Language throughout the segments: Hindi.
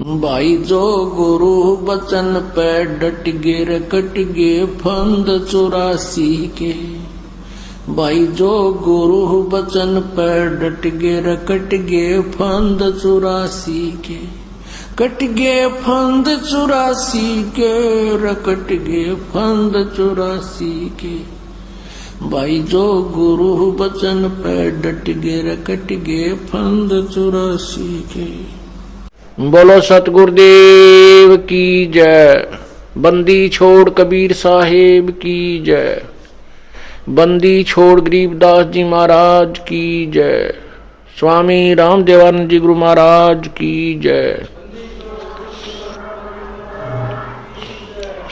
भाई जो गुरु बचन पे डट गे कट गे फंद 84 के। भाई जो गुरु बचन पे डट गे कट गे फंद 84 के। कट गे फंद 84 के कट गे फंद 84 के। भाई जो गुरु बचन पे डट गे कट गे फंद 84 के। बोलो सतगुरुदेव की जय। बंदी छोड़ कबीर साहेब की जय। बंदी छोड़ गरीबदास जी महाराज की जय। स्वामी रामदेवानंद जी गुरु महाराज की जय।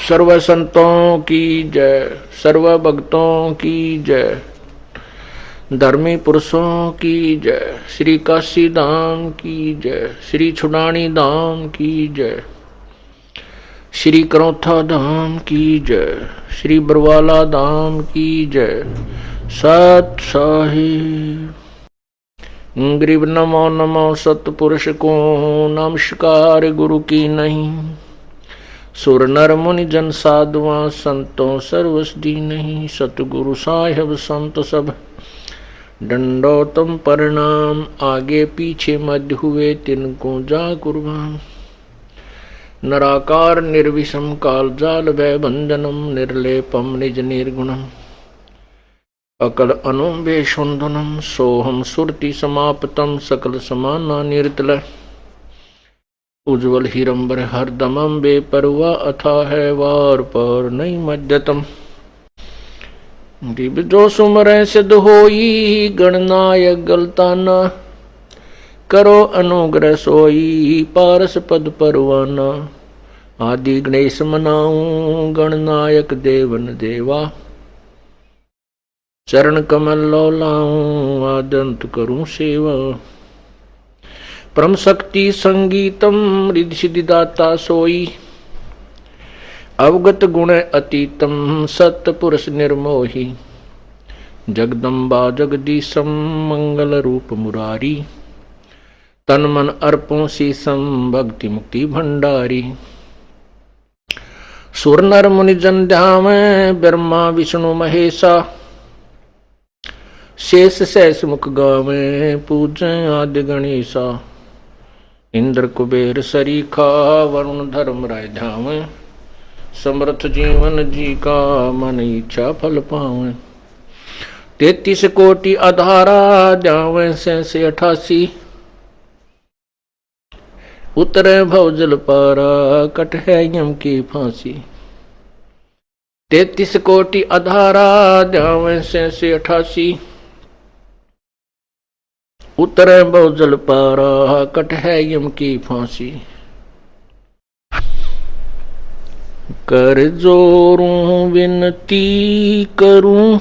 सर्व संतों की जय, सर्व भक्तों की जय, धर्मी पुरुषों की जय। श्री काशी धाम की जय, श्री छुड़ानी धाम की जय, श्री करौथा धाम की जय, श्री बरवाला धाम की जय। सत साहिब गरीब नमो नमो सतपुरुष को नमस्कार गुरु की नहीं। सुर नर मुनि जन साधुआ संतों सर्वसदी नहीं। सतगुरु साहिब संत सब दंडोतम प्रणाम। आगे पीछे मध्य हुए तिनको जा कुर्बान। नराकार निर्विषम काल जाल भय भंजनम निर्लेपम निज निर्गुणम। अकल अनुबे शुंधनम सोहम सुरति समाप्तम सकल समाना निर्तल। उज्ज्वल हिरंबर हरदमम बेपरवा अथा है वार पर नहीं मध्यतम। दिव जो सुमरै सिद्ध होई गणनायक गलताना। करो अनुग्रह सोई पारस पद परवाना। आदि गणेश मनाऊं गणनायक देवन देवा। चरण कमल लौलाऊं आदंत करूं सेवा। परम शक्ति संगीतम रिद्धि सिद्धि दाता सोई। अवगत गुण अतीतम सत्य पुरुष निर्मोही। जगदम्बा जगदीशम मंगल रूप मुरारी। तन मन अर्पों शीसम भक्ति मुक्ति भंडारी। सुर नर मुनि जन ध्यावे ब्रह्मा विष्णु महेशा। शेष सहस मुख गावे पूजै आदि गणेशा। इंद्र कुबेर सरीखा वरुण धर्म राय ध्यावे। समर्थ जीवन जी का मन इच्छा फल पावे। 33 कोटि आधारा जावे से 88। उतरे भवजल पारा कट है यम की फांसी। 33 कोटि आधारा जावे से 88। उतरे भवजल पारा कट है यम की फांसी। कर जोरूं विनती करूं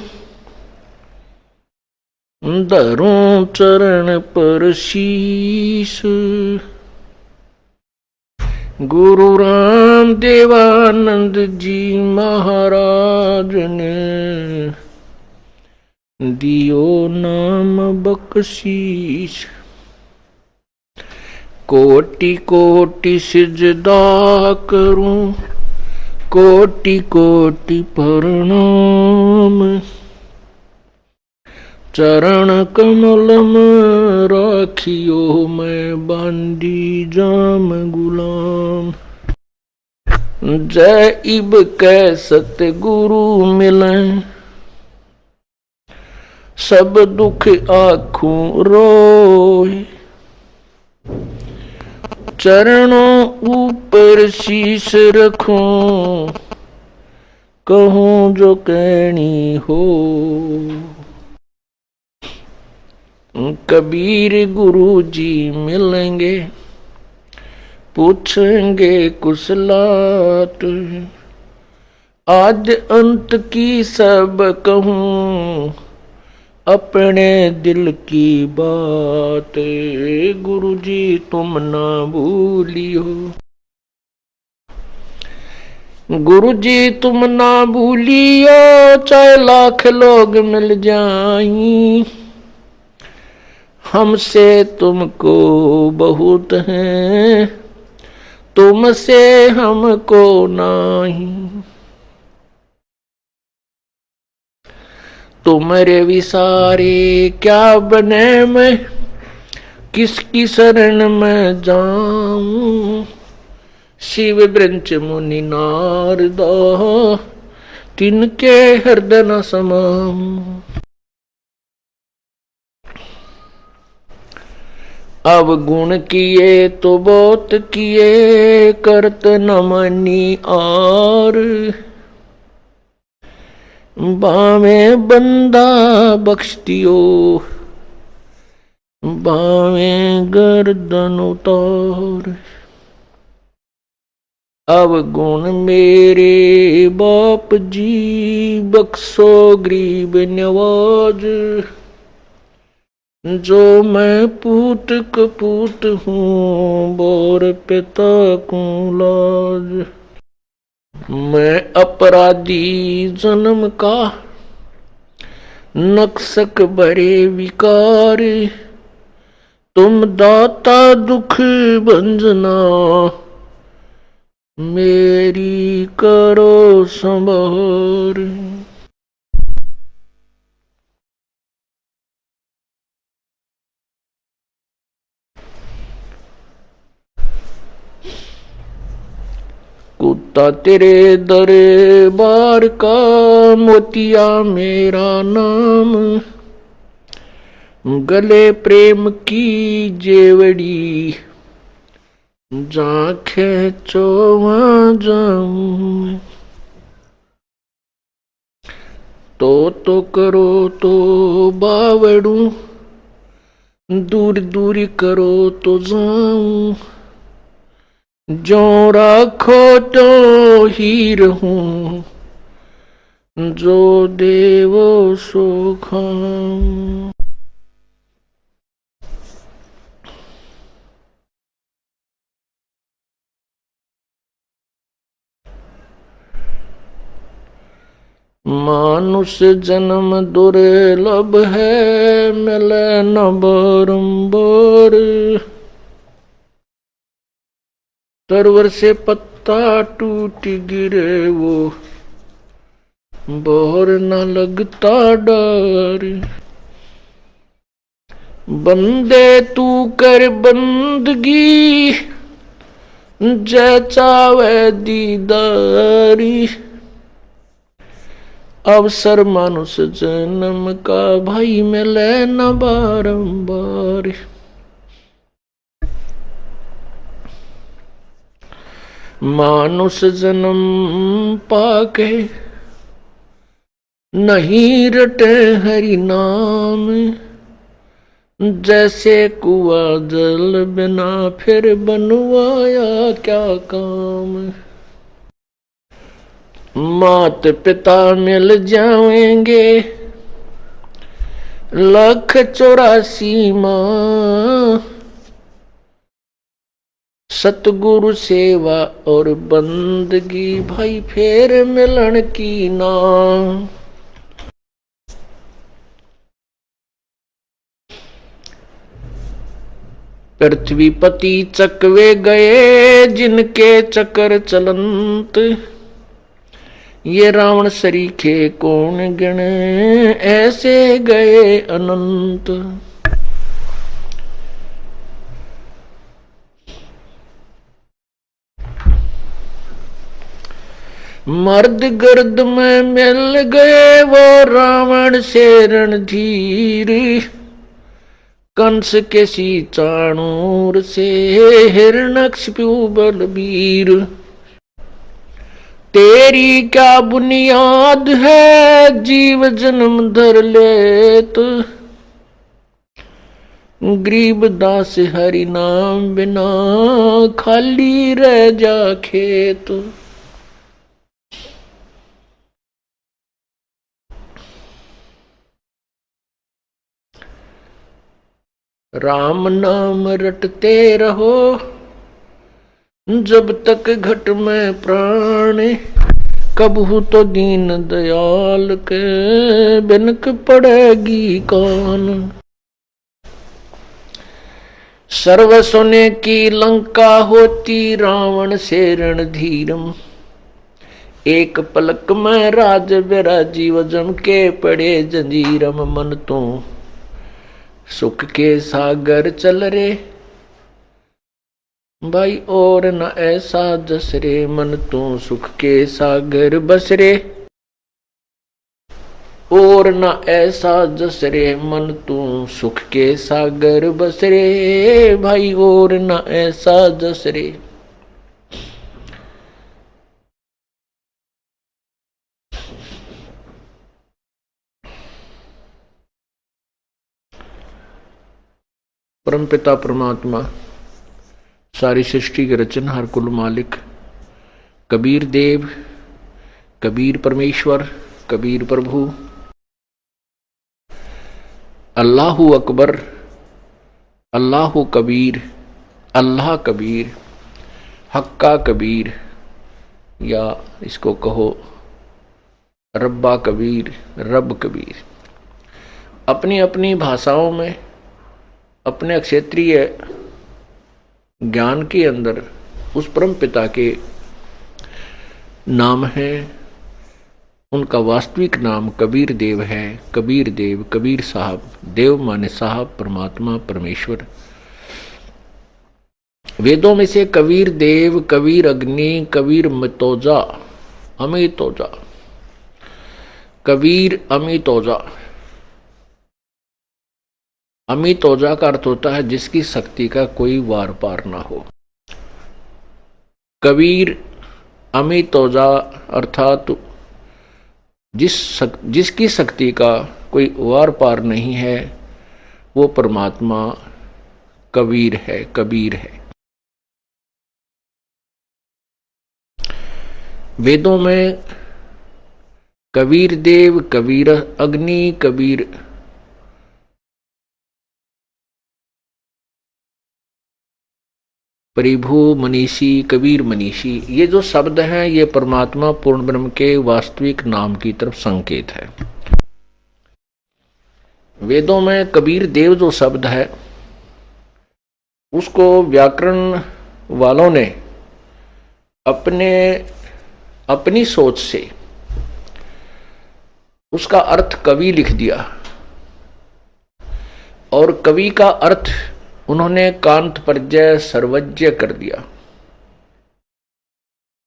धरूं चरण पर शीश। गुरु राम देवानंद जी महाराज ने दियो नाम बख्शीश। कोटि कोटि सिजदा करूं कोटि कोटि प्रणाम। चरण कमल में राखियो मैं बांधी जाम गुलाम। जय इब कै सतगुरु मिले सब दुख आँखों रोए। चरणों ऊपर शीश रखूं कहूं जो कहनी हो। कबीर गुरु जी मिलेंगे पूछेंगे कुशलात। आज अंत की सब कहूं अपने दिल की बात। गुरु जी तुम ना भूलियो। गुरु जी तुम ना भूलियो चाहे लाख लोग मिल जाएं। हमसे तुमको बहुत है तुमसे हमको नाही। तुम्हारे विसारे क्या बने मैं, किसकी शरण में जाऊं। शिव ब्रंच मुनि नारदा, तिनके हृदय न समाऊं। अब गुण किए तो बहुत किए, करत न मनी और। बावे बंदा बख्श दियो, बावे गर्दन उतार। अब गुण मेरे बाप जी, बख्शो गरीब नवाज। जो मैं पूत कपूत हूँ, बोर पिता को लाज। मैं अपराधी जन्म का, नक्सक बड़े विकार। तुम दाता दुख भंजना, मेरी करो संभार। कुत्ता तेरे दरबार का, मोतिया मेरा नाम। गले प्रेम की जेवड़ी, जहाँ खेचो वहाँ जाऊं। तो करो तो बावड़ू, दूर दूर करो तो जाऊं। जो राखो तो हीर हूँ, जो देवो सो खाऊं। मानुष जन्म दुर्लभ है, मिले न बारंबार। तरवर से पत्ता टूट गिरे वो, बोर न लगता डर। बंदे तू कर बंदगी, जय चावे दीदारी। अवसर मानुष जन्म का, भाई मिले न बारंबार। मानुष जन्म पाके, नहीं रटे हरि नाम। जैसे कुआ जल बिना, फिर बनवाया क्या काम। मात पिता मिल जाएंगे, 1,84 माँ। सतगुरु सेवा और बंदगी, भाई फेर मिलन की ना। पृथ्वीपति चकवे गए, जिनके चक्कर चलंत। ये रावण सरीखे कौन गिने, ऐसे गए अनंत। मर्द गर्द में मिल गए, वो रावण से रणधीर। कंस के सी चाणूर से, हिरण्यकशिपु बलबीर। तेरी क्या बुनियाद है, जीव जन्म धर लेत। गरीब दास हरि नाम बिना, खाली रह जा खेत। राम नाम रटते रहो, जब तक घट में प्राण। कबहू तो दीन दयाल के, बिनक पड़ेगी कान। सर्व सोने की लंका होती रावण से रणधीरम, एक पलक में राज विराजीव जम के पड़े जंजीरम। मन तो सुख के सागर चल रे भाई और न ऐसा जस रे, मन तो सुख के सागर बस रे और न ऐसा जस रे, मन तू सुख के सागर बस रे भाई और न ऐसा जस रे। परमपिता परमात्मा सारी सृष्टि के रचनहार कुल मालिक कबीर देव, कबीर परमेश्वर, कबीर प्रभु, अल्लाहु अकबर, अल्लाहु कबीर, अल्लाह कबीर, हक्का कबीर, या इसको कहो रब्बा कबीर, रब कबीर, अपनी अपनी भाषाओं में अपने क्षेत्रीय ज्ञान के अंदर उस परम पिता के नाम है। उनका वास्तविक नाम कबीर देव है। कबीर देव, कबीर साहब, देव माने साहब, परमात्मा, परमेश्वर। वेदों में से कबीर देव, कबीर अग्नि, कबीर मितोजा, अमितोजा, कबीर अमितोजा। अमितोजा का अर्थ होता है जिसकी शक्ति का कोई वार पार ना हो। कबीर अमितोजा अर्थात जिसकी शक्ति का कोई वार पार नहीं है वो परमात्मा कबीर है, कबीर है। वेदों में कबीर देव, कबीर अग्नि, कबीर परिभू, मनीषी, कबीर मनीषी, ये जो शब्द हैं ये परमात्मा पूर्ण ब्रह्म के वास्तविक नाम की तरफ संकेत है। वेदों में कबीर देव जो शब्द है उसको व्याकरण वालों ने अपनी सोच से उसका अर्थ कवि लिख दिया और कवि का अर्थ उन्होंने कांत परजय सर्वज्ञ कर दिया।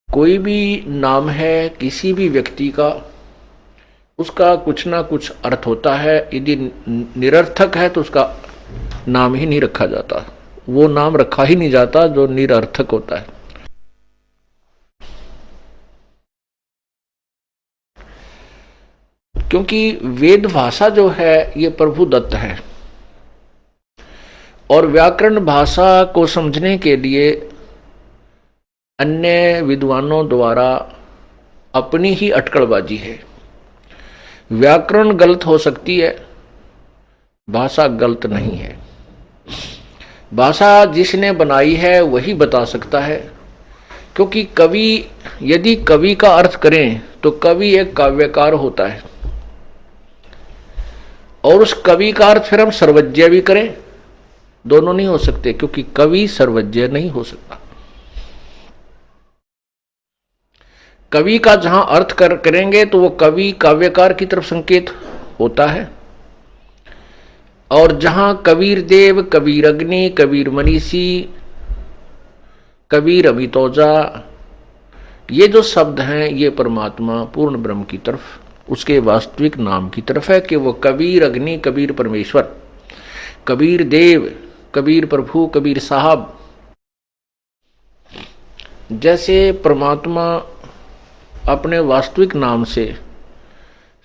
कोई भी नाम है किसी भी व्यक्ति का, उसका कुछ ना कुछ अर्थ होता है। यदि निरर्थक है तो उसका नाम ही नहीं रखा जाता, वो नाम रखा ही नहीं जाता जो निरर्थक होता है। क्योंकि वेद भाषा जो है ये प्रभु दत्त है और व्याकरण भाषा को समझने के लिए अन्य विद्वानों द्वारा अपनी ही अटकलबाजी है। व्याकरण गलत हो सकती है, भाषा गलत नहीं है। भाषा जिसने बनाई है वही बता सकता है। क्योंकि कवि, यदि कवि का अर्थ करें तो कवि एक काव्यकार होता है और उस कवि का अर्थ फिर हम सर्वज्ञ भी करें, दोनों नहीं हो सकते, क्योंकि कवि सर्वज्ञ नहीं हो सकता। कवि का जहां अर्थ करेंगे तो वो कवि काव्यकार की तरफ संकेत होता है, और जहां कबीर देव, कबीर अग्नि, कबीर मनीषी, कबीर अमितोजा, ये जो शब्द हैं ये परमात्मा पूर्ण ब्रह्म की तरफ, उसके वास्तविक नाम की तरफ है कि वो कबीर अग्नि, कबीर परमेश्वर, कबीर देव, कबीर प्रभु, कबीर साहब। जैसे परमात्मा अपने वास्तविक नाम से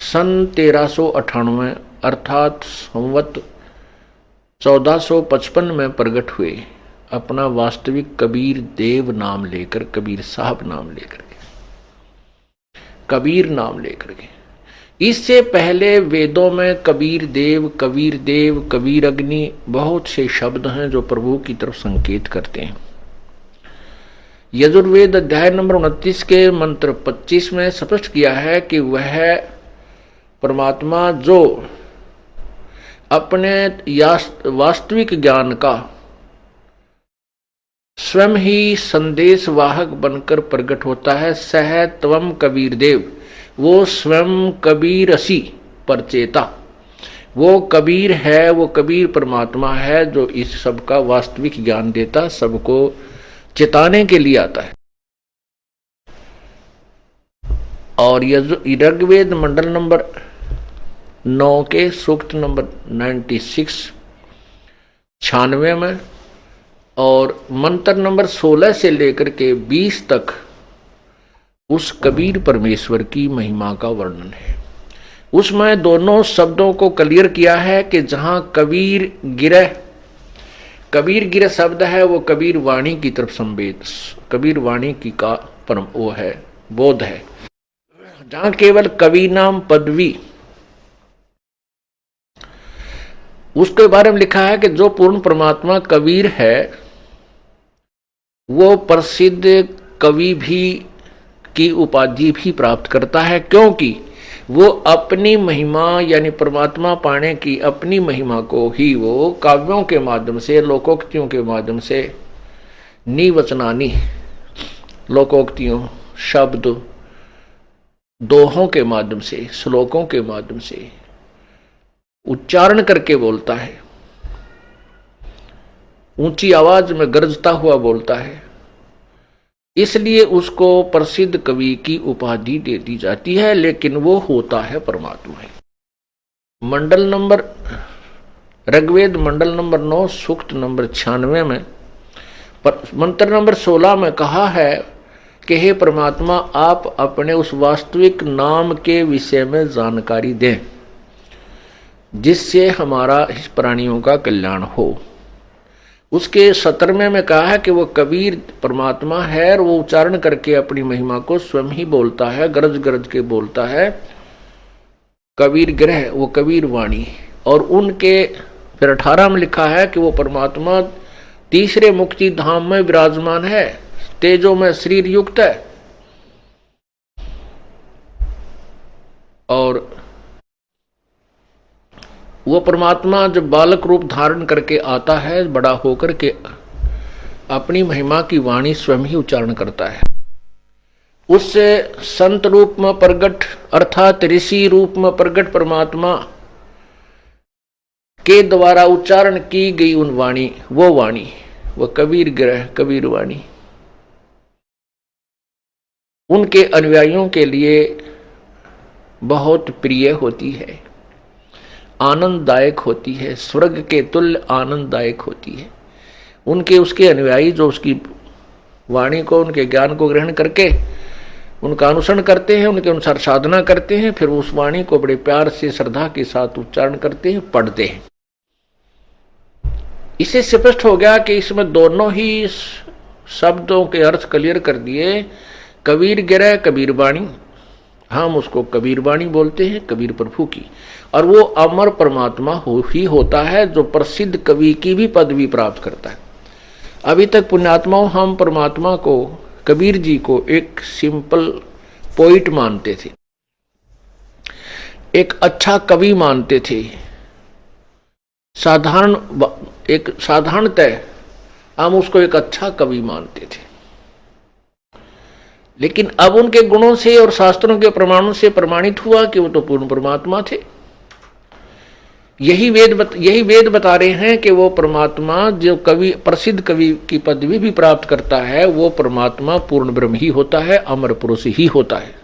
सन 1398 अर्थात संवत 1455 में प्रकट हुए, अपना वास्तविक कबीर देव नाम लेकर, कबीर साहब नाम लेकर के, कबीर नाम लेकर के। इससे पहले वेदों में कबीर देव, कबीर देव, कबीर अग्नि, बहुत से शब्द हैं जो प्रभु की तरफ संकेत करते हैं। यजुर्वेद अध्याय नंबर 29 के मंत्र 25 में स्पष्ट किया है कि वह परमात्मा जो अपने वास्तविक ज्ञान का स्वयं ही संदेश वाहक बनकर प्रकट होता है। सह त्वम कबीर देव, वो स्वयं कबीरसी परचेता, वो कबीर है, वो कबीर परमात्मा है जो इस सब का वास्तविक ज्ञान देता, सबको चेताने के लिए आता है। और ऋग्वेद मंडल नंबर 9 के सूक्त नंबर 96 में और मंत्र नंबर 16 से लेकर के 20 तक उस कबीर परमेश्वर की महिमा का वर्णन है। उसमें दोनों शब्दों को क्लियर किया है कि जहां कबीर गिरह शब्द है वो कबीर वाणी की तरफ संवेद, कबीर वाणी की का परम वो है, बोध है। जहां केवल कवि नाम पदवी, उसके बारे में लिखा है कि जो पूर्ण परमात्मा कबीर है वो प्रसिद्ध कवि भी की उपाधि भी प्राप्त करता है, क्योंकि वो अपनी महिमा यानी परमात्मा पाने की अपनी महिमा को ही वो काव्यों के माध्यम से, लोकोक्तियों के माध्यम से, निवचनानी लोकोक्तियों, शब्द, दोहों के माध्यम से, श्लोकों के माध्यम से उच्चारण करके बोलता है, ऊंची आवाज में गरजता हुआ बोलता है। इसलिए उसको प्रसिद्ध कवि की उपाधि दे दी जाती है, लेकिन वो होता है परमात्मा ही। मंडल नंबर ऋग्वेद मंडल नंबर 9 सूक्त नंबर 96 में मंत्र नंबर 16 में कहा है कि हे परमात्मा, आप अपने उस वास्तविक नाम के विषय में जानकारी दें जिससे हमारा इस प्राणियों का कल्याण हो। उसके 17वें में कहा है कि वो कबीर परमात्मा है और वो उच्चारण करके अपनी महिमा को स्वयं ही बोलता है, गरज गरज के बोलता है। कबीर ग्रह, वो कबीर वाणी। और उनके फिर 18 में लिखा है कि वो परमात्मा तीसरे मुक्ति धाम में विराजमान है, तेजो में शरीर युक्त है। और वो परमात्मा जब बालक रूप धारण करके आता है, बड़ा होकर के अपनी महिमा की वाणी स्वयं ही उच्चारण करता है। उससे संत रूप में प्रगट अर्थात ऋषि रूप में प्रगट परमात्मा के द्वारा उच्चारण की गई उन वाणी, वो कबीर ग्रह, कबीर वाणी उनके अनुयायियों के लिए बहुत प्रिय होती है, आनंददायक होती है, स्वर्ग के तुल्य आनंददायक होती है। उनके उसके अनुयायी जो उसकी वाणी को, उनके ज्ञान को ग्रहण करके उनका अनुसरण करते हैं, उनके अनुसार साधना करते हैं, फिर उस वाणी को बड़े प्यार से श्रद्धा के साथ उच्चारण करते हैं, पढ़ते हैं। इससे स्पष्ट हो गया कि इसमें दोनों ही शब्दों के अर्थ क्लियर कर दिए। कबीर गिरह कबीर वाणी, हम उसको कबीर वाणी बोलते हैं, कबीर प्रभु की। और वो अमर परमात्मा ही होता है जो प्रसिद्ध कवि की भी पदवी प्राप्त करता है। अभी तक पुण्यात्माओं हम परमात्मा को, कबीर जी को एक सिंपल पोइट मानते थे, एक अच्छा कवि मानते थे, साधारणतः हम उसको एक अच्छा कवि मानते थे। लेकिन अब उनके गुणों से और शास्त्रों के प्रमाणों से प्रमाणित हुआ कि वो तो पूर्ण परमात्मा थे। यही वेद बता रहे हैं कि वो परमात्मा जो कवि, प्रसिद्ध कवि की पदवी भी प्राप्त करता है, वो परमात्मा पूर्ण ब्रह्म ही होता है, अमर पुरुष ही होता है।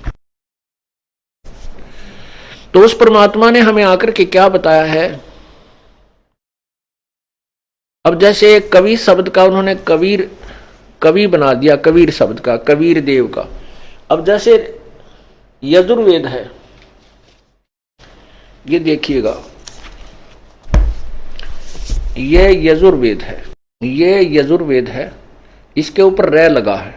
तो उस परमात्मा ने हमें आकर के क्या बताया है। अब जैसे कवि शब्द का उन्होंने कवि बना दिया, कबीर शब्द का, कबीर देव का। अब जैसे यजुर्वेद है, ये देखिएगा, ये यजुर्वेद है, इसके ऊपर रै लगा है।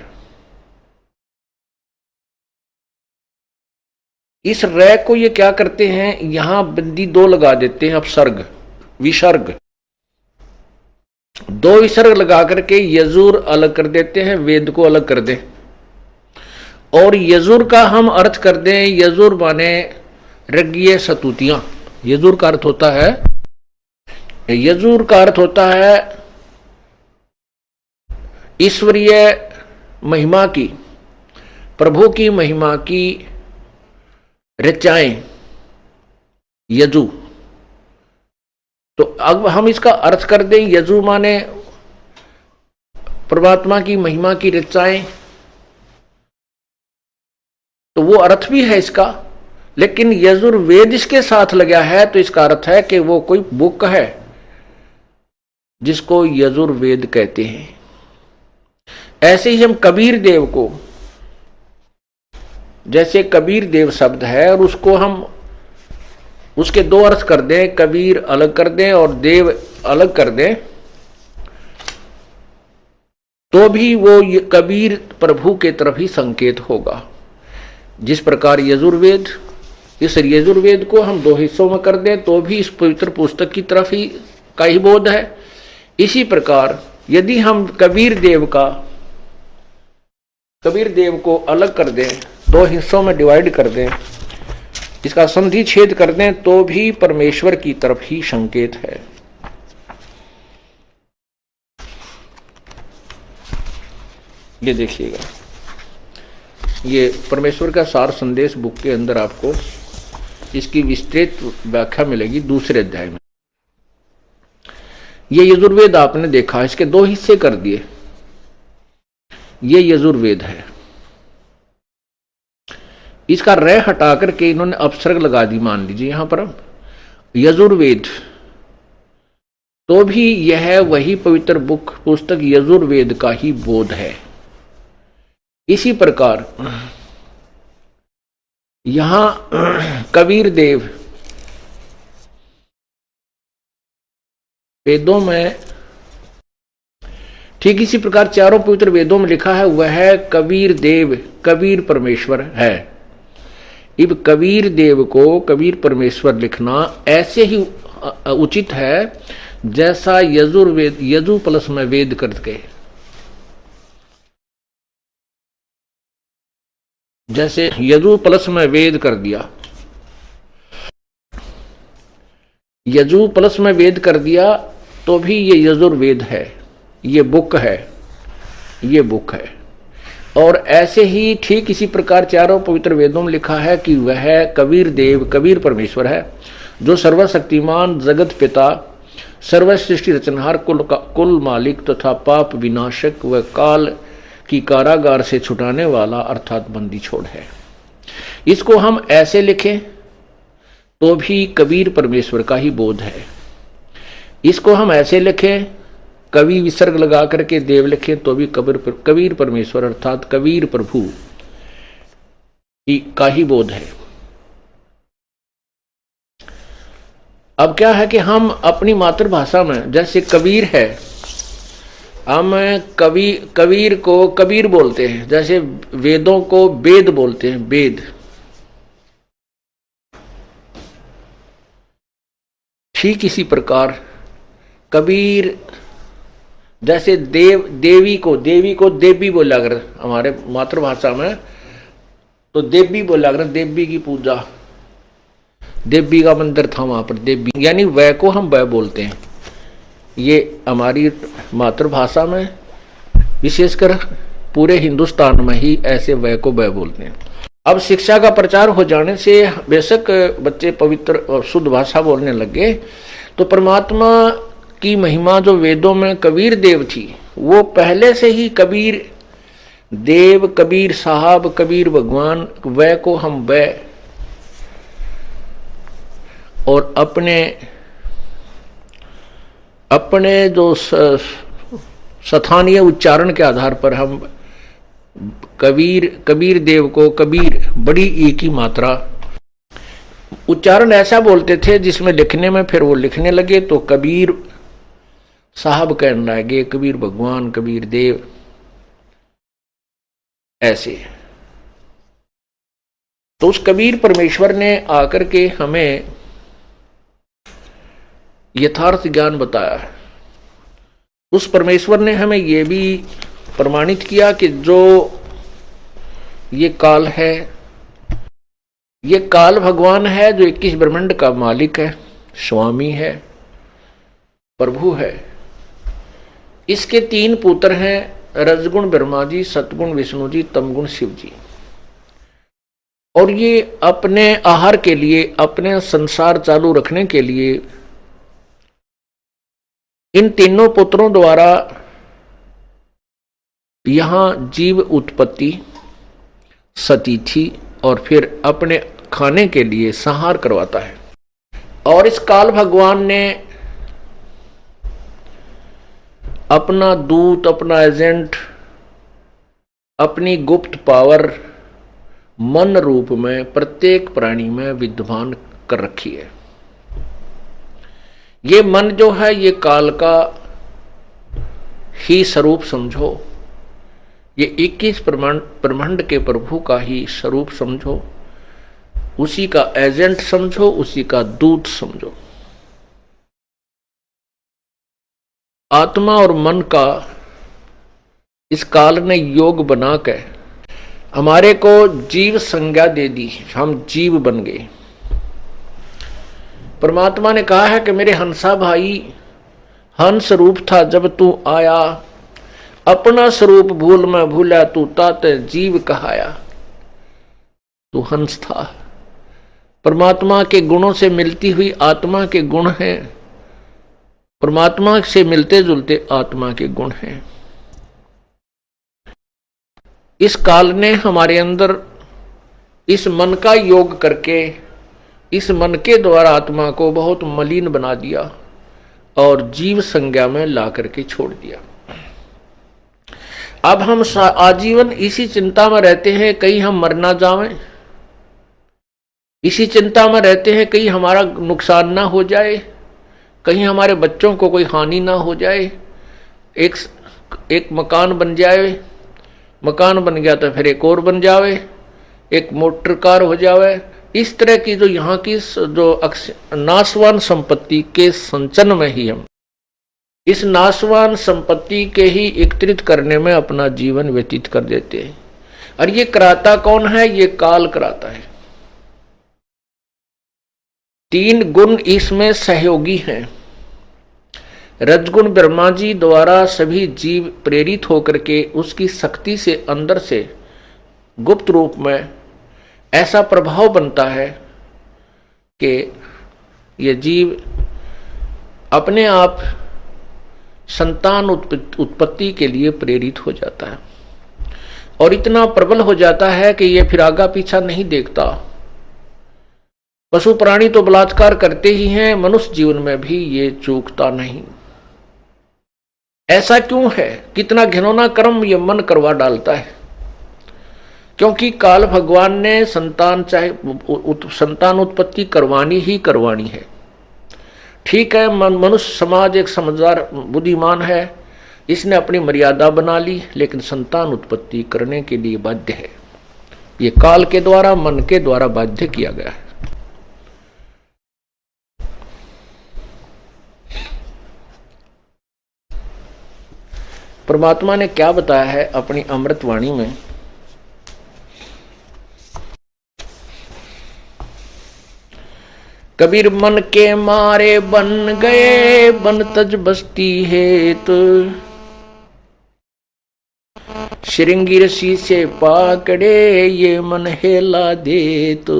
इस रै को ये क्या करते हैं, यहां बिंदी 2 लगा देते हैं, अपसर्ग विसर्ग, 2 विसर्ग लगा करके यजुर अलग कर देते हैं, वेद को अलग कर दें। और यजुर का हम अर्थ कर दें, यजुर माने ऋग्य सतुतियां। यजुर का अर्थ होता है ईश्वरीय महिमा की, प्रभु की महिमा की ऋचाएं यजु। तो अब हम इसका अर्थ कर दें, यजु माने परमात्मा की महिमा की ऋचाएं, तो वो अर्थ भी है इसका। लेकिन यजुर्वेद इसके साथ लगा है तो इसका अर्थ है कि वो कोई बुक है जिसको यजुर्वेद कहते हैं। ऐसे ही हम कबीर देव को, जैसे कबीर देव शब्द है और उसको हम उसके दो अर्थ कर दें, कबीर अलग कर दें और देव अलग कर दें, तो भी वो कबीर प्रभु के तरफ ही संकेत होगा। जिस प्रकार यजुर्वेद, इस यजुर्वेद को हम दो हिस्सों में कर दें तो भी इस पवित्र पुस्तक की तरफ ही का ही बोध है। इसी प्रकार यदि हम कबीर देव को अलग कर दें, दो हिस्सों में डिवाइड कर दें, इसका संधि छेद कर दें, तो भी परमेश्वर की तरफ ही संकेत है। ये देखिएगा, ये परमेश्वर का सार संदेश बुक के अंदर आपको इसकी विस्तृत व्याख्या मिलेगी दूसरे अध्याय में। ये यजुर्वेद आपने देखा, इसके दो हिस्से कर दिए, ये यजुर्वेद है। इसका रे हटा करके इन्होंने अपसर्ग लगा दी, मान लीजिए यहां पर यजुर्वेद, तो भी यह वही पवित्र पुस्तक यजुर्वेद का ही बोध है। इसी प्रकार यहां कबीर देव वेदों में, ठीक इसी प्रकार चारों पवित्र वेदों में लिखा है वह है कबीर देव, कबीर परमेश्वर है। इब कबीर देव को कबीर परमेश्वर लिखना ऐसे ही उचित है जैसा यजुर्वेद यजु प्लस में वेद करके, जैसे यजु प्लस में वेद कर दिया, यजु प्लस में वेद कर दिया तो भी ये यजुर्वेद है, ये बुक है, ये बुक है। और ऐसे ही ठीक इसी प्रकार चारों पवित्र वेदों में लिखा है कि वह कबीर देव, कबीर परमेश्वर है, जो सर्वशक्तिमान, जगत पिता, सर्व सृष्टि रचनहार, कुल मालिक तथा पाप विनाशक व काल की कारागार से छुटाने वाला अर्थात बंदी छोड़ है। इसको हम ऐसे लिखें तो भी कबीर परमेश्वर का ही बोध है। इसको हम ऐसे लिखें, कवि विसर्ग लगा करके देव लिखें तो भी कबीर परमेश्वर अर्थात कबीर प्रभु का ही बोध है। अब क्या है कि हम अपनी मातृभाषा में, जैसे कबीर है, हम कबीर को कबीर बोलते हैं, जैसे वेदों को वेद बोलते हैं, वेद। ठीक इसी प्रकार कबीर, जैसे देवी को देवी बोला कर हमारे मातृभाषा में, तो देवी बोला कर, देवी की पूजा, देवी का मंदिर था वहां पर, देवी यानी वह को हम वह बोलते हैं। ये हमारी मातृभाषा में, विशेषकर पूरे हिंदुस्तान में ही ऐसे वह को वह बोलते हैं। अब शिक्षा का प्रचार हो जाने से बेशक बच्चे पवित्र और शुद्ध भाषा बोलने लगे, तो परमात्मा की महिमा जो वेदों में कबीर देव थी, वो पहले से ही कबीर देव, कबीर साहब, कबीर भगवान, वह को हम वह, और अपने जो स्थानीय उच्चारण के आधार पर हम कबीर देव को कबीर, बड़ी ई की मात्रा, उच्चारण ऐसा बोलते थे जिसमें लिखने में फिर वो लिखने लगे तो कबीर साहब कहने लगे, कबीर भगवान, कबीर देव, ऐसे। तो उस कबीर परमेश्वर ने आकर के हमें यथार्थ ज्ञान बताया है। उस परमेश्वर ने हमें यह भी प्रमाणित किया कि जो ये काल है, ये काल भगवान है जो 21 ब्रह्मांड का मालिक है, स्वामी है, प्रभु है। इसके 3 पुत्र हैं, रजगुण ब्रह्मा जी, सतगुण विष्णु जी, तमगुण शिव जी। और ये अपने आहार के लिए, अपने संसार चालू रखने के लिए इन तीनों पुत्रों द्वारा यहां जीव उत्पत्ति, सतीथि और फिर अपने खाने के लिए संहार करवाता है। और इस काल भगवान ने अपना दूत, अपना एजेंट, अपनी गुप्त पावर मन रूप में प्रत्येक प्राणी में विद्यमान कर रखी है। ये मन जो है ये काल का ही स्वरूप समझो, ये 21 ब्रह्मांड के प्रभु का ही स्वरूप समझो, उसी का एजेंट समझो, उसी का दूत समझो। आत्मा और मन का इस काल ने योग बना के हमारे को जीव संज्ञा दे दी, हम जीव बन गए। परमात्मा ने कहा है कि मेरे हंसा भाई, हंस रूप था जब तू आया, अपना स्वरूप भूल में भूला तू ताते जीव कहाया। तू हंस था, परमात्मा के गुणों से मिलती हुई आत्मा के गुण हैं, परमात्मा से मिलते जुलते आत्मा के गुण हैं। इस काल ने हमारे अंदर इस मन का योग करके, इस मन के द्वारा आत्मा को बहुत मलिन बना दिया और जीव संज्ञा में ला करके छोड़ दिया। अब हम आजीवन इसी चिंता में रहते हैं कहीं हम मर ना जाएं, इसी चिंता में रहते हैं कहीं हमारा नुकसान ना हो जाए, कहीं हमारे बच्चों को कोई हानि ना हो जाए, एक मकान बन जाए, मकान बन गया तो फिर एक और बन जावे, एक मोटर कार हो जावे। इस तरह की जो यहाँ की जो नाशवान संपत्ति के संचन में ही हम इस नाशवान संपत्ति के ही एकत्रित करने में अपना जीवन व्यतीत कर देते हैं। और ये कराता कौन है? ये काल कराता है। 3 गुण इसमें सहयोगी हैं। रजगुण ब्रह्मा जी द्वारा सभी जीव प्रेरित होकर के उसकी शक्ति से अंदर से गुप्त रूप में ऐसा प्रभाव बनता है कि ये जीव अपने आप संतान उत्पत्ति के लिए प्रेरित हो जाता है और इतना प्रबल हो जाता है कि ये फिर आगा पीछा नहीं देखता। पशु प्राणी तो बलात्कार करते ही हैं, मनुष्य जीवन में भी ये चूकता नहीं। ऐसा क्यों है? कितना घिनौना कर्म ये मन करवा डालता है। क्योंकि काल भगवान ने संतान संतान उत्पत्ति करवानी ही करवानी है। ठीक है, मनुष्य समाज एक समझदार बुद्धिमान है, इसने अपनी मर्यादा बना ली, लेकिन संतान उत्पत्ति करने के लिए बाध्य है। ये काल के द्वारा, मन के द्वारा बाध्य किया गया है। परमात्मा ने क्या बताया है अपनी अमृतवाणी में? कबीर मन के मारे बन गए, बन तज बस्ती है तो श्रृंगी रसी से पाकड़े, ये मन हेला दे तो।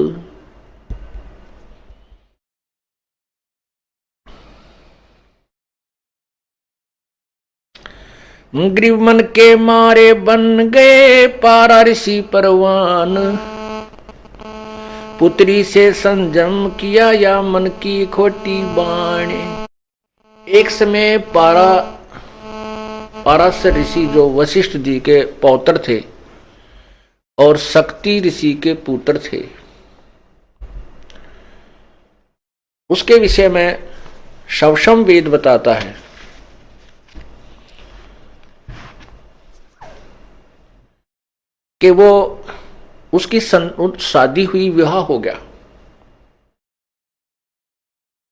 ग्रीव मन के मारे बन गए, पारा ऋषि परवान, पुत्री से संजम किया या मन की खोटी बाणे। एक समय पाराशर ऋषि जो वशिष्ठ जी के पौत्र थे और शक्ति ऋषि के पुत्र थे, उसके विषय में शवशम वेद बताता है कि वो उसकी शादी हुई, विवाह हो गया।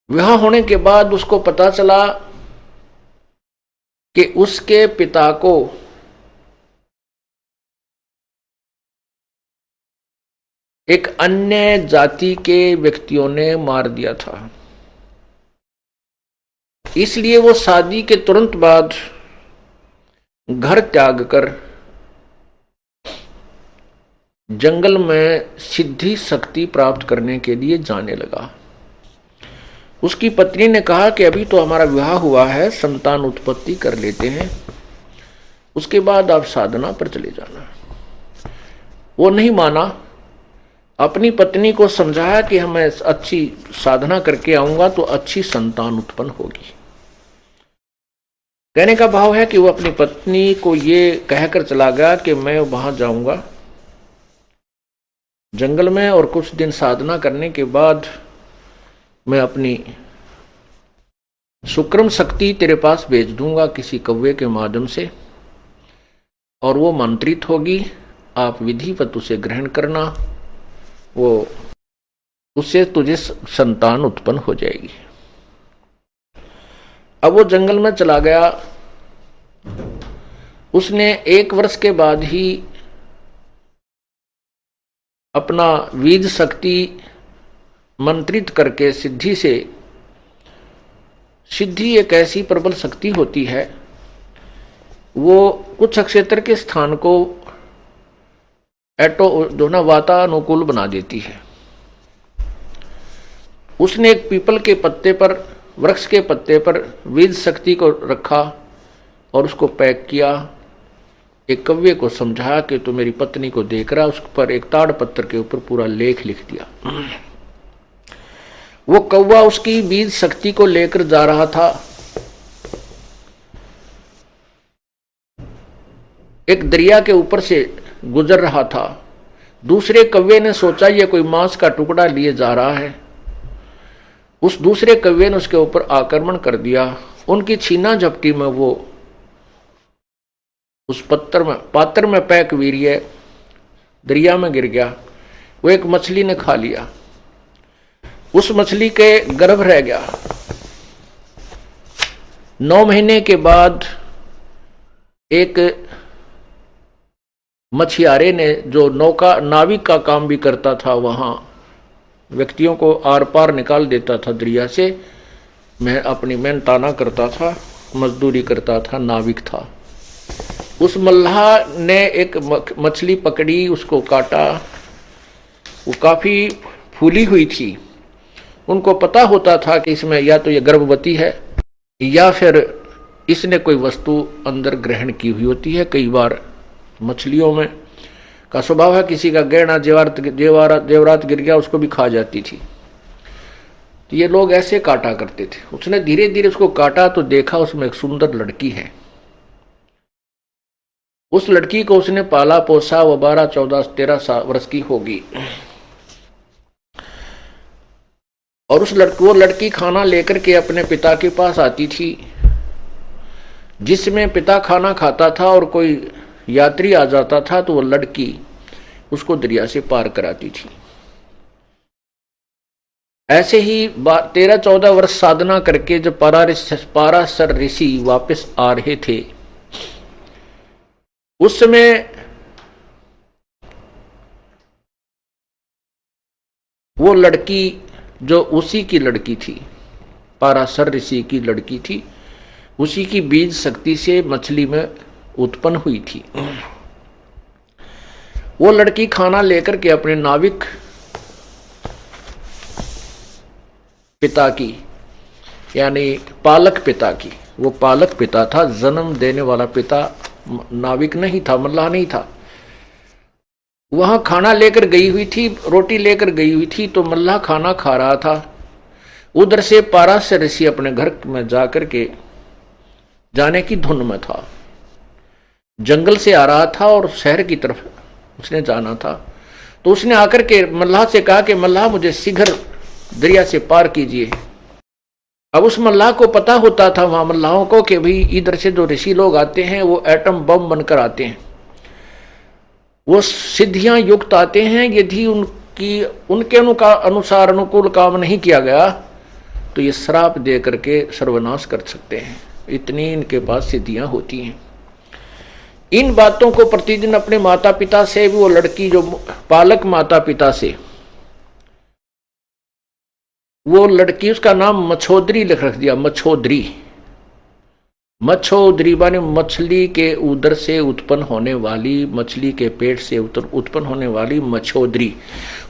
विवाह होने के बाद उसको पता चला कि उसके पिता को एक अन्य जाति के व्यक्तियों ने मार दिया था। इसलिए वो शादी के तुरंत बाद घर त्याग कर जंगल में सिद्धि शक्ति प्राप्त करने के लिए जाने लगा। उसकी पत्नी ने कहा कि अभी तो हमारा विवाह हुआ है, संतान उत्पत्ति कर लेते हैं, उसके बाद आप साधना पर चले जाना। वो नहीं माना, अपनी पत्नी को समझाया कि मैं अच्छी साधना करके आऊंगा तो अच्छी संतान उत्पन्न होगी। कहने का भाव है कि वो अपनी पत्नी को ये कहकर चला गया कि मैं वहां जाऊंगा जंगल में और कुछ दिन साधना करने के बाद मैं अपनी सुक्रम शक्ति तेरे पास भेज दूंगा किसी कौवे के माध्यम से, और वो मंत्रित होगी, आप विधिवत उसे ग्रहण करना, वो उससे तुझे संतान उत्पन्न हो जाएगी। अब वो जंगल में चला गया। उसने 1 वर्ष के बाद ही अपना बीज शक्ति मंत्रित करके सिद्धि से, सिद्धि एक ऐसी प्रबल शक्ति होती है, वो कुछ क्षेत्र के स्थान को वातानुकूल बना देती है। उसने एक पीपल के पत्ते पर, वृक्ष के पत्ते पर बीज शक्ति को रखा और उसको पैक किया। एक कौवे को समझाया कि तो मेरी पत्नी को देख रहा, उस पर एक ताड़ पत्थर के ऊपर पूरा लेख लिख दिया। वो कौवा उसकी बीज शक्ति को लेकर जा रहा था। एक दरिया के ऊपर से गुजर रहा था। दूसरे कौवे ने सोचा ये कोई मांस का टुकड़ा लिए जा रहा है। उस दूसरे कौवे ने उसके ऊपर आक्रमण कर दिया। उनकी छीना झपटी में वो उस पात्र में पैक वीर्य दरिया में गिर गया। वो एक मछली ने खा लिया, उस मछली के गर्भ रह गया। 9 महीने के बाद एक मछियारे ने, जो नाविक का काम भी करता था, वहां व्यक्तियों को आर पार निकाल देता था दरिया से, मैं अपनी मेहनताना करता था, मजदूरी करता था, नाविक था। उस मल्लाह ने एक मछली पकड़ी, उसको काटा। वो काफी फूली हुई थी। उनको पता होता था कि इसमें या तो ये गर्भवती है या फिर इसने कोई वस्तु अंदर ग्रहण की हुई होती है। कई बार मछलियों में का स्वभाव है, किसी का गहना जेवरात गिर गया उसको भी खा जाती थी। तो ये लोग ऐसे काटा करते थे। उसने धीरे धीरे उसको काटा तो देखा उसमें एक सुंदर लड़की है। उस लड़की को उसने पाला पोसा, वो 12, 14, 13 वर्ष की होगी। और वो लड़की खाना लेकर के अपने पिता के पास आती थी। जिसमें पिता खाना खाता था और कोई यात्री आ जाता था तो वो लड़की उसको दरिया से पार कराती थी। ऐसे ही 13-14 वर्ष साधना करके जब पाराशर ऋषि वापस आ रहे थे, उस समय वो लड़की जो उसी की लड़की थी, पाराशर ऋषि की लड़की थी, उसी की बीज शक्ति से मछली में उत्पन्न हुई थी। वो लड़की खाना लेकर के अपने नाविक पिता की, यानी पालक पिता की, वो पालक पिता था, जन्म देने वाला पिता नाविक नहीं था, मल्लाह नहीं था। वहां खाना लेकर गई हुई थी, रोटी लेकर गई हुई थी, तो मल्लाह खाना खा रहा था। उधर से पाराशर ऋषि अपने घर में जाकर के जाने की धुन में था। जंगल से आ रहा था और शहर की तरफ उसने जाना था। तो उसने आकर के मल्लाह से कहा कि मल्लाह मुझे शीघ्र दरिया से पार कीजिए। अब उस मल्लाह को पता होता था वहां मल्लाहों को कि भाई इधर से जो ऋषि लोग आते हैं वो एटम बम बनकर आते हैं, वो सिद्धियां युक्त आते हैं। यदि उनके अनुसार अनुकूल काम नहीं किया गया तो ये श्राप दे करके सर्वनाश कर सकते हैं। इतनी इनके पास सिद्धियां होती हैं। इन बातों को प्रतिदिन अपने माता पिता से भी, वो लड़की जो पालक माता पिता से, वो लड़की, उसका नाम मछोदरी लिख रख दिया, मछोदरी। मच्छोदरी माने मछली के उदर से उत्पन्न होने वाली, मछली के पेट से उत्पन्न होने वाली मच्छोदरी।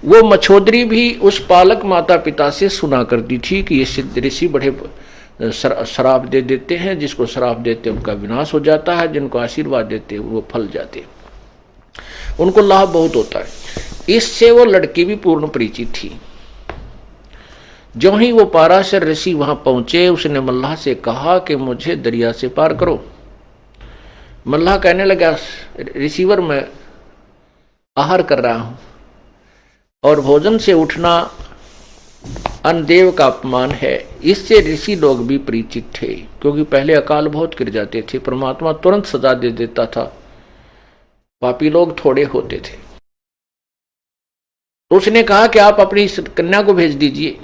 वो मच्छोदरी भी उस पालक माता पिता से सुना करती थी कि ये सिद्ध ऋषि बड़े श्राप दे देते हैं, जिसको श्राप देते उनका विनाश हो जाता है, जिनको आशीर्वाद देते वो फल जाते, उनको लाभ बहुत होता है। इससे वो लड़की भी पूर्ण परिचित थी। जो ही वो पाराशर ऋषि वहां पहुंचे, उसने मल्लाह से कहा कि मुझे दरिया से पार करो। मल्लाह कहने लगा, रिसीवर मैं आहार कर रहा हूं और भोजन से उठना अन्नदेव का अपमान है। इससे ऋषि लोग भी परिचित थे, क्योंकि पहले अकाल बहुत गिर जाते थे, परमात्मा तुरंत सजा दे देता था, पापी लोग थोड़े होते थे। तो उसने कहा कि आप अपनी कन्या को भेज दीजिए,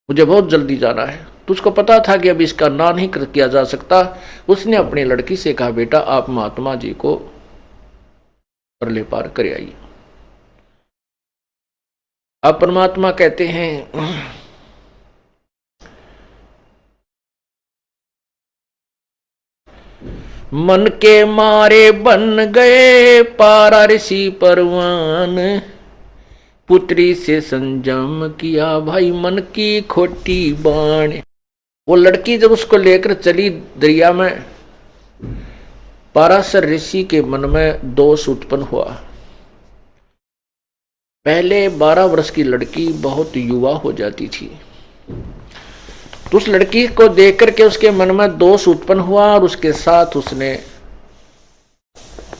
मुझे बहुत जल्दी जाना है। तो उसको पता था कि अब इसका ना नहीं किया जा सकता। उसने अपनी लड़की से कहा, बेटा आप महात्मा जी को परले पार कर आइए। अब परमात्मा कहते हैं, मन के मारे बन गए पारा ऋषि परवान, पुत्री से संजम किया भाई मन की खोटी बाण। वो लड़की जब उसको लेकर चली दरिया में, पाराशर ऋषि के मन में दोष उत्पन्न हुआ। पहले 12 वर्ष की लड़की बहुत युवा हो जाती थी, तो उस लड़की को देख करके उसके मन में दोष उत्पन्न हुआ और उसके साथ उसने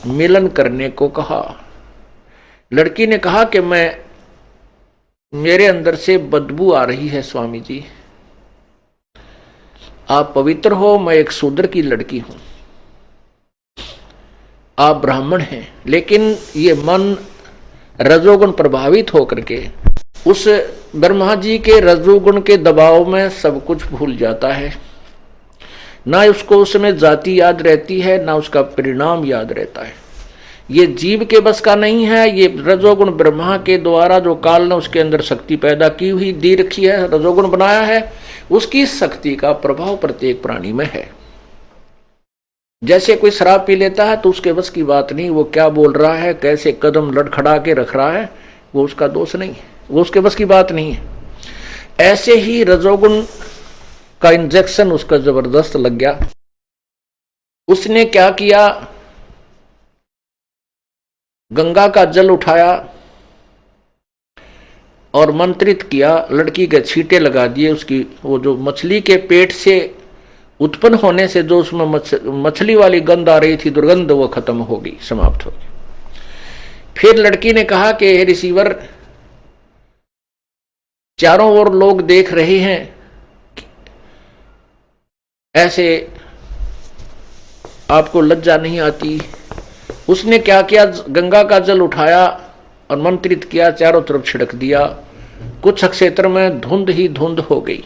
मिलन करने को कहा। लड़की ने कहा कि मेरे अंदर से बदबू आ रही है स्वामी जी, आप पवित्र हो, मैं एक शूद्र की लड़की हूं, आप ब्राह्मण हैं। लेकिन ये मन रजोगुण प्रभावित होकर के उस ब्रह्मा जी के रजोगुण के दबाव में सब कुछ भूल जाता है। ना उसको उसमें जाति याद रहती है, ना उसका परिणाम याद रहता है। ये जीव के बस का नहीं है। ये रजोगुण ब्रह्मा के द्वारा जो काल ने उसके अंदर शक्ति पैदा की हुई दी रखी है, रजोगुण बनाया है, उसकी शक्ति का प्रभाव प्रत्येक प्राणी में है। जैसे कोई शराब पी लेता है तो उसके बस की बात नहीं, वो क्या बोल रहा है, कैसे कदम लड़खड़ा के रख रहा है, वो उसका दोष नहीं है, वो उसके बस की बात नहीं है। ऐसे ही रजोगुण का इंजेक्शन उसका जबरदस्त लग गया। उसने क्या किया, गंगा का जल उठाया और मंत्रित किया, लड़की के छींटे लगा दिए। उसकी वो जो मछली के पेट से उत्पन्न होने से जो उसमें मछली वाली गंध आ रही थी, दुर्गंध, वो खत्म हो गई, समाप्त हो गई। फिर लड़की ने कहा कि हे रिसीवर, चारों ओर लोग देख रहे हैं, ऐसे आपको लज्जा नहीं आती? उसने क्या किया, गंगा का जल उठाया और मंत्रित किया, चारों तरफ छिड़क दिया। कुछ क्षेत्र में धुंध ही धुंध हो गई।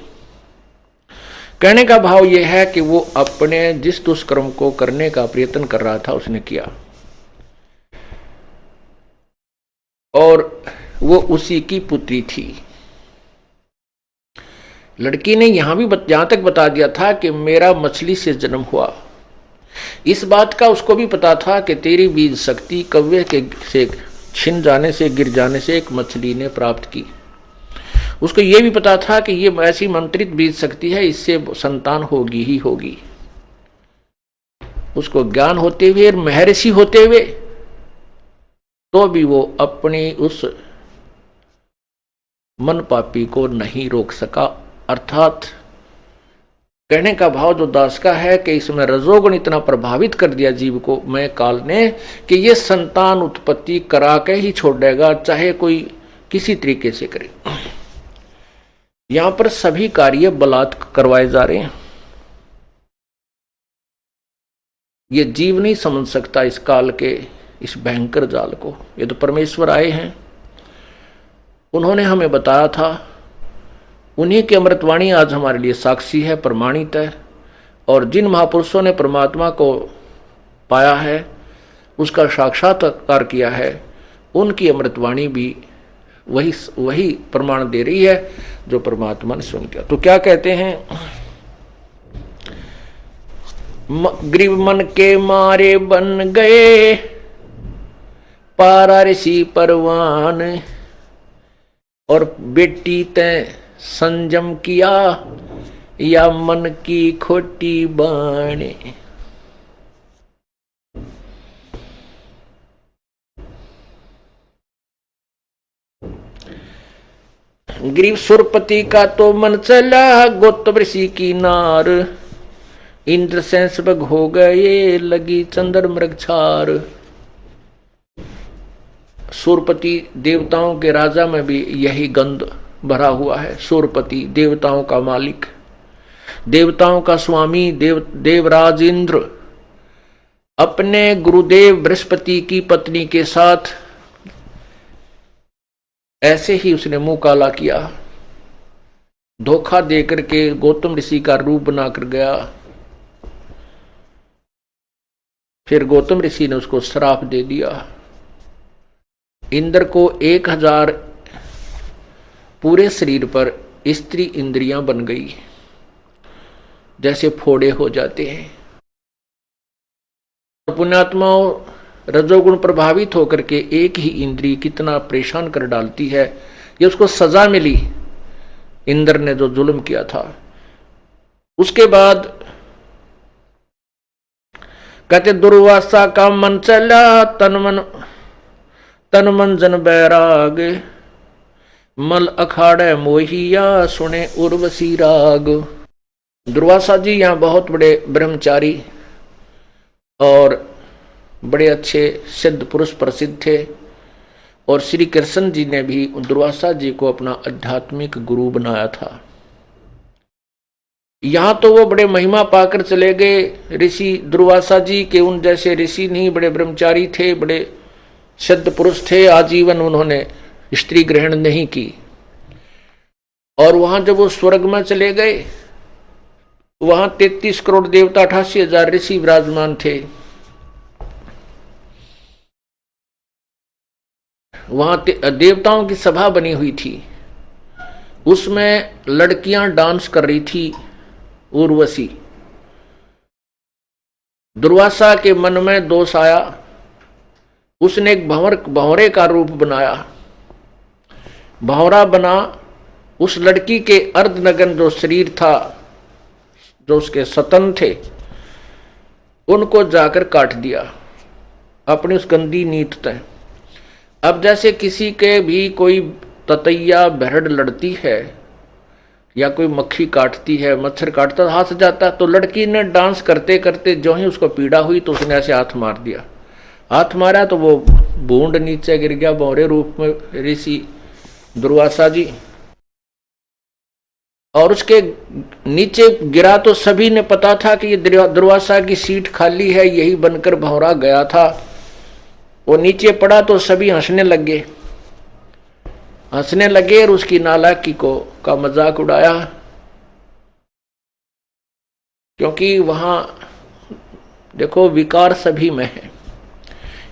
कहने का भाव यह है कि वो अपने जिस दुष्कर्म को करने का प्रयत्न कर रहा था उसने किया, और वो उसी की पुत्री थी। लड़की ने यहां तक बता दिया था कि मेरा मछली से जन्म हुआ। इस बात का उसको भी पता था कि तेरी बीज शक्ति कव्वे के से छिन जाने से, गिर जाने से एक मछली ने प्राप्त की। उसको यह भी पता था कि ये ऐसी मंत्रित बीज शक्ति है, इससे संतान होगी ही होगी। उसको ज्ञान होते हुए, महर्षि होते हुए, तो भी वो अपनी उस मन पापी को नहीं रोक सका। अर्थात कहने का भाव जो दास का है कि इसमें रजोगुण इतना प्रभावित कर दिया जीव को, मैं काल ने, कि ये संतान उत्पत्ति करा के ही छोड़ेगा, चाहे कोई किसी तरीके से करे। यहां पर सभी कार्य बलात्कार करवाए जा रहे हैं। ये जीव नहीं समझ सकता इस काल के इस भयंकर जाल को। ये तो परमेश्वर आए हैं, उन्होंने हमें बताया था, उन्हीं की अमृतवाणी आज हमारे लिए साक्षी है, प्रमाणित है। और जिन महापुरुषों ने परमात्मा को पाया है, उसका साक्षात्कार किया है, उनकी अमृतवाणी भी वही वही प्रमाण दे रही है जो परमात्मा ने स्वयं किया। तो क्या कहते हैं, ग्रीव मन के मारे बन गए पारा ऋषि परवान, और बेटी तै संयम किया या मन की खोटी बाणे। ग्रीव सुरपति का तो मन चला गौतम ऋषि की नार, इंद्र सेंसबग हो गए लगी चंद्र मृग छार। सूरपति देवताओं के राजा में भी यही गंध भरा हुआ है। सूरपति देवताओं का मालिक, देवताओं का स्वामी, देवराज इंद्र अपने गुरुदेव बृहस्पति की पत्नी के साथ ऐसे ही उसने मुंह काला किया, धोखा देकर के गौतम ऋषि का रूप बनाकर गया। फिर गौतम ऋषि ने उसको श्राप दे दिया। इंद्र को 1000 पूरे शरीर पर स्त्री इंद्रियां बन गई, जैसे फोड़े हो जाते हैं। पुण्यात्माओं, रजोगुण प्रभावित होकर के एक ही इंद्रिय कितना परेशान कर डालती है। ये उसको सजा मिली, इंद्र ने जो जुल्म किया था। उसके बाद कहते दुर्वासा का मन चला तन मन जन बैराग, मल अखाड़े मोहिया सुने उर्वशी राग। दुर्वासा जी यहाँ बहुत बड़े ब्रह्मचारी और बड़े अच्छे सिद्ध पुरुष प्रसिद्ध थे, और श्री कृष्ण जी ने भी दुर्वासा जी को अपना आध्यात्मिक गुरु बनाया था। यहां तो वो बड़े महिमा पाकर चले गए ऋषि दुर्वासा जी के, उन जैसे ऋषि नहीं, बड़े ब्रह्मचारी थे, बड़े सिद्ध पुरुष थे, आजीवन उन्होंने स्त्री ग्रहण नहीं की। और वहां जब वो स्वर्ग में चले गए, वहां 33 करोड़ देवता 88,000 ऋषि विराजमान थे। वहां देवताओं की सभा बनी हुई थी, उसमें लड़कियां डांस कर रही थी, उर्वशी। दुर्वासा के मन में दोष आया, उसने एक भंवरे का रूप बनाया। भंवरा बना, उस लड़की के अर्धनग्न जो शरीर था, जो उसके सतन थे, उनको जाकर काट दिया अपनी उस गंदी नीत तय। अब जैसे किसी के भी कोई ततैया बहड़ लड़ती है या कोई मक्खी काटती है, मच्छर काटता, हाथ जाता, तो लड़की ने डांस करते करते जो ही उसको पीड़ा हुई तो उसने ऐसे हाथ मार दिया। हाथ मारा तो वो बूंद नीचे गिर गया भंवरे रूप में ऋषि दुर्वासा जी, और उसके नीचे गिरा तो सभी ने पता था कि ये दुर्वासा की सीट खाली है, यही बनकर भंवरा गया था। वो नीचे पड़ा तो सभी हंसने लगे और उसकी नालायकी का मजाक उड़ाया, क्योंकि वहां देखो विकार सभी में है।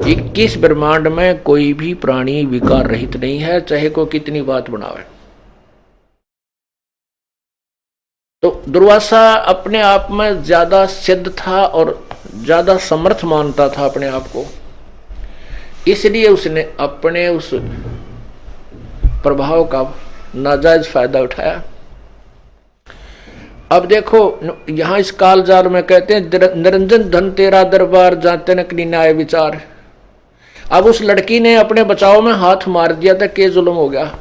21 ब्रह्मांड में कोई भी प्राणी विकार रहित नहीं है, चाहे को कितनी बात बनावे। तो दुर्वासा अपने आप में ज्यादा सिद्ध था और ज्यादा समर्थ मानता था अपने आप को, इसलिए उसने अपने उस प्रभाव का नाजायज फायदा उठाया। अब देखो यहां इस कालजाल में कहते हैं निरंजन धन तेरा दरबार जाते नकली न्याय विचार। अब उस लड़की ने अपने बचाव में हाथ मार दिया था, के जुल्म हो गया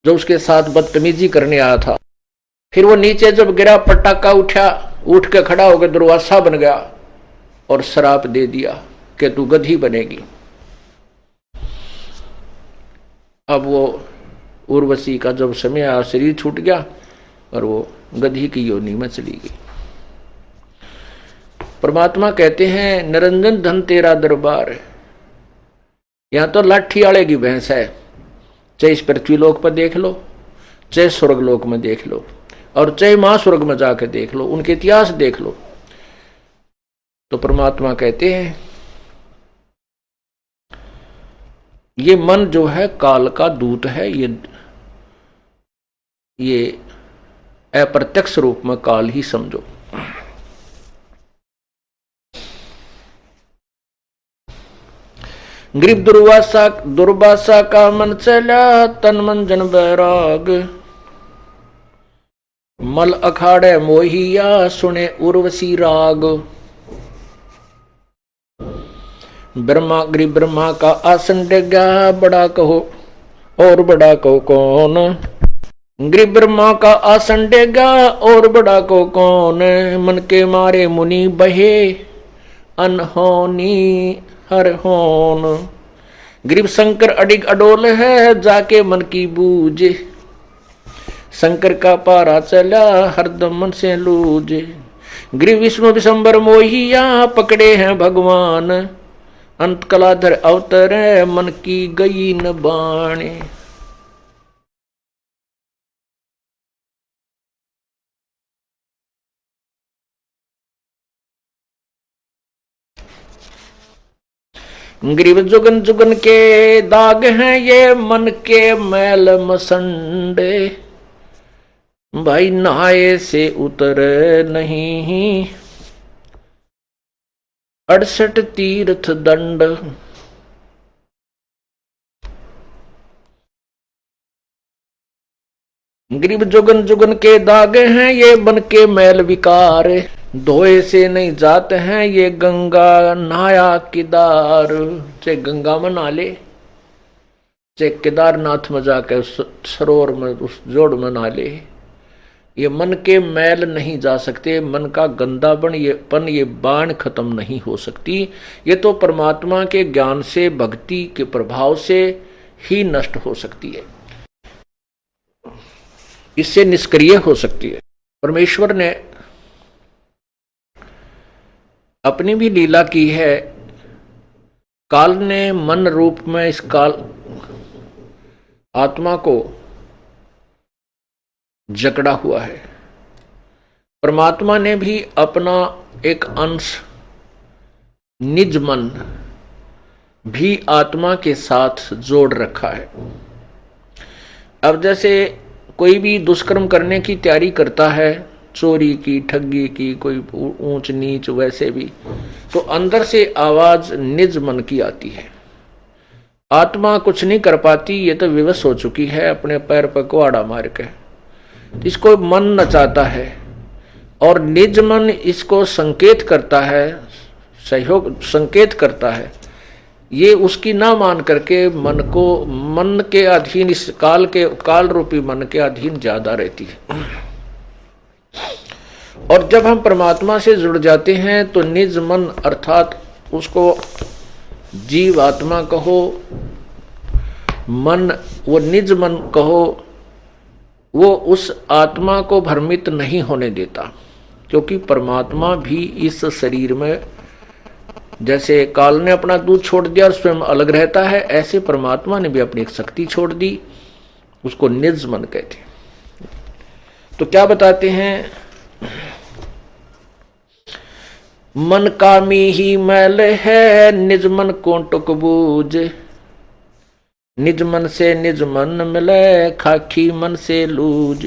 जो उसके साथ बदतमीजी करने आया था। फिर वो नीचे जब गिरा, पटाखा उठ के खड़ा होकर दुर्वासा बन गया और श्राप दे दिया कि तू गधी बनेगी। अब वो उर्वशी का जब समय आया, शरीर छूट गया और वो गधी की योनि में चली गई। परमात्मा कहते हैं निरंजन धन तेरा दरबार। यहां तो लाठी आले की भैंस है, चाहे इस पृथ्वी लोक पर देख लो, चाहे स्वर्ग लोक में देख लो, और चाहे महास्वर्ग में जाकर देख लो, उनके इतिहास देख लो। तो परमात्मा कहते हैं ये मन जो है काल का दूत है, ये अप्रत्यक्ष रूप में काल ही समझो। ग्रीब दुर्वासा का मन चला, तन मन जन बैराग। मल अखाड़े मोहिया, सुने उर्वशी राग। ग्रीब ब्रह्मा का आसन डेगा, बड़ा कहो और बड़ा कहो कौन। ग्रीब ब्रह्मा का आसन डेगा और बड़ा को कौन। मन के मारे मुनि बहे, अनहोनी हर होन। ग्रीब शंकर अडिग अडोल है, जाके मन की बूझे। शंकर का पारा चला, हरदम मन से लूझे। ग्रीब विष्णु विशंबर मोहिया, पकड़े हैं भगवान। अंत कलाधर अवतरे, मन की गई न बाणे। ग्रीब जुगन जुगन के दाग हैं, ये मन के मैल मसंडे। भाई नहाए से उतर नहीं, 68 तीर्थ दंड। ग्रीब जुगन जुगन के दाग हैं, ये मन के मैल विकार। धोए से नहीं जाते हैं, ये गंगा नहाया केदार। चाहे गंगा में नहा ले, चाहे केदारनाथ में जाके उस सरोवर में, उस जोड़ में नहा ले, ये मन के मैल नहीं जा सकते। मन का गंदापन, ये बाण खत्म नहीं हो सकती। ये तो परमात्मा के ज्ञान से, भक्ति के प्रभाव से ही नष्ट हो सकती है, इससे निष्क्रिय हो सकती है। परमेश्वर ने अपनी भी लीला की है। काल ने मन रूप में इस काल आत्मा को जकड़ा हुआ है। परमात्मा ने भी अपना एक अंश, निज मन भी आत्मा के साथ जोड़ रखा है। अब जैसे कोई भी दुष्कर्म करने की तैयारी करता है, चोरी की, ठगी की, कोई ऊंच नीच, वैसे भी तो अंदर से आवाज निज मन की आती है। आत्मा कुछ नहीं कर पाती, ये तो विवश हो चुकी है, अपने पैर पर कुहाड़ा मार के। इसको मन नचाता है और निज मन इसको संकेत करता है, सहयोग संकेत करता है। ये उसकी ना मान करके मन के अधीन, इस काल रूपी मन के अधीन ज्यादा रहती है। और जब हम परमात्मा से जुड़ जाते हैं तो निज मन, अर्थात उसको जीव आत्मा कहो, मन, वो निज मन कहो, वो उस आत्मा को भ्रमित नहीं होने देता। क्योंकि परमात्मा भी इस शरीर में, जैसे काल ने अपना दूध छोड़ दिया और स्वयं अलग रहता है, ऐसे परमात्मा ने भी अपनी एक शक्ति छोड़ दी, उसको निज मन कहते हैं। तो क्या बताते हैं, मन कामी ही मैल है, निज मन को टुक बूझ। निज मन से निज मन मिले, खाकी मन से लूज।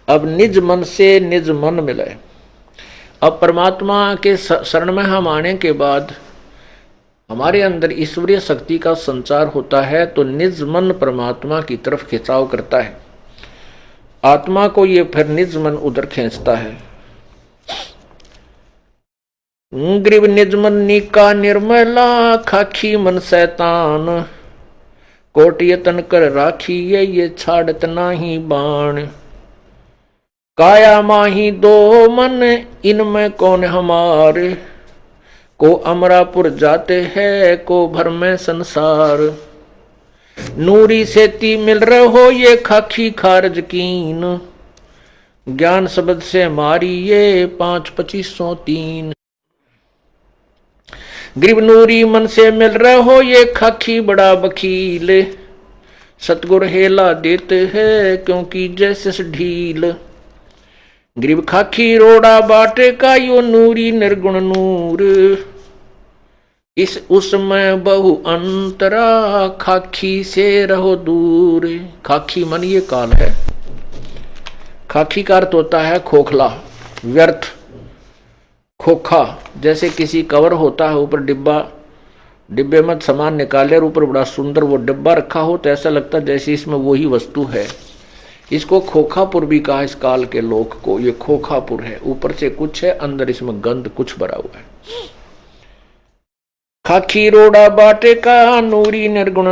अब निज मन से निज मन मिले। अब परमात्मा के शरण में हम आने के बाद हमारे अंदर ईश्वरीय शक्ति का संचार होता है, तो निज मन परमात्मा की तरफ खिंचाव करता है। आत्मा को ये फिर निज मन उधर खींचता है। ग्रीब निज मन नीका निर्मला, खाखी मन शैतान। कोट यतन कर राखी, ये छाड़त नाही बाण। काया माही दो मन, इनमें कौन हमारे। को अमरापुर जाते हैं, को भर में संसार। नूरी सेती मिल रहो, ये खाखी खारज कीन। ज्ञान शब्द से मारी, ये 5-2503। ग्रीब नूरी मन से मिल रहो, ये खाखी बड़ा वकील। सतगुर हेला देते हैं, क्योंकि जैसे ढील। ग्रीब खाखी रोड़ा बाटे का, यो नूरी निर्गुण नूर। इस उसमें बहु अंतरा, खाखी से रहो दूर। खाखी मन ये काल है। खाखी का अर्थ होता है खोखला, व्यर्थ, खोखा। जैसे किसी कवर होता है, ऊपर डिब्बा, डिब्बे में सामान निकाले और ऊपर बड़ा सुंदर वो डिब्बा रखा हो, तो ऐसा लगता है जैसे इसमें वही वस्तु है। इसको खोखापुर भी कहा इस काल के लोक को। ये खोखापुर है, ऊपर से कुछ है, अंदर इसमें गंध कुछ भरा हुआ है। खाखी रोड़ा बाटे का, नूरी निर्गुण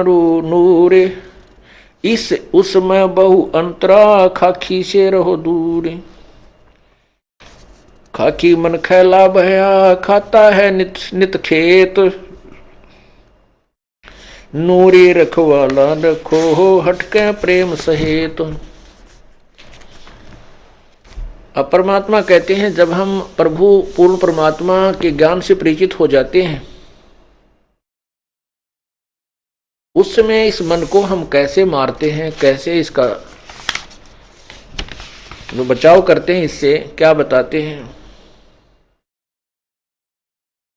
नूरे। इस उसमें बहु अंतरा, खाखी से रहो दूर। खाखी मन खैला भया, खाता है नित नित खेत। नूरी रखवाला रखो हो, हटके प्रेम सहेत। अब परमात्मा कहते हैं, जब हम प्रभु पूर्ण परमात्मा के ज्ञान से परिचित हो जाते हैं, उस समय इस मन को हम कैसे मारते हैं, कैसे इसका बचाव करते हैं, इससे क्या बताते हैं।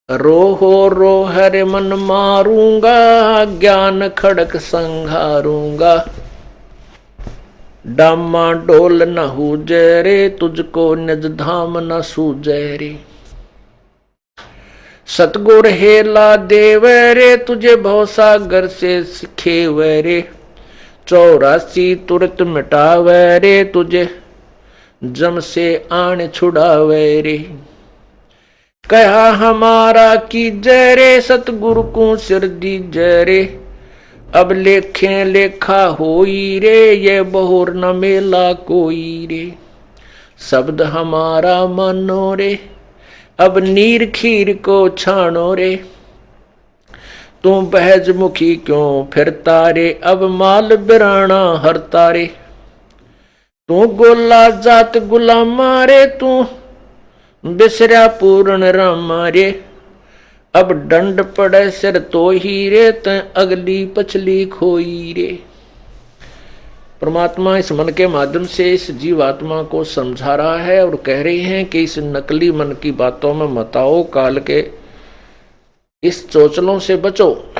रोहो रो हरे मन मारूंगा, ज्ञान खड़क संघारूंगा। डामा डोल न हुजे रे, तुझको निज धाम न सूझे रे। सतगुर हेला देवे रे, तुझे भवसागर से सिखेवे रे। 84 तुरत मिटावे रे, तुझे जम से आन छुड़ावे रे। कहा हमारा की जय रे, सतगुरु को सिर दी जय रे। अब लेखे लेखा होई रे, ये बहुर न मेला कोई रे। शब्द हमारा मानो रे, अब नीर खीर को छानो रे। तू बहज मुखी क्यों फिरता रे, अब माल बिराना हरता रे। तू गोला जात गुलामा रे, तू बिसरा पूर्ण रामा रे। अब दंड पड़े सिर तो ही रे, त अगली पछली खोई रे। परमात्मा इस मन के माध्यम से इस जीवात्मा को समझा रहा है और कह रही हैं कि इस नकली मन की बातों में मत आओ, काल के इस चोचलों से बचो,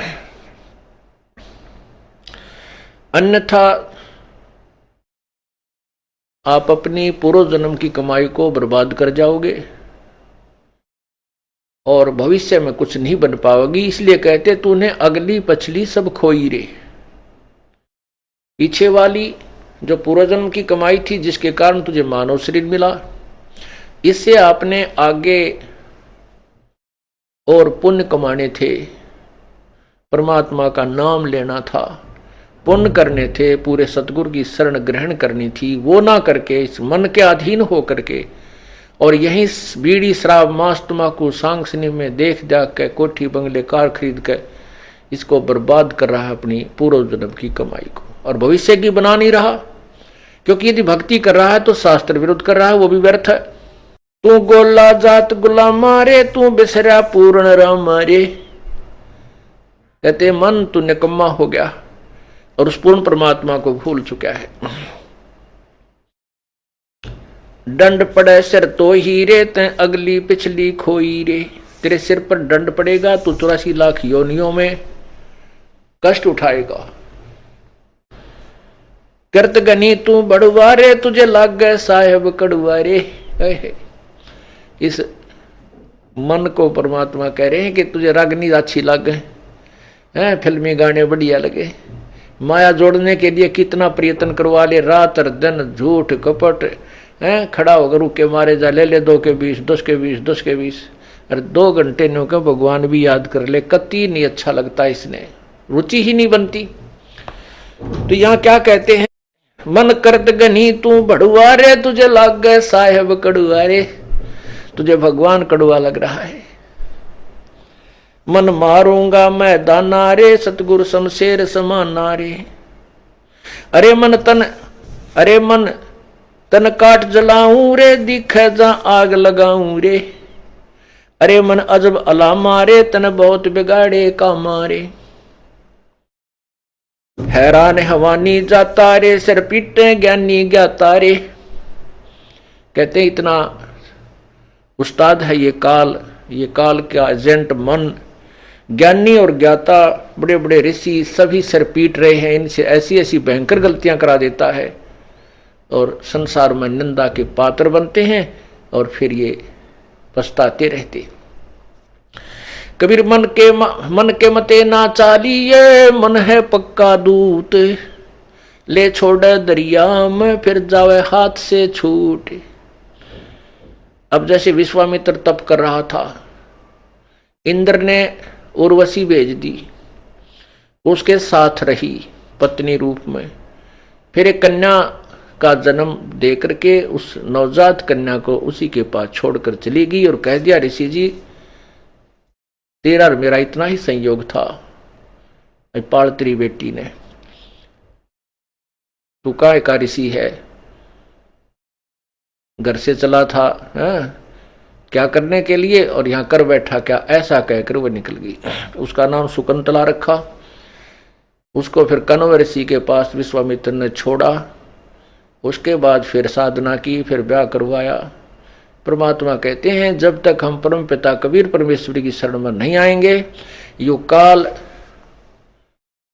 अन्यथा आप अपनी पूर्व जन्म की कमाई को बर्बाद कर जाओगे और भविष्य में कुछ नहीं बन पाओगी। इसलिए कहते तूने अगली पछली सब खोई रे। पीछे वाली जो पूर्वजन्म की कमाई थी, जिसके कारण तुझे मानव शरीर मिला, इससे आपने आगे और पुण्य कमाने थे, परमात्मा का नाम लेना था, पुण्य करने थे, पूरे सतगुरु की शरण ग्रहण करनी थी। वो ना करके इस मन के अधीन हो करके और यही बीड़ी शराब मांस तम्बाकू सांगसनी में देख जाग के कोठी बंगले कार खरीद के इसको बर्बाद कर रहा है, अपनी पूर्व जन्म की कमाई को, और भविष्य की बना नहीं रहा। क्योंकि यदि भक्ति कर रहा है तो शास्त्र विरुद्ध कर रहा है, वो भी व्यर्थ है। तू गोला जात गुलामा रे, तू बिसरा पूर्ण रामा रे। कहते मन तू निकम्मा हो गया और उस पूर्ण परमात्मा को भूल चुका है। दंड पड़े सिर तो ही रे, ते अगली पिछली खोई रे। तेरे सिर पर दंड पड़ेगा, तू 84 लाख योनियों में कष्ट उठाएगा। करत गनी तू बड़ुआ रे, तुझे लाग गए साहेब कड़ुआ रे। इस मन को परमात्मा कह रहे हैं कि तुझे रागनी अच्छी लगे, फिल्मी गाने बढ़िया लगे, माया जोड़ने के लिए कितना प्रयत्न करवा ले, रात और दिन झूठ कपट, खड़ा होकर रुके मारे जा, ले ले 2 के 20, 10 के 20, 10 के 20, अरे 2 घंटे नो के भगवान भी याद कर ले, कति नहीं अच्छा लगता, इसने रुचि ही नहीं बनती। तो यहाँ क्या कहते हैं, मन करत गनी तू बड़ुआ रे, तुझे लाग गए साहेब कड़ुआ रे। तुझे भगवान कड़ुआ लग रहा है। मन मारूंगा मैं दाना रे, सतगुरु शमशेर समाना रे। अरे मन तन काट जलाऊं रे, दिखे जा आग लगाऊं रे। अरे मन अजब अला मारे, तन बहुत बिगाड़े का मारे। हैरान हवानी जाता रे, सिर पीटे ज्ञानी ज्ञाता रे। कहते इतना उस्ताद है ये काल का एजेंट मन, ज्ञानी और ज्ञाता बड़े बड़े ऋषि सभी सिर पीट रहे हैं, इनसे ऐसी ऐसी भयंकर गलतियां करा देता है और संसार में निंदा के पात्र बनते हैं और फिर ये पछताते रहते। कबीर मन के मते ना चालिए, मन है पक्का दूत, ले छोड़े दरिया में फिर जावे हाथ से छूट। अब जैसे विश्वामित्र तप कर रहा था, इंद्र ने उर्वशी भेज दी, उसके साथ रही पत्नी रूप में, फिर एक कन्या का जन्म दे करके उस नवजात कन्या को उसी के पास छोड़कर चली गई और कह दिया, ऋषि जी तेरा और मेरा इतना ही संयोग था, पाल तेरी बेटी ने, तू काय का ऋषि है, घर से चला था क्या करने के लिए और यहां कर बैठा क्या, ऐसा कहकर वो निकल गई। उसका नाम शकुंतला रखा। उसको फिर कण्व ऋषि के पास विश्वामित्र ने छोड़ा, उसके बाद फिर साधना की, फिर ब्याह करवाया। परमात्मा कहते हैं जब तक हम परम पिता कबीर परमेश्वरी की शरण में नहीं आएंगे, यो काल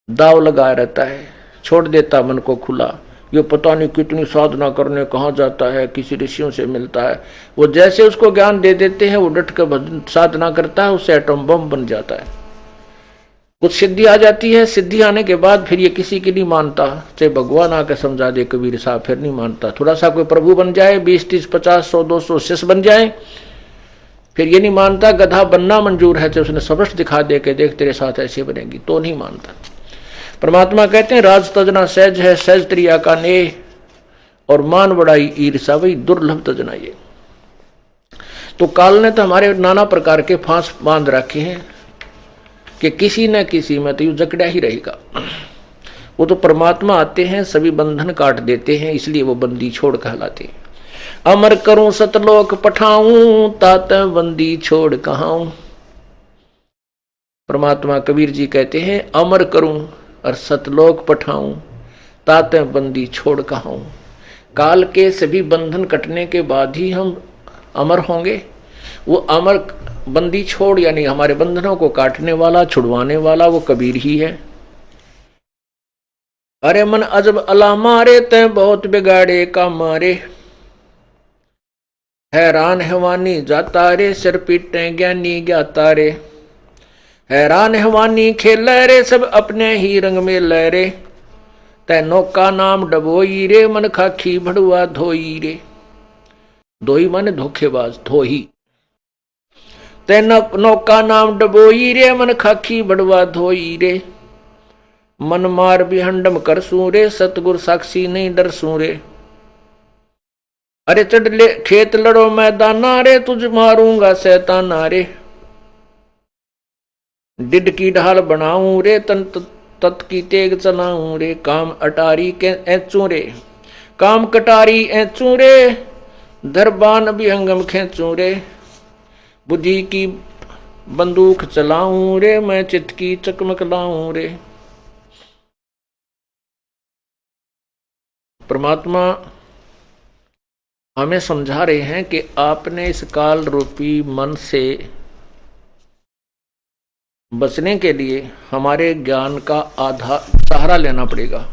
दाव लगाया रहता है, छोड़ देता मन को खुला। यो पता नहीं कितनी साधना करने कहाँ जाता है, किसी ऋषियों से मिलता है, वो जैसे उसको ज्ञान दे देते हैं वो डट कर साधना करता है, उससे एटम बम बन जाता है। कुछ सिद्धि आ जाती है, सिद्धि आने के बाद फिर ये किसी की नहीं मानता, चाहे भगवान आकर समझा दे कबीर साहब, फिर नहीं मानता। थोड़ा सा कोई प्रभु बन जाए, 20, 30, 50, 100, 200 शिष्य बन जाए, फिर ये नहीं मानता। गधा बनना मंजूर है, तो उसने सबस्ट दिखा दे के देख तेरे साथ ऐसे बनेगी, तो नहीं मानता। परमात्मा कहते हैं राज तजना सहज है, सहज त्रिया का नेह, और मान बड़ाई ईर्षा वही दुर्लभ तजना। ये तो काल ने तो हमारे नाना प्रकार के फांस बांध रखे हैं कि किसी न किसी में तो यू जकड़ा ही रहेगा। वो तो परमात्मा आते हैं, सभी बंधन काट देते हैं, इसलिए वो बंदी छोड़ कहलाते हैं। अमर करूं सतलोक पठाऊं, तात बंदी छोड़ कहाऊं। परमात्मा कबीर जी कहते हैं अमर करूं और सतलोक पठाऊं, तात बंदी छोड़ कहाऊं। काल के सभी बंधन कटने के बाद ही हम अमर होंगे। वो अमर बंदी छोड़ यानी हमारे बंधनों को काटने वाला, छुड़वाने वाला वो कबीर ही है। अरे मन अजब अला मारे, तय बहुत बिगाड़े का मारे, हैरान हैवानी जाता रे, सिर पीटे ज्ञानी ज्ञाता रे। हैरान हैवानी खेल रे, सब अपने ही रंग में लहरे, तय नौका नाम डबोई रे, मन खाखी भड़ुआ धोई रे। धोई माने धोखेबाज, धोही। तय नौका नाम डबोई रे, मन खाखी भड़ुआ धोई रे। मन मार बिहंडम कर सू रे, सतगुर साक्षी नहीं डर सू रे। अरे चढ़ ले खेत लड़ो मैदाना रे, तुझ मारूंगा शैताना रे। डिड की ढाल बनाऊं रे, तन तत् की तेग चलाऊं रे। काम अटारी के ऐचू रे, काम कटारी ऐचू रे, दरबान अभिहंगम खेचू रे। बुद्धि की बंदूक चलाऊं रे, मैं चित्त की चकमक लाऊं रे। परमात्मा हमें समझा रहे हैं कि आपने इस काल रूपी मन से बचने के लिए हमारे ज्ञान का आधार सहारा लेना पड़ेगा।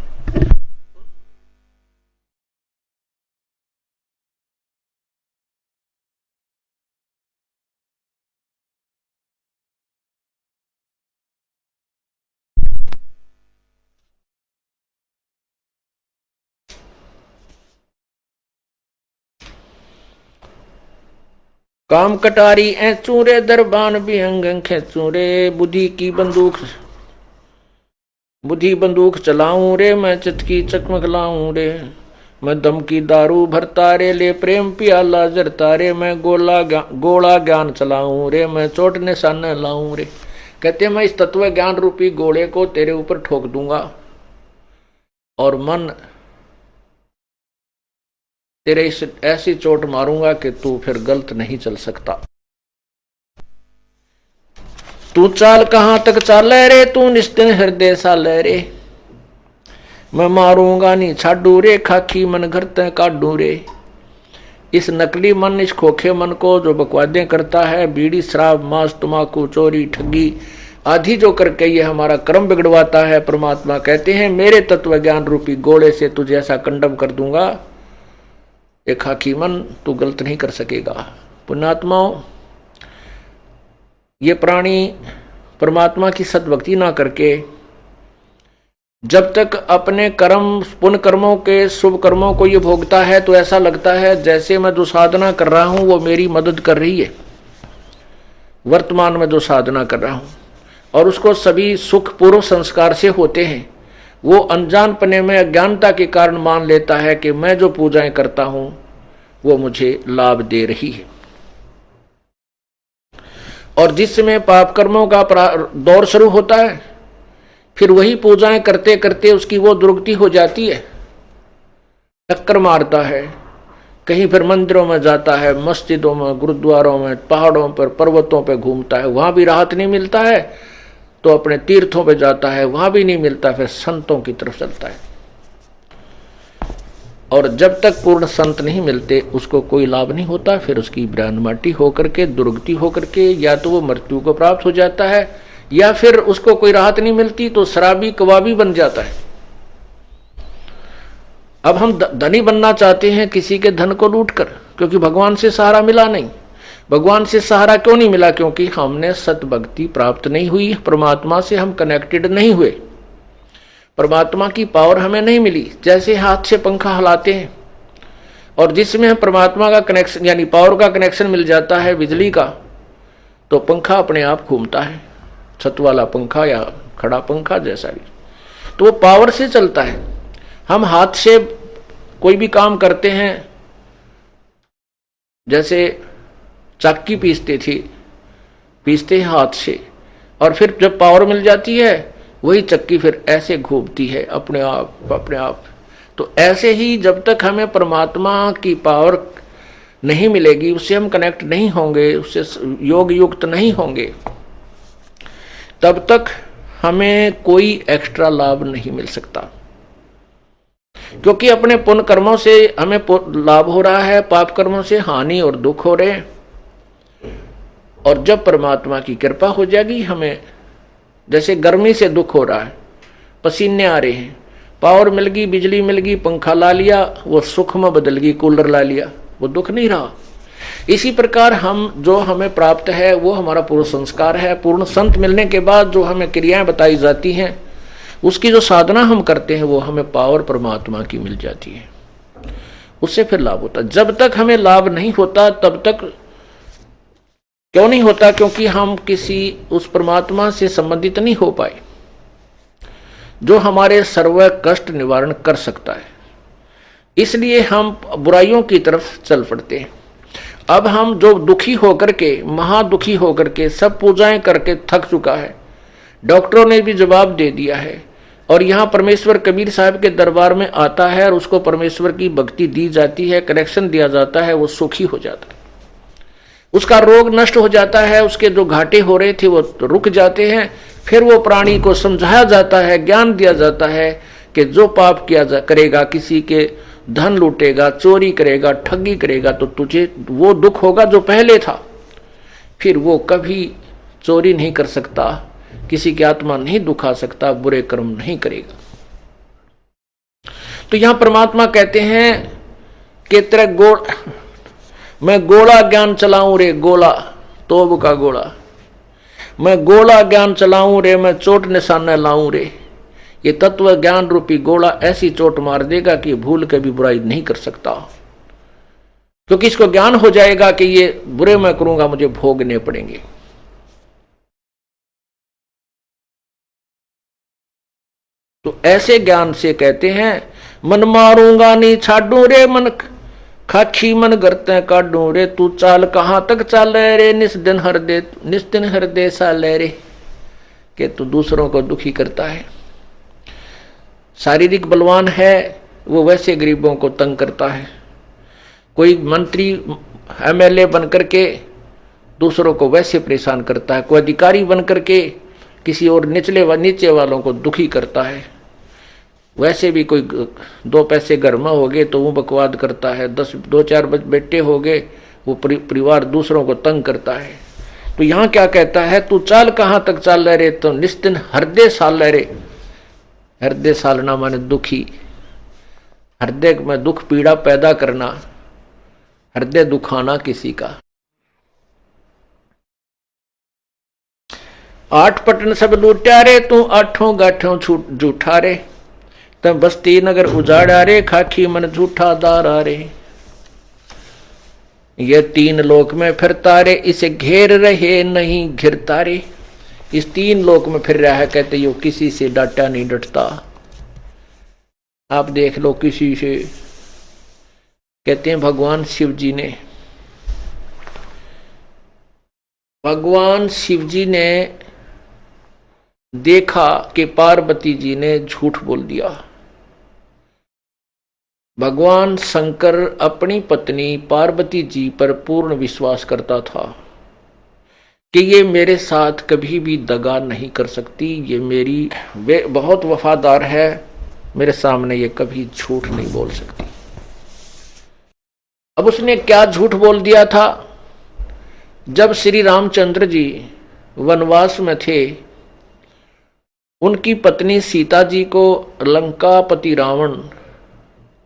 काम कटारी ऐचू रे, दरबान बिहंग खेचू रे। बुद्धि बंदूक चलाऊं रे, मैं चित्त की चकमक लाऊं रे। मैं दम की दारू भरता रे, ले प्रेम पियाला जरता रे। मैं गोला ज्ञान चलाऊं रे, मैं चोट निशान लाऊं रे। कहते मैं इस तत्व ज्ञान रूपी गोले को तेरे ऊपर ठोक दूंगा और मन तेरे इस ऐसी चोट मारूंगा कि तू फिर गलत नहीं चल सकता। तू चाल कहां तक चाले रे, तू निस्तिन हृदय साले रे। मैं मारूंगा नहीं छाडू रे, खाकी मन घर तय काडू रे। इस नकली मन, इस खोखे मन को जो बकवादें करता है, बीड़ी शराब मांस तम्बाकू चोरी ठगी आधी जो करके ये हमारा कर्म बिगड़वाता है, परमात्मा कहते हैं मेरे तत्व ज्ञान रूपी गोले से तुझे ऐसा कंडम कर दूंगा, एक हाकी मन तू गलत नहीं कर सकेगा। पुण्यात्माओं, ये प्राणी परमात्मा की सद्भक्ति ना करके जब तक अपने कर्म पुण्य कर्मों के शुभ कर्मों को ये भोगता है तो ऐसा लगता है जैसे मैं जो साधना कर रहा हूं वो मेरी मदद कर रही है। वर्तमान में जो साधना कर रहा हूं और उसको सभी सुख पूर्व संस्कार से होते हैं, वो अनजानपने में अज्ञानता के कारण मान लेता है कि मैं जो पूजाएं करता हूं वो मुझे लाभ दे रही है। और जिस समय पाप कर्मों का दौर शुरू होता है, फिर वही पूजाएं करते करते उसकी वो दुर्गति हो जाती है, टक्कर मारता है, कहीं फिर मंदिरों में जाता है, मस्जिदों में, गुरुद्वारों में, पहाड़ों पर, पर्वतों पर घूमता है, वहां भी राहत नहीं मिलता है, तो अपने तीर्थों पे जाता है, वहां भी नहीं मिलता, फिर संतों की तरफ चलता है। और जब तक पूर्ण संत नहीं मिलते उसको कोई लाभ नहीं होता, फिर उसकी ब्रह्माटी होकर के, दुर्गति होकर के या तो वो मृत्यु को प्राप्त हो जाता है या फिर उसको कोई राहत नहीं मिलती तो शराबी कबाबी बन जाता है। अब हम धनी बनना चाहते हैं किसी के धन को लूटकर, क्योंकि भगवान से सहारा मिला नहीं। भगवान से सहारा क्यों नहीं मिला? क्योंकि हमने सतभक्ति प्राप्त नहीं हुई, परमात्मा से हम कनेक्टेड नहीं हुए, परमात्मा की पावर हमें नहीं मिली। जैसे हाथ से पंखा हिलाते हैं और जिसमें हम परमात्मा का कनेक्शन यानी पावर का कनेक्शन मिल जाता है बिजली का, तो पंखा अपने आप घूमता है, छत वाला पंखा या खड़ा पंखा जैसा भी, तो वो पावर से चलता है। हम हाथ से कोई भी काम करते हैं, जैसे चक्की पीसते हैं हाथ से, और फिर जब पावर मिल जाती है वही चक्की फिर ऐसे घूमती है अपने आप। तो ऐसे ही जब तक हमें परमात्मा की पावर नहीं मिलेगी, उससे हम कनेक्ट नहीं होंगे, उससे योग युक्त नहीं होंगे, तब तक हमें कोई एक्स्ट्रा लाभ नहीं मिल सकता। क्योंकि अपने पुण्य कर्मों से हमें लाभ हो रहा है, पाप कर्मों से हानि और दुख हो रहे हैं। और जब परमात्मा की कृपा हो जाएगी, हमें जैसे गर्मी से दुख हो रहा है, पसीने आ रहे हैं, पावर मिल गई, बिजली मिल गई, पंखा ला लिया, वो सुख में बदल गई, कूलर ला लिया, वो दुख नहीं रहा। इसी प्रकार हम जो हमें प्राप्त है वो हमारा पूर्ण संस्कार है। पूर्ण संत मिलने के बाद जो हमें क्रियाएं बताई जाती हैं, उसकी जो साधना हम करते हैं वो हमें पावर परमात्मा की मिल जाती है, उससे फिर लाभ होता। जब तक हमें लाभ नहीं होता तब तक क्यों नहीं होता? क्योंकि हम किसी उस परमात्मा से संबंधित नहीं हो पाए जो हमारे सर्व कष्ट निवारण कर सकता है। इसलिए हम बुराइयों की तरफ चल पड़ते हैं। अब हम जो दुखी होकर के, महादुखी होकर के, सब पूजाएं करके थक चुका है, डॉक्टरों ने भी जवाब दे दिया है, और यहाँ परमेश्वर कबीर साहब के दरबार में आता है और उसको परमेश्वर की भक्ति दी जाती है, कनेक्शन दिया जाता है, वो सुखी हो जाता है, उसका रोग नष्ट हो जाता है, उसके जो घाटे हो रहे थे वो रुक जाते हैं। फिर वो प्राणी को समझाया जाता है, ज्ञान दिया जाता है कि जो पाप करेगा, किसी के धन लूटेगा, चोरी करेगा, ठगी करेगा, तो तुझे वो दुख होगा जो पहले था। फिर वो कभी चोरी नहीं कर सकता, किसी की आत्मा नहीं दुखा सकता, बुरे कर्म नहीं करेगा। तो यहां परमात्मा कहते हैं कि तेरा मैं गोला ज्ञान चलाऊं रे, गोला तोब का गोला, मैं गोला ज्ञान चलाऊं रे, मैं चोट निशाना लाऊं रे। ये तत्व ज्ञान रूपी गोला ऐसी चोट मार देगा कि भूल के भी बुराई नहीं कर सकता, क्योंकि इसको ज्ञान हो जाएगा कि ये बुरे मैं करूंगा, मुझे भोगने पड़ेंगे। तो ऐसे ज्ञान से कहते हैं मन मारूंगा नहीं छाडू रे, मन खाखी मन करते काडू रे, तू चाल कहां तक चाल रे, निस दिन हृदय साल रे। कि तू दूसरों को दुखी करता है, शारीरिक बलवान है वो वैसे गरीबों को तंग करता है। कोई मंत्री एमएलए बनकर के दूसरों को वैसे परेशान करता है, कोई अधिकारी बनकर के किसी और नीचे वालों को दुखी करता है। वैसे भी कोई 2 पैसे घर में हो गए तो वो बकवाद करता है, 2-4 बेटे हो गए वो परिवार दूसरों को तंग करता है। तो यहां क्या कहता है, तू चाल कहां तक चाल रे, तो निस्तिन हृदय साल रे। हृदय सालना माने दुखी, हृदय में दुख पीड़ा पैदा करना, हृदय दुखाना किसी का। 8 पटन सब लूटा रे, तू 8 गाठों झूठा रे। तब बस्ती नगर उजाड़ा रे, खाकी मन झूठा दारा रे। ये 3 लोक में फिरता रे, इसे घेर रहे नहीं घिरता रे। इस 3 लोक में फिर रहा है, कहते यो किसी से डांटा नहीं डटता। आप देख लो, किसी से, कहते हैं भगवान शिव जी ने, भगवान शिव जी ने देखा कि पार्वती जी ने झूठ बोल दिया। भगवान शंकर अपनी पत्नी पार्वती जी पर पूर्ण विश्वास करता था कि ये मेरे साथ कभी भी दगा नहीं कर सकती, ये मेरी बहुत वफादार है, मेरे सामने ये कभी झूठ नहीं बोल सकती। अब उसने क्या झूठ बोल दिया था? जब श्री रामचंद्र जी वनवास में थे, उनकी पत्नी सीता जी को लंकापति रावण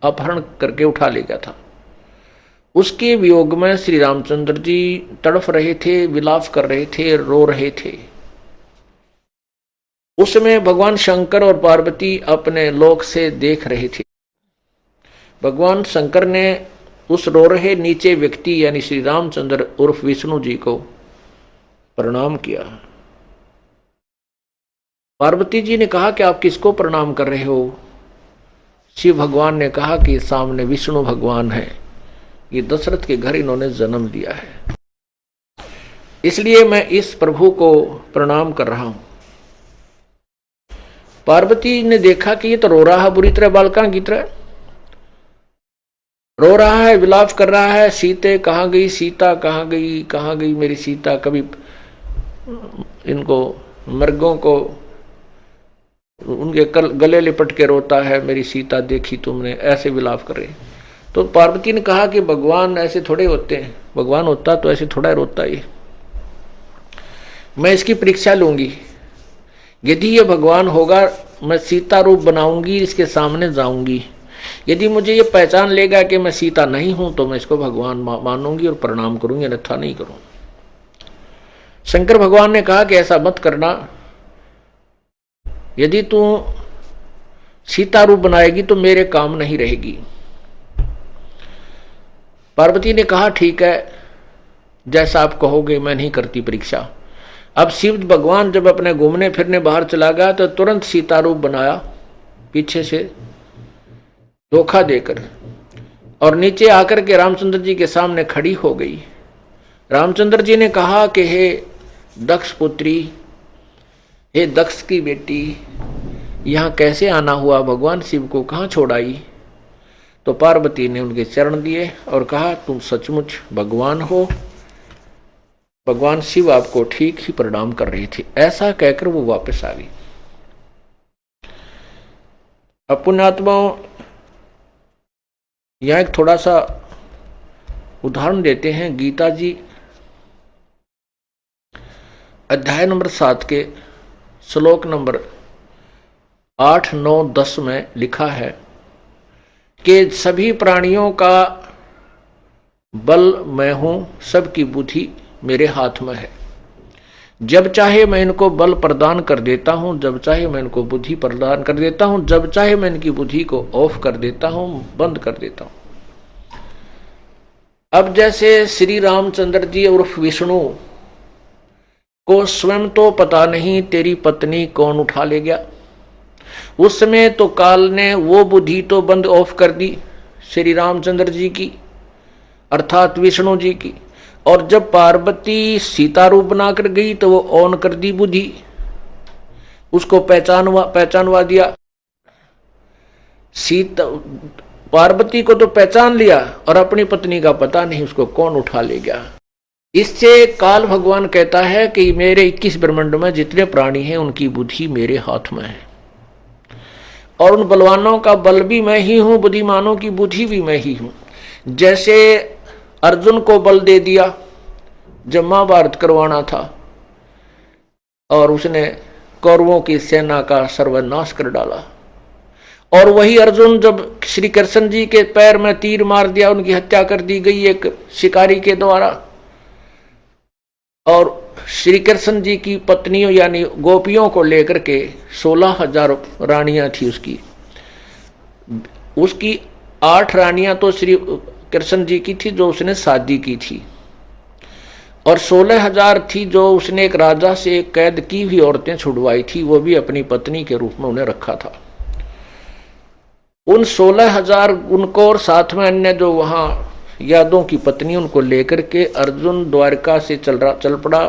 अपहरण करके उठा ले गया था। उसके वियोग में श्री रामचंद्र जी तड़फ रहे थे, विलाप कर रहे थे, रो रहे थे। उसमें भगवान शंकर और पार्वती अपने लोक से देख रहे थे। भगवान शंकर ने उस रो रहे नीचे व्यक्ति यानी श्री रामचंद्र उर्फ विष्णु जी को प्रणाम किया। पार्वती जी ने कहा कि आप किसको प्रणाम कर रहे हो? शिव भगवान ने कहा कि सामने विष्णु भगवान है, ये दशरथ के घर इन्होंने जन्म लिया है, इसलिए मैं इस प्रभु को प्रणाम कर रहा हूं। पार्वती ने देखा कि ये तो रो रहा है बुरी तरह, बालका की तरह रो रहा है, विलाप कर रहा है। सीते कहाँ गई, सीता कहाँ गई, कहाँ गई मेरी सीता? कभी इनको मृगों को उनके गले लिपट के रोता है, मेरी सीता देखी तुमने, ऐसे विलाप कर रहे। तो पार्वती ने कहा कि भगवान ऐसे थोड़े होते हैं, भगवान होता तो ऐसे थोड़ा रोता ही। मैं इसकी परीक्षा लूंगी, यदि ये भगवान होगा मैं सीता रूप बनाऊंगी, इसके सामने जाऊंगी। यदि मुझे ये पहचान लेगा कि मैं सीता नहीं हूं तो मैं इसको भगवान मानूंगी और प्रणाम करूंगी, अन्यथा नहीं करूं। शंकर भगवान ने कहा कि ऐसा मत करना, यदि तू सीता रूप बनाएगी तो मेरे काम नहीं रहेगी। पार्वती ने कहा ठीक है, जैसा आप कहोगे, मैं नहीं करती परीक्षा। अब शिव भगवान जब अपने घूमने फिरने बाहर चला गया तो तुरंत सीता रूप बनाया पीछे से धोखा देकर, और नीचे आकर के रामचंद्र जी के सामने खड़ी हो गई। रामचंद्र जी ने कहा कि हे दक्ष पुत्री, हे दक्ष की बेटी, यहाँ कैसे आना हुआ? भगवान शिव को कहाँ छोड़ आई? तो पार्वती ने उनके चरण दिए और कहा तुम सचमुच भगवान हो, भगवान शिव आपको ठीक ही प्रणाम कर रही थी। ऐसा कहकर वो वापस आ गई। अब पुण्यात्माओं, यहां एक थोड़ा सा उदाहरण देते हैं। गीता जी अध्याय नंबर 7 के श्लोक नंबर 8, 9, 10 में लिखा है कि सभी प्राणियों का बल मैं हूं, सबकी बुद्धि मेरे हाथ में है। जब चाहे मैं इनको बल प्रदान कर देता हूं, जब चाहे मैं इनको बुद्धि प्रदान कर देता हूं, जब चाहे मैं इनकी बुद्धि को ऑफ कर देता हूं, बंद कर देता हूं। अब जैसे श्री रामचंद्र जी उर्फ विष्णु को स्वयं तो पता नहीं तेरी पत्नी कौन उठा ले गया, उस समय तो काल ने वो बुद्धि तो बंद ऑफ कर दी श्री रामचंद्र जी की, अर्थात विष्णु जी की। और जब पार्वती सीता रूप बनाकर गई तो वो ऑन कर दी बुद्धि, उसको पहचानवा दिया। सीता पार्वती को तो पहचान लिया और अपनी पत्नी का पता नहीं उसको कौन उठा ले गया। इससे काल भगवान कहता है कि मेरे 21 ब्रह्मांड में जितने प्राणी हैं उनकी बुद्धि मेरे हाथ में है, और उन बलवानों का बल भी मैं ही हूं, बुद्धिमानों की बुद्धि भी मैं ही हूं। जैसे अर्जुन को बल दे दिया, जब महाभारत करवाना था और उसने कौरवों की सेना का सर्वनाश कर डाला। और वही अर्जुन जब श्री कृष्ण जी के पैर में तीर मार दिया, उनकी हत्या कर दी गई एक शिकारी के द्वारा। और श्री कृष्ण जी की पत्नियों यानी गोपियों को लेकर के 16,000 रानियां थी उसकी 8 रानियां तो श्री कृष्ण जी की थी जो उसने शादी की थी, और 16,000 थी जो उसने एक राजा से कैद की हुई औरतें छुड़वाई थी, वो भी अपनी पत्नी के रूप में उन्हें रखा था। उन 16,000 उनको और साथ में अन्य जो वहां यादों की पत्नी उनको लेकर के अर्जुन द्वारका से चल पड़ा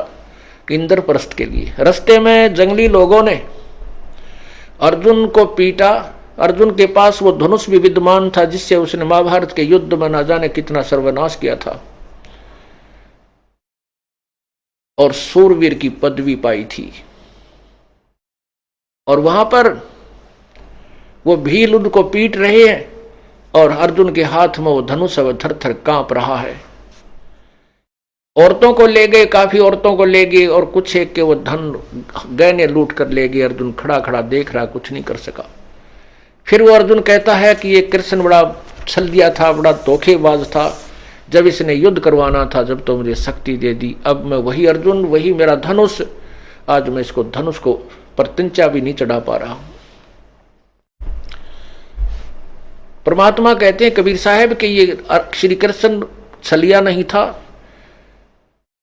इंद्रप्रस्थ के लिए। रास्ते में जंगली लोगों ने अर्जुन को पीटा। अर्जुन के पास वो धनुष भी विद्यमान था जिससे उसने महाभारत के युद्ध में ना जाने कितना सर्वनाश किया था और सूरवीर की पदवी पाई थी। और वहां पर वो भील उनको पीट रहे हैं और अर्जुन के हाथ में वो धनुष थर थर कांप रहा है। औरतों को ले गए, काफी औरतों को ले गए और कुछ एक के वो धन गहने लूट कर ले गए। अर्जुन खड़ा खड़ा देख रहा, कुछ नहीं कर सका। फिर वो अर्जुन कहता है कि ये कृष्ण बड़ा छल दिया था, बड़ा धोखेबाज था। जब इसने युद्ध करवाना था जब तो मुझे शक्ति दे दी, अब मैं वही अर्जुन, वही मेरा धनुष, आज मैं इसको धनुष को प्रतिंचा भी नहीं चढ़ा पा रहा हूं। परमात्मा कहते हैं कबीर साहब कि ये श्री कृष्ण छलिया नहीं था,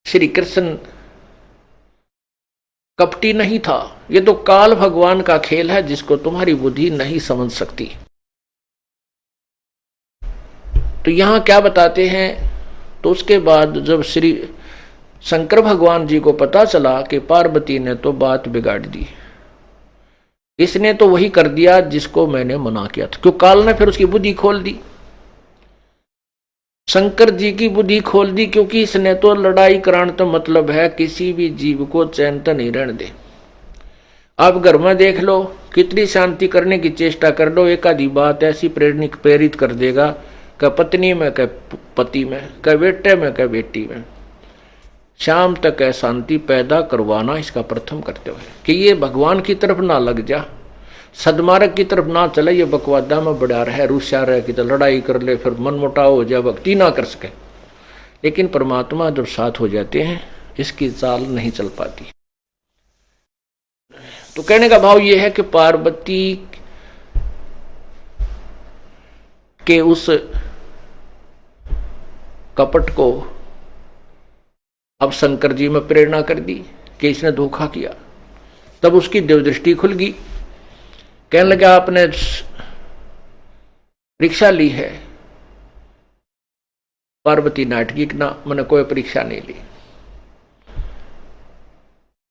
श्री कृष्ण कपटी नहीं था, ये तो काल भगवान का खेल है जिसको तुम्हारी बुद्धि नहीं समझ सकती। तो यहां क्या बताते हैं, तो उसके बाद जब श्री शंकर भगवान जी को पता चला कि पार्वती ने तो बात बिगाड़ दी, इसने तो वही कर दिया जिसको मैंने मना किया था, क्यों काल ने फिर उसकी बुद्धि खोल दी, शंकर जी की बुद्धि खोल दी, क्योंकि इसने तो लड़ाई कराने तो मतलब है किसी भी जीव को चैन तो नहीं रहने दे। आप घर में देख लो, कितनी शांति करने की चेष्टा कर लो, एक आधी बात ऐसी प्रेरित कर देगा कि पत्नी में, कि पति में, कि बेटे में, कि बेटी में, शाम तक है शांति पैदा करवाना इसका प्रथम कर्तव्य है कि ये भगवान की तरफ ना लग जा, सदमार्ग की तरफ ना चले, ये बकवादा में बड़ा रहे, रूसिया रहे कि तो लड़ाई कर ले, फिर मन मुटाव हो जाए, भक्ति ना कर सके। लेकिन परमात्मा जब साथ हो जाते हैं इसकी चाल नहीं चल पाती। तो कहने का भाव यह है कि पार्वती के उस कपट को अब शंकर जी में प्रेरणा कर दी कि इसने धोखा किया। तब उसकी देवदृष्टि खुल गई, कहने लगा आपने परीक्षा ली है, पार्वती नाटकी ना, मैंने कोई परीक्षा नहीं ली।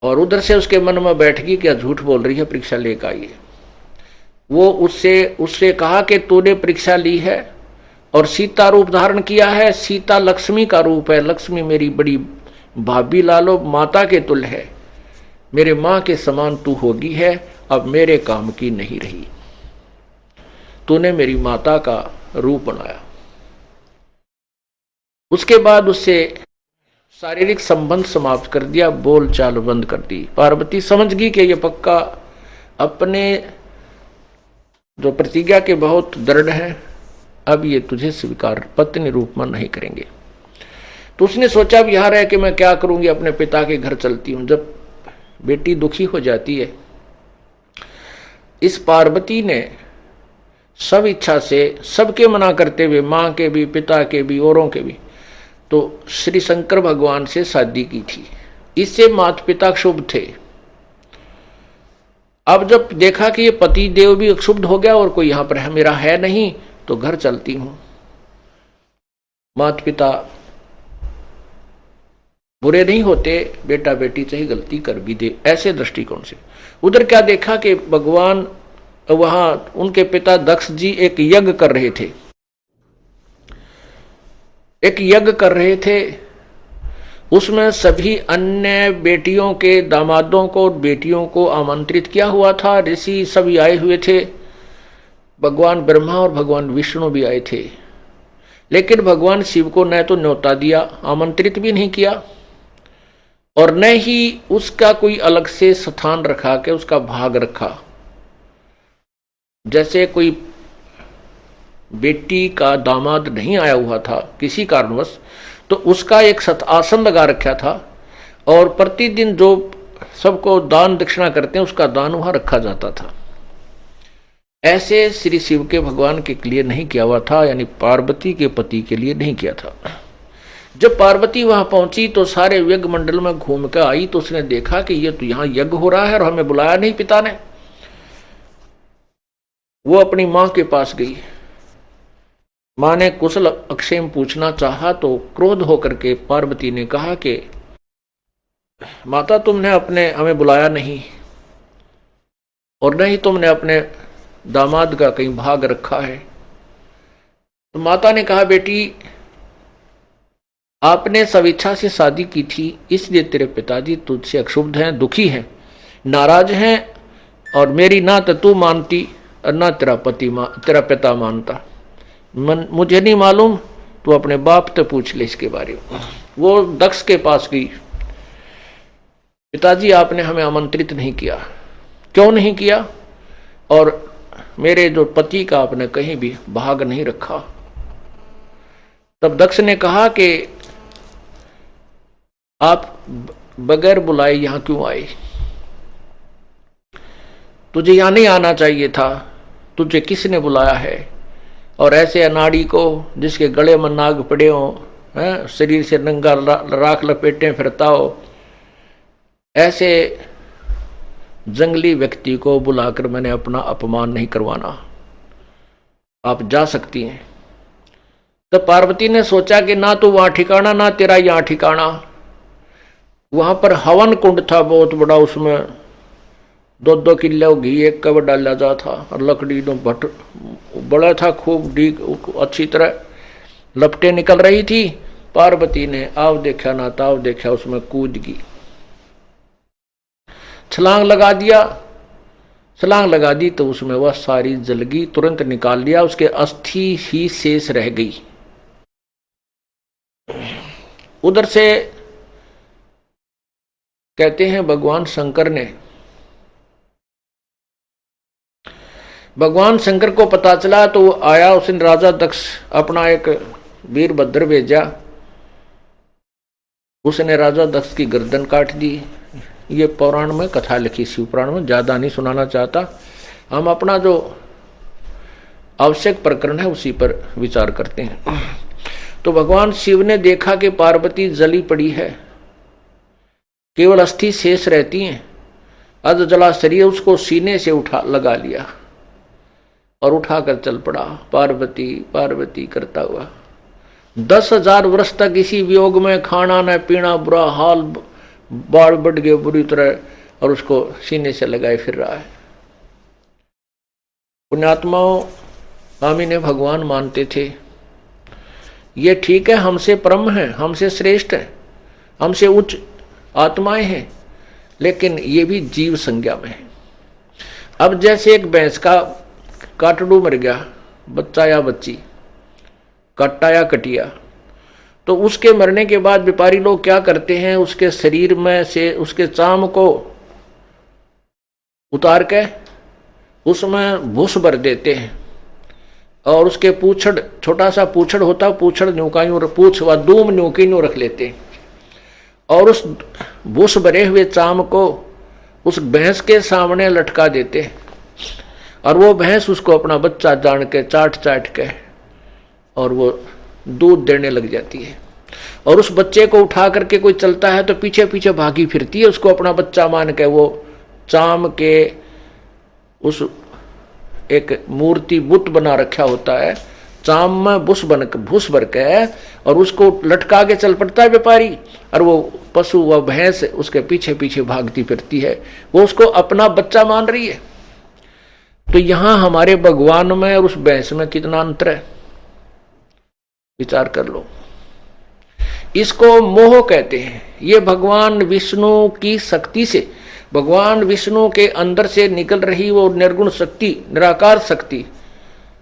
और उधर से उसके मन में बैठ गई कि झूठ बोल रही है, परीक्षा लेकर आई है। वो उससे कहा कि तूने परीक्षा ली है और सीता रूप धारण किया है, सीता लक्ष्मी का रूप है, लक्ष्मी मेरी बड़ी भाभी लालो माता के तुल्य है, मेरे मां के समान तू होगी है, अब मेरे काम की नहीं रही, तूने मेरी माता का रूप बनाया। उसके बाद उससे शारीरिक संबंध समाप्त कर दिया, बोल चाल बंद कर दी। पार्वती समझ गई कि ये पक्का अपने जो प्रतिज्ञा के बहुत दृढ़ है, अब ये तुझे स्वीकार पत्नी रूप में नहीं करेंगे। तो उसने सोचा अब यहां रह के मैं क्या करूंगी, अपने पिता के घर चलती हूं। जब बेटी दुखी हो जाती है, इस पार्वती ने सब इच्छा से सबके मना करते हुए, मां के भी, पिता के भी, औरों के भी, तो श्री शंकर भगवान से शादी की थी। इससे माता पिता क्षुब्ध थे। अब जब देखा कि ये पति देव भी क्षुब्ध हो गया और कोई यहां पर मेरा है नहीं, तो घर चलती हूं। माता पिता बुरे नहीं होते, बेटा बेटी चाहे गलती कर भी दे, ऐसे दृष्टिकोण से। उधर क्या देखा कि भगवान वहां उनके पिता दक्ष जी एक यज्ञ कर रहे थे, एक यज्ञ कर रहे थे। उसमें सभी अन्य बेटियों के दामादों को, बेटियों को आमंत्रित किया हुआ था, ऋषि सभी आए हुए थे, भगवान ब्रह्मा और भगवान विष्णु भी आए थे। लेकिन भगवान शिव को न तो न्योता दिया, आमंत्रित भी नहीं किया, और न ही उसका कोई अलग से स्थान रखा के उसका भाग रखा। जैसे कोई बेटी का दामाद नहीं आया हुआ था किसी कारणवश, तो उसका एक आसन लगा रखा था और प्रतिदिन जो सबको दान दक्षिणा करते हैं उसका दान वहां रखा जाता था। ऐसे श्री शिव के भगवान के लिए नहीं किया हुआ था, यानी पार्वती के पति के लिए नहीं किया था। जब पार्वती वहां पहुंची तो सारे यज्ञ मंडल में घूम कर आई तो उसने देखा कि ये तो यहां यज्ञ हो रहा है और हमें बुलाया नहीं पिता ने। वो अपनी मां के पास गई। मां ने कुशल अक्षेम पूछना चाहा तो क्रोध होकर के पार्वती ने कहा कि माता, तुमने हमें बुलाया नहीं और न ही तुमने अपने दामाद का कहीं भाग रखा है। तो माता ने कहा, बेटी आपने स्वेच्छा से शादी की थी, इसलिए तेरे पिताजी तुझसे अक्षुब्ध हैं, दुखी हैं, नाराज हैं, और मेरी ना तो तू मानती और ना तेरा पिता मानता। मुझे नहीं मालूम, तू अपने बाप से पूछ ले इसके बारे में। वो दक्ष के पास गई। पिताजी आपने हमें आमंत्रित नहीं किया, क्यों नहीं किया? और मेरे जो पति का आपने कहीं भी भाग नहीं रखा। तब दक्ष ने कहा कि आप बगैर बुलाए यहां क्यों आए? तुझे यहां नहीं आना चाहिए था, तुझे किसने बुलाया है? और ऐसे अनाड़ी को जिसके गले में नाग पड़े हो, शरीर से नंगा राख लपेटे फिरता हो, ऐसे जंगली व्यक्ति को बुलाकर मैंने अपना अपमान नहीं करवाना, आप जा सकती हैं। तो पार्वती ने सोचा कि ना तो वहां ठिकाना ना तेरा यहां ठिकाना। वहां पर हवन कुंड था बहुत बड़ा, उसमें 2-2 किलो घी एक कब डाला जा था और लकड़ी तो भट बड़ा था, खूब डीक अच्छी तरह लपटे निकल रही थी। पार्वती ने आव देखा ना ताव देखा, उसमें कूद गई, छलांग लगा दिया। छलांग लगा दी तो उसमें वह सारी जल गई, तुरंत निकाल लिया, उसके अस्थि ही शेष रह गई। उधर से कहते हैं भगवान शंकर को पता चला तो वो आया। उसने राजा दक्ष अपना एक वीरभद्र भेजा, उसने राजा दक्ष की गर्दन काट दी। ये पुराण में कथा लिखी, शिव पुराण में, ज्यादा नहीं सुनाना चाहता। हम अपना जो आवश्यक प्रकरण है उसी पर विचार करते हैं। तो भगवान शिव ने देखा कि पार्वती जली पड़ी है, केवल अस्थि शेष रहती हैं, अध जला शरीर, उसको सीने से लगा लिया और उठाकर चल पड़ा, पार्वती पार्वती करता हुआ। 10,000 वर्ष तक इसी वियोग में खाना न पीना, बुरा हाल, बाढ़ बढ़ गए बुरी तरह, और उसको सीने से लगाए फिर रहा है। पुण्यात्माओं, हम इन्हें भगवान मानते थे, ये ठीक है, हमसे परम है, हमसे श्रेष्ठ है, हमसे उच्च आत्माएं हैं, लेकिन ये भी जीव संज्ञा में है। अब जैसे एक भैंस का काटड़ू मर गया, बच्चा या बच्ची, कट्टा या कटिया, तो उसके मरने के बाद व्यापारी लोग क्या करते हैं, उसके शरीर में से उसके चाम को उतार के उसमें भूस भर देते हैं और उसके पूछड़, छोटा सा पूछड़ होता, पूछड़ न्यूकायूं, पूछ व दूम न्यूकी न्यू रख लेते हैं और उस भूस भरे हुए चाम को उस भैंस के सामने लटका देते हैं और वो भैंस उसको अपना बच्चा जान के चाट चाट के और वो दूध देने लग जाती है। और उस बच्चे को उठा करके कोई चलता है तो पीछे पीछे भागी फिरती है, उसको अपना बच्चा मान के। वो चाम के उस एक मूर्ति बुत बना रखा होता है, चाम में भूस भर के, और उसको लटका के चल पड़ता है व्यापारी, और वो पशु व भैंस उसके पीछे पीछे भागती फिरती है, वो उसको अपना बच्चा मान रही है। तो यहां हमारे भगवान में और उस भैंस में कितना अंतर है, विचार कर लो। इसको मोह कहते हैं। ये भगवान विष्णु की शक्ति से, भगवान विष्णु के अंदर से निकल रही वो निर्गुण शक्ति, निराकार शक्ति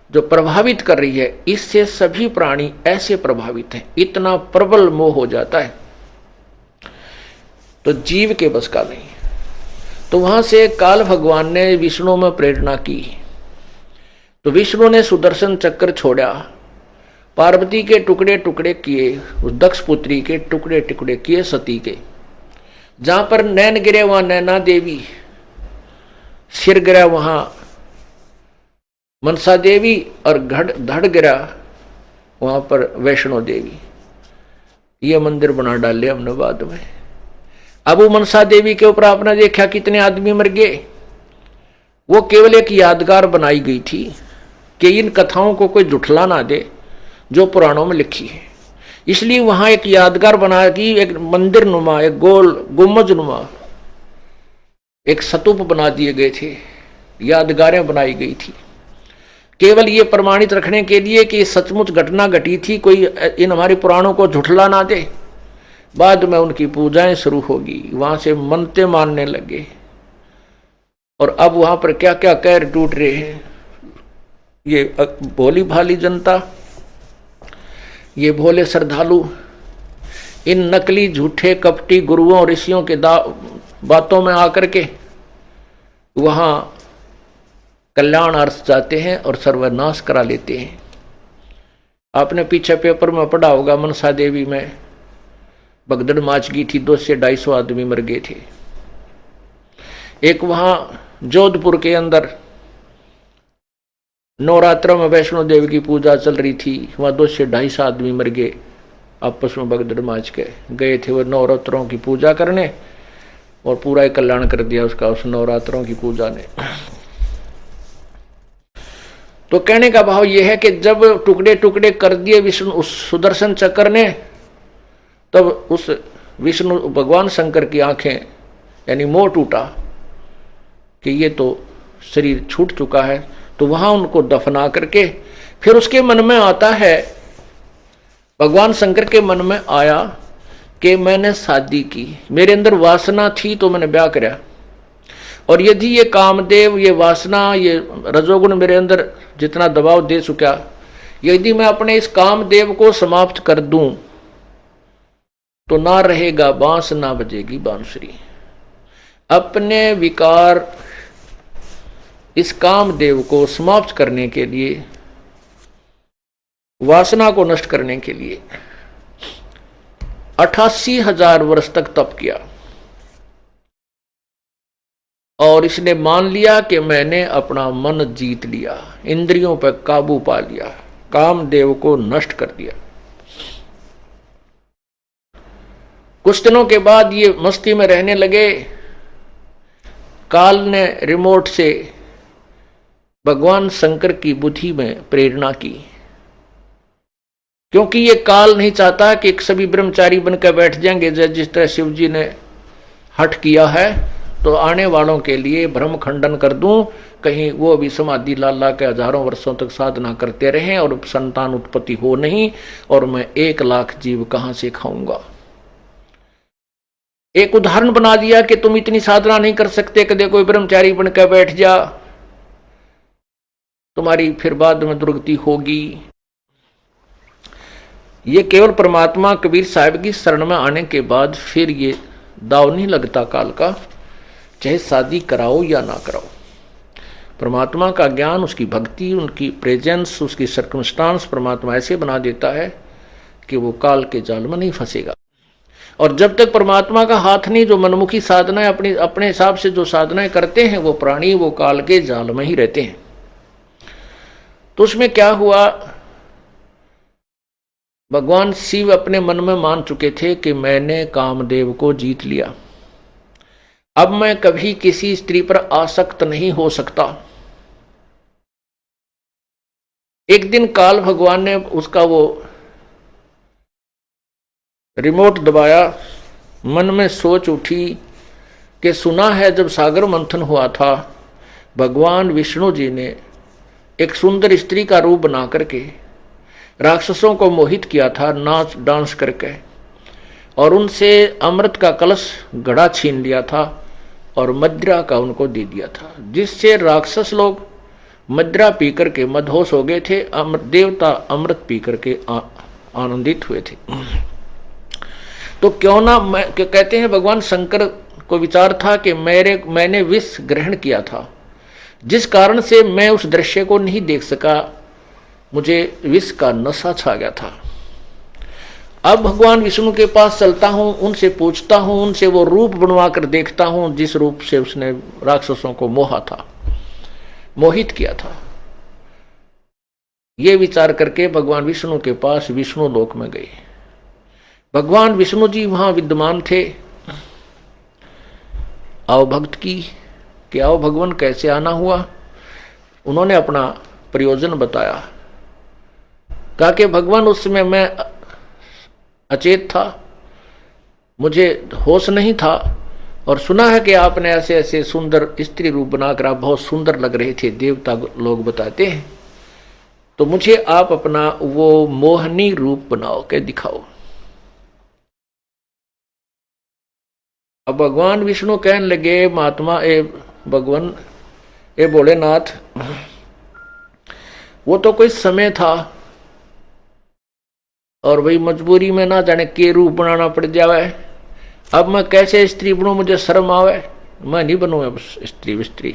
जो प्रभावित कर रही है, इससे सभी प्राणी ऐसे प्रभावित हैं। इतना प्रबल मोह हो जाता है। तो जीव के बस का नहीं। तो वहां से काल भगवान ने विष्णु में प्रेरणा की, तो विष्णु ने सुदर्शन चक्र छोड़ा, पार्वती के टुकड़े टुकड़े किए, उस दक्ष पुत्री के टुकड़े टुकड़े किए सती के। जहां पर नैन गिरे वहां नैना देवी, सिर गिरा वहां मनसा देवी, और धड़ गिरा वहां पर वैष्णो देवी। ये मंदिर बना डाले हमने बाद में। अब वो मनसा देवी के ऊपर आपने देखा कितने आदमी मर गए। वो केवल एक यादगार बनाई गई थी कि इन कथाओं को कोई जुठला ना दे जो पुराणों में लिखी है। इसलिए वहां एक यादगार बना की, एक मंदिर नुमा, एक गोल गुम्बज नुमा एक स्तूप बना दिए गए थे, यादगारें बनाई गई थी, केवल ये प्रमाणित रखने के लिए कि सचमुच घटना घटी थी, कोई इन हमारे पुराणों को झुठला ना दे। बाद में उनकी पूजाएं शुरू होगी, वहां से मनते मानने लगे, और अब वहां पर क्या क्या कहर टूट रहे हैं। ये भोली भाली जनता, ये भोले श्रद्धालु इन नकली झूठे कपटी गुरुओं और ऋषियों के बातों में आकर के वहां कल्याण अर्थ जाते हैं और सर्वनाश करा लेते हैं। आपने पीछे पेपर में पढ़ा होगा, मनसा देवी में भगदड़ माच गई थी, 200 से 250 आदमी मर गए थे। एक वहां जोधपुर के अंदर नवरात्रों में वैष्णो देवी की पूजा चल रही थी, वहां 200 से 250 आदमी मर गए, आपस में भगदड़ माच के गए थे वो नवरात्रों की पूजा करने, और पूरा ही कल्याण कर दिया उसका उस नवरात्रों की पूजा ने। तो कहने का भाव यह है कि जब टुकड़े टुकड़े कर दिए विष्णु उस सुदर्शन चक्र ने, तब उस विष्णु भगवान शंकर की आंखें यानी मोह टूटा कि ये तो शरीर छूट चुका है। तो वहां उनको दफना करके फिर उसके मन में आता है, भगवान शंकर के मन में आया कि मैंने शादी की, मेरे अंदर वासना थी तो मैंने ब्याह कराया, और यदि ये कामदेव, ये वासना, ये रजोगुण मेरे अंदर जितना दबाव दे चुका, यदि मैं अपने इस कामदेव को समाप्त कर दूं तो ना रहेगा बांस, ना बजेगी बांसुरी। अपने विकार इस कामदेव को समाप्त करने के लिए, वासना को नष्ट करने के लिए 88,000 वर्ष तक तप किया, और इसने मान लिया कि मैंने अपना मन जीत लिया, इंद्रियों पर काबू पा लिया, कामदेव को नष्ट कर दिया। कुछ दिनों के बाद ये मस्ती में रहने लगे। काल ने रिमोट से भगवान शंकर की बुद्धि में प्रेरणा की, क्योंकि ये काल नहीं चाहता कि सभी ब्रह्मचारी बनकर बैठ जाएंगे। जिस तरह शिव जी ने हठ किया है, तो आने वालों के लिए भ्रम खंडन कर दूं, कहीं वो भी समाधि ला के हजारों वर्षों तक साधना करते रहें और संतान उत्पत्ति हो नहीं, और मैं 1 लाख जीव कहां से खाऊंगा। एक उदाहरण बना दिया कि तुम इतनी साधना नहीं कर सकते, कदे कोई ब्रह्मचारी बनकर बैठ जा, तुम्हारी फिर बाद में दुर्गति होगी। ये केवल परमात्मा कबीर साहब की शरण में आने के बाद फिर ये दाव नहीं लगता काल का, चाहे शादी कराओ या ना कराओ। परमात्मा का ज्ञान, उसकी भक्ति, उनकी प्रेजेंस, उसकी सर्कमस्टांस परमात्मा ऐसे बना देता है कि वो काल के जाल में नहीं फंसेगा। और जब तक परमात्मा का हाथ नहीं, जो मनमुखी साधनाएं अपने हिसाब से जो साधनाएं करते हैं, वो प्राणी वो काल के जाल में ही रहते हैं। तो उसमें क्या हुआ, भगवान शिव अपने मन में मान चुके थे कि मैंने कामदेव को जीत लिया, अब मैं कभी किसी स्त्री पर आसक्त नहीं हो सकता। एक दिन काल भगवान ने उसका वो रिमोट दबाया, मन में सोच उठी कि सुना है जब सागर मंथन हुआ था, भगवान विष्णु जी ने एक सुंदर स्त्री का रूप बना करके राक्षसों को मोहित किया था नाच डांस करके, और उनसे अमृत का कलश घड़ा छीन लिया था और मदिरा का उनको दे दिया था, जिससे राक्षस लोग मदिरा पी करके मदहोश हो गए थे, देवता अमृत पी करके आनंदित हुए थे। तो क्यों ना कहते हैं भगवान शंकर को विचार था कि मैंने विष ग्रहण किया था, जिस कारण से मैं उस दृश्य को नहीं देख सका, मुझे विष का नशा छा गया था। अब भगवान विष्णु के पास चलता हूं, उनसे पूछता हूं, उनसे वो रूप बनवा कर देखता हूं जिस रूप से उसने राक्षसों को मोहा था, मोहित किया था। ये विचार करके भगवान विष्णु के पास विष्णु लोक में गए। भगवान विष्णु जी वहां विद्यमान थे। आओ भक्त की कि आओ भगवान कैसे आना हुआ, उन्होंने अपना प्रयोजन बताया। कहा कि भगवान उस समय मैं अचेत था, मुझे होश नहीं था, और सुना है कि आपने ऐसे ऐसे सुंदर स्त्री रूप बनाकर आप बहुत सुंदर लग रहे थे, देवता लोग बताते हैं, तो मुझे आप अपना वो मोहनी रूप बनाओ के दिखाओ। अब भगवान विष्णु कहने लगे, महात्मा भगवान भोलेनाथ, वो तो कोई समय था और वही मजबूरी में ना जाने के रूप बनाना पड़ जावे। अब मैं कैसे स्त्री बनूं, मुझे शर्म आवे, मैं नहीं बनूंगा स्त्री।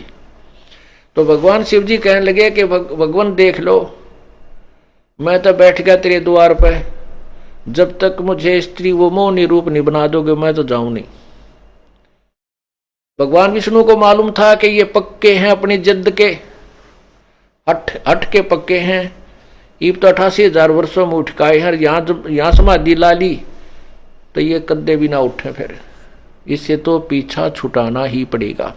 तो भगवान शिव जी कहने लगे कि भगवान देख लो, मैं तो बैठ गया तेरे द्वार पे, जब तक मुझे स्त्री वो मोहनी रूप नहीं बना दोगे मैं तो जाऊं नहीं। भगवान विष्णु को मालूम था कि ये पक्के हैं अपनी जिद के, हट के पक्के हैं। इब तो 88,000 वर्षों में उठ काए हैं, यहाँ समाधि ला ली तो ये कद्दे भी ना उठे, फिर इससे तो पीछा छुटाना ही पड़ेगा,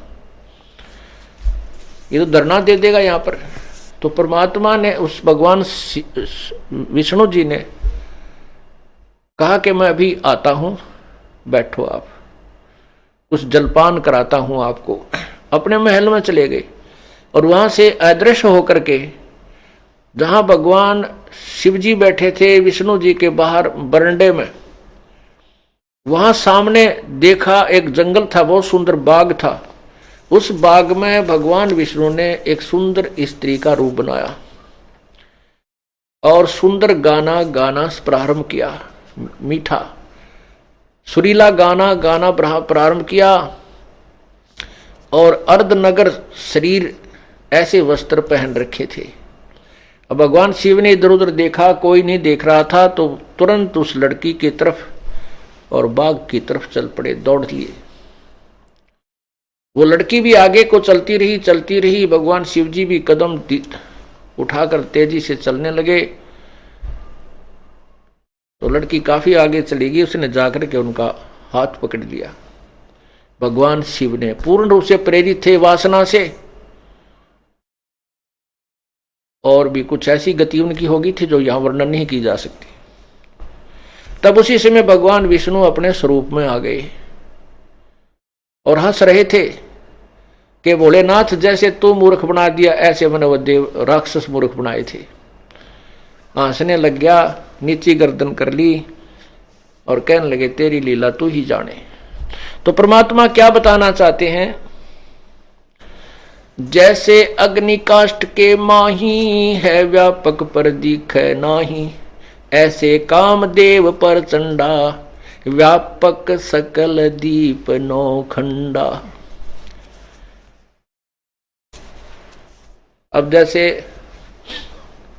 ये तो धरना दे देगा यहाँ पर। तो परमात्मा ने, उस भगवान विष्णु जी ने कहा कि मैं अभी आता हूं, बैठो आप, कुछ जलपान कराता हूं आपको। अपने महल में चले गए और वहां से अदृश्य होकर के जहां भगवान शिव जी बैठे थे विष्णु जी के बाहर बरंडे में, वहां सामने देखा एक जंगल था, बहुत सुंदर बाग था। उस बाग में भगवान विष्णु ने एक सुंदर स्त्री का रूप बनाया और सुंदर गाना गाना प्रारंभ किया, मीठा सुरीला गाना प्रारंभ किया, और अर्धनगर शरीर ऐसे वस्त्र पहन रखे थे। अब भगवान शिव ने इधर उधर देखा, कोई नहीं देख रहा था, तो तुरंत उस लड़की की तरफ और बाग की तरफ चल पड़े, दौड़ लिए। वो लड़की भी आगे को चलती रही। भगवान शिव जी भी कदम उठाकर तेजी से चलने लगे, तो लड़की काफी आगे चली गई। उसने जाकर के उनका हाथ पकड़ लिया। भगवान शिव ने पूर्ण रूप से प्रेरित थे वासना से, और भी कुछ ऐसी गति उनकी होगी थी जो यहां वर्णन नहीं की जा सकती। तब उसी समय भगवान विष्णु अपने स्वरूप में आ गए और हंस रहे थे कि भोलेनाथ, जैसे तू मूर्ख बना दिया ऐसे मैंने वो देव राक्षस मूर्ख बनाए थे। हंसने लग गया, नीची गर्दन कर ली और कहने लगे तेरी लीला तू ही जाने। तो परमात्मा क्या बताना चाहते हैं, जैसे अग्नि काष्ठ के माही है व्यापक पर दिखे नाही, ऐसे कामदेव पर चंडा व्यापक सकल दीप नौखंडा। अब जैसे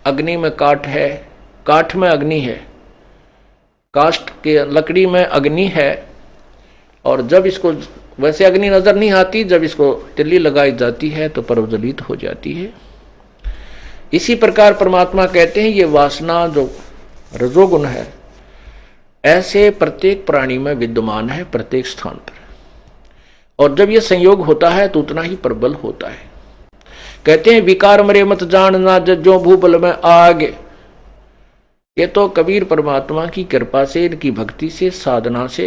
अग्नि में काठ है, काठ में अग्नि है, काष्ठ के लकड़ी में अग्नि है, और जब इसको वैसे अग्नि नजर नहीं आती, जब इसको तिल्ली लगाई जाती है तो प्रज्वलित हो जाती है। इसी प्रकार परमात्मा कहते हैं ये वासना जो रजोगुण है ऐसे प्रत्येक प्राणी में विद्यमान है, प्रत्येक स्थान पर, और जब यह संयोग होता है तो उतना ही प्रबल होता है। कहते हैं विकार मरे मत जानना जज्जो भूबल में आगे। ये तो कबीर परमात्मा की कृपा से, इनकी भक्ति से, साधना से